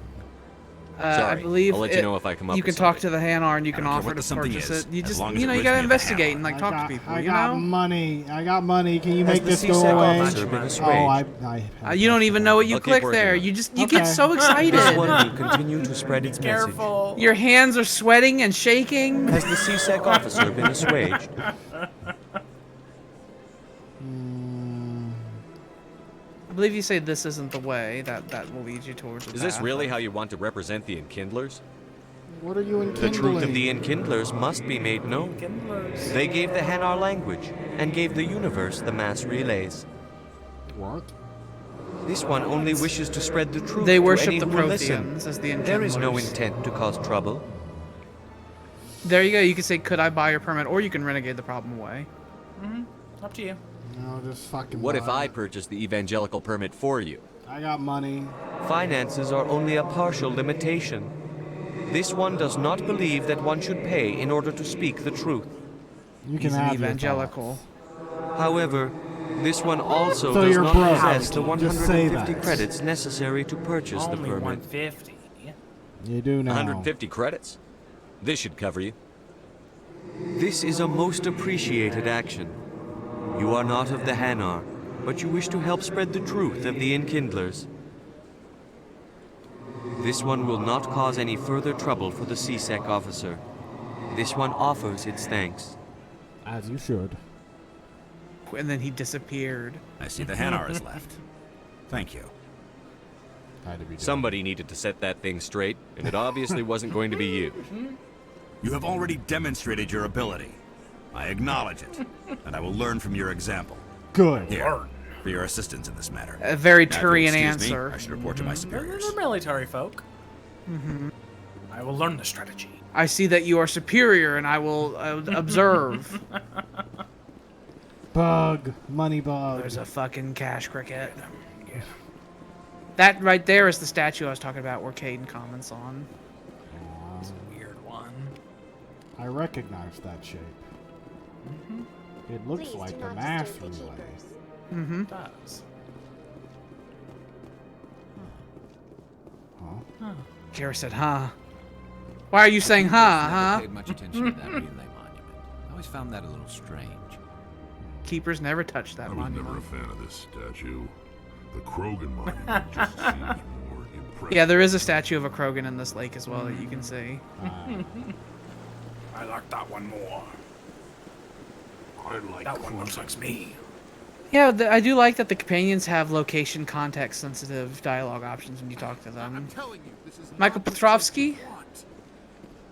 Sorry, I believe I'll let you know if I come up you with can talk to the Hanar and you can I don't care offer what the to something purchase is, it. You as just, long as you know, it you brings gotta me the investigate Hanar. and like talk to people. I You got know. money. I got money. Can you Has make the this go CSEC away? officer been Oh, assuaged? You don't even know what you I'll keep click working there. on it. You just you get so excited. This one will continue to spread its message. Careful. Your hands are sweating and shaking. Has the CSEC officer been assuaged? I believe you say this isn't the way that will lead you towards. Is this really how you want to represent the Enkindlers? What are you The enkindling? truth of the Enkindlers must be made known. They gave the Hanar language and gave the universe the mass relays. What? This one only wishes to spread the truth They to worship any the who listen. Protheans as the There is no Enkindlers. intent to cause trouble. There you go. You can say, "Could I buy your permit?" Or you can renegade the problem away. Up to you. No, just fucking. What if buy I it. purchased the evangelical permit for you? I got money. Finances are only a partial limitation. This one does not believe that one should pay in order to speak the truth. You can He's an have your evangelical. However, this one also So does you're not broke. possess the Just say 150 that. credits necessary to purchase the Only permit. 150. You do now. 150 credits. This should cover you. This is a most appreciated action. You are not of the Hanar, but you wish to help spread the truth of the Enkindlers. This one will not cause any further trouble for the CSEC officer. This one offers its thanks. As you should. And then he disappeared. I see the Hanar is left. Thank you. Had to be done. Somebody needed to set that thing straight, and it obviously wasn't going to be you. You have already demonstrated your ability. I acknowledge it, and I will learn from your example. Good. Here, for your assistance in this matter. A very Now, if you'll Turian excuse me, answer. I should report to my superiors. They're military folk. I will learn the strategy. I see that you are superior, and I will observe. Bug. Money bug. There's a fucking cash cricket. Yeah. That right there is the statue I was talking about where Caden comments on. It's a weird one. I recognize that shape. It looks Please like do the not mass disturb the relay. Mm-hmm. It does. Kara said, huh? Why are you saying, Never huh? paid much attention to that relay monument. I always found that a little strange. Keepers never touched that I was monument. never a fan of this statue. The Krogan monument just seems more impressive. Yeah, there is a statue of a Krogan in this lake as well that you can see. I like that one more. I like That one looks like me. Yeah, I do like that the companions have location context sensitive dialogue options when you talk to them. Michael Petrovsky?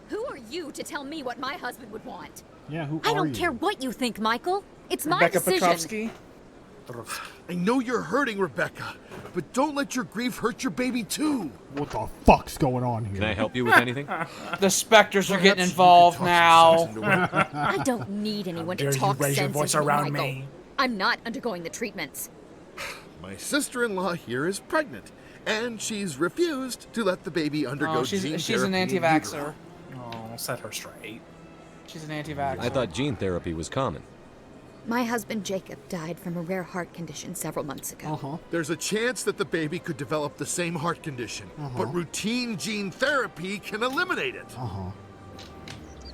Who are you to tell me what my husband would want? Yeah, who I are don't you? care what you think, Michael. It's my Rebecca decision. Petrovsky? I know you're hurting, Rebecca, but don't let your grief hurt your baby too. What the fuck's going on here? Can I help you with anything? The specters are getting involved now. I don't need anyone to Dare you talk raise your sense voice into around Michael. me. I'm not undergoing the treatments. My sister-in-law here is pregnant, and she's refused to let the baby undergo Oh, gene she's an therapy in anti-vaxxer. Oh, set her straight. She's an anti-vaxxer. I thought gene therapy was common. My husband Jacob died from a rare heart condition several months ago. There's a chance that the baby could develop the same heart condition, but routine gene therapy can eliminate it.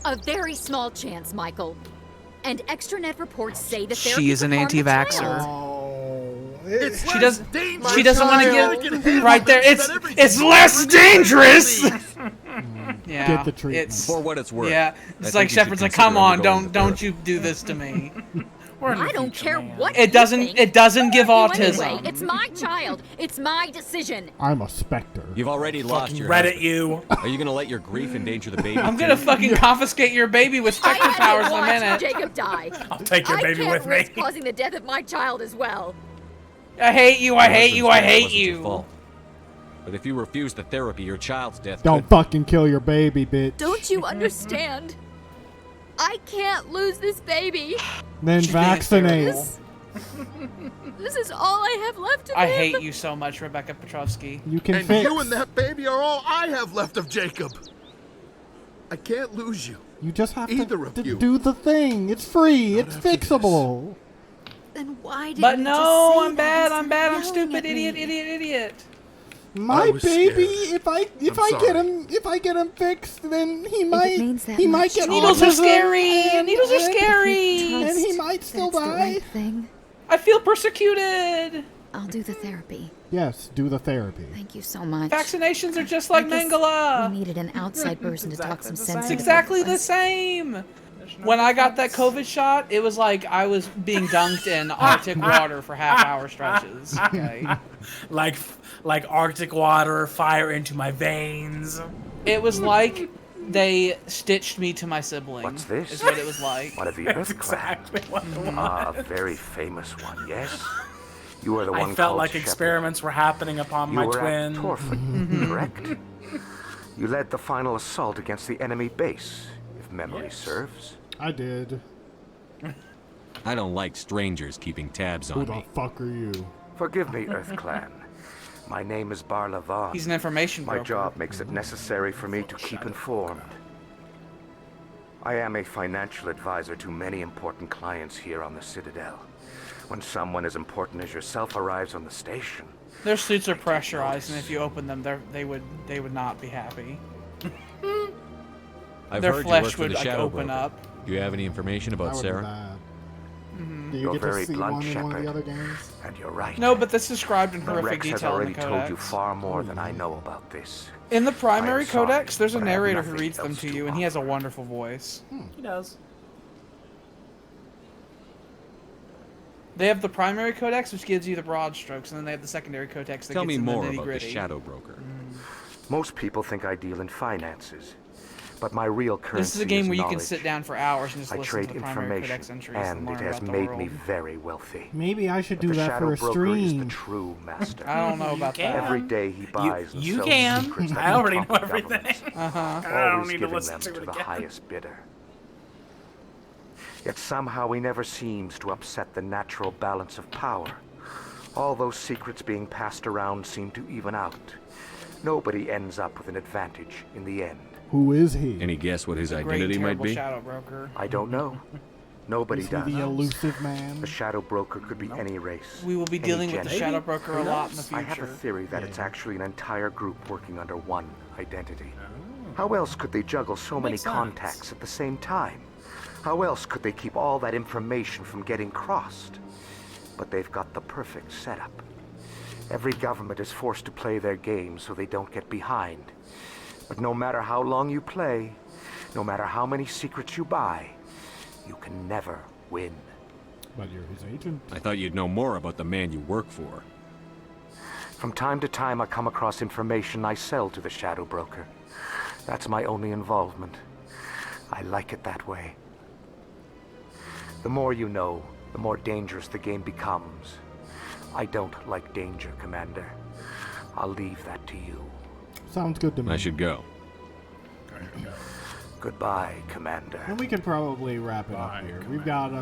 A very small chance, Michael. And extranet reports say that She is an anti-vaxxer. It's She doesn't want to get right there. It's less dangerous. Yeah, get the treatment. For what it's worth. Yeah, I it's think like you should Shepard's like, consider come on, undergoing don't the you do this to me. I don't care what It doesn't give autism. Anyway, it's my child. It's my decision. I'm a specter. You've already lost your Reddit husband. you. Are you gonna let your grief endanger the baby? I'm gonna fucking confiscate your baby with specter powers in a Watch minute. Jacob die. I'll take your baby with me. I can't risk causing the death of my child as well. I hate you. I hate you. I hate Wasn't your you. fault. But if you refuse the therapy, your child's death Don't could... fucking kill your baby, bitch. Don't you understand? I can't lose this baby. Then vaccinate. This is all I have left of I him. hate you so much, Rebecca Petrovsky. You can And fix. you and that baby are all I have left of Jacob. I can't lose you. You just have Either to of you. do the thing. It's free. It's fixable. Then why did But you no, just say I'm bad. that I'm bad. I'm yelling stupid. at me? Idiot. My was baby. scared. If I get him fixed, then he means that might much get to Needles are autism, scary. and- Needles are and- scary. and he might still That's the die. right thing. I feel persecuted. I'll do the therapy. Yes, do the therapy. Thank you so much. Vaccinations are just like I guess Mangala. We needed an outside person to talk some sense It's into exactly both of the us. same. When I got that COVID shot, it was like I was being dunked in Arctic water for half-hour stretches. Okay. like Arctic water, fire into my veins. It was like they stitched me to my sibling. What's this? Is what it was like. One of the That's Earth exactly what it was. Ah, a very famous one, yes? You are the one I felt called like Shepard. experiments were happening upon You my were twin. at Torfin, correct? You led the final assault against the enemy base, if memory serves. I did. I don't like strangers keeping tabs Who on the me. fuck are you? Forgive me, Earth Clan. My name is Barla Vaughn. He's an information My broker. job makes it necessary for me to keep informed. I am a financial advisor to many important clients here on the Citadel. When someone as important as yourself arrives on the station, Their suits are pressurized, and if you open them, they would not be happy. I've Their heard you flesh work for would the like Shadow open Broker. up. Do you have any information about That would be Sarah? bad. Mm-hmm. Do you You're get to very see blunt, one in one of the Shepard. other games? And you're right. No, but that's described in The horrific Rex has detail in already the told you codex. far more than I know about this. In the I primary am sorry, codex, there's a but I have narrator who nothing reads them else to to you, and he has a wonderful voice. He does. They have the primary codex, which gives you the broad strokes, and then they have the secondary codex that Tell gets me in more the about the nitty-gritty. Shadow Broker. Most people think I deal in finances, but my real currency This is a game where you can knowledge. sit down for hours and just I listen trade to the primary information, codex entries and and learn it has about the made world. me very wealthy. Maybe I should But do the that Shadow for a Broker is the stream. true master. I don't know about that. Every day he buys and you sells can. secrets that I already top know the everything. governments, Uh-huh. I don't always need to giving listen them to it the again. highest bidder. Yet somehow he never seems to upset the natural balance of power. All those secrets being passed around seem to even out. Nobody ends up with an advantage in the end. Who is he? Any guess what his The great, identity might terrible be? Shadow Broker. I don't know. Nobody Is he does. the elusive man? The Shadow Broker could be any race. We will be any dealing with the gender. Shadow Broker a lot in the I have a future. theory that it's actually an entire group working under one identity. How else could they juggle so many Makes sense. contacts at the same time? How else could they keep all that information from getting crossed? But they've got the perfect setup. Every government is forced to play their game so they don't get behind. But no matter how long you play, no matter how many secrets you buy, you can never win. But you're his agent. I thought you'd know more about the man you work for. From time to time, I come across information I sell to the Shadow Broker. That's my only involvement. I like it that way. The more you know, the more dangerous the game becomes. I don't like danger, Commander. I'll leave that to you. Sounds good to me. I should go. Goodbye, Commander. And we could probably wrap it up here. We've got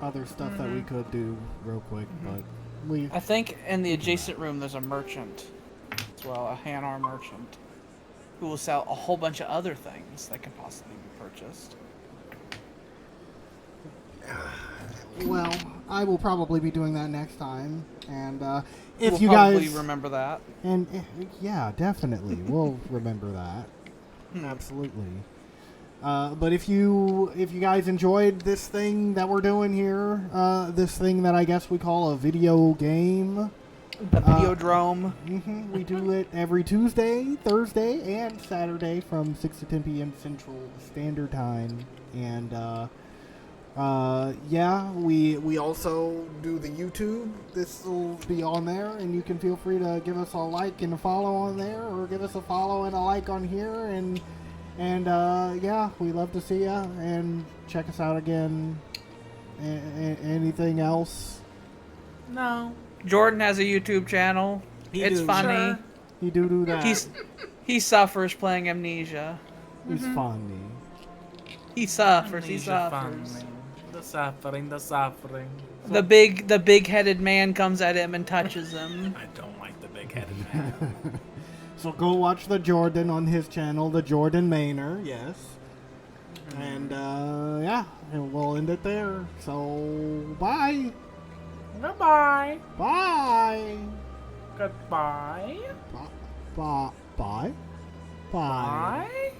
other stuff that we could do real quick, but we. I think in the adjacent room there's a merchant as well, a Hanar merchant, who will sell a whole bunch of other things that can possibly be purchased. Well, I will probably be doing that next time, and if We'll you probably guys remember that. and yeah, definitely we'll remember that. Absolutely. But if you guys enjoyed this thing that we're doing here, this thing that I guess we call a video game, The Videodrome. We do it every Tuesday, Thursday, and Saturday from 6 to 10 p.m. Central Standard Time. And yeah, we also do the YouTube. This will be on there, and you can feel free to give us a like and a follow on there, or give us a follow and a like on here. And yeah, we love to see ya, and check us out again. Anything else? No. Jordan has a YouTube channel. It's funny. Sure. He do that. He suffers playing Amnesia. He's funny. He suffers. He Amnesia suffers. funny. The suffering. The big-headed man comes at him and touches him. I don't like the big-headed man. So go watch the Jordan on his channel, the Jordan Mainer, yes. And yeah, and we'll end it there. So bye. Goodbye. Bye. Goodbye. Bye. Bye. Bye. Bye.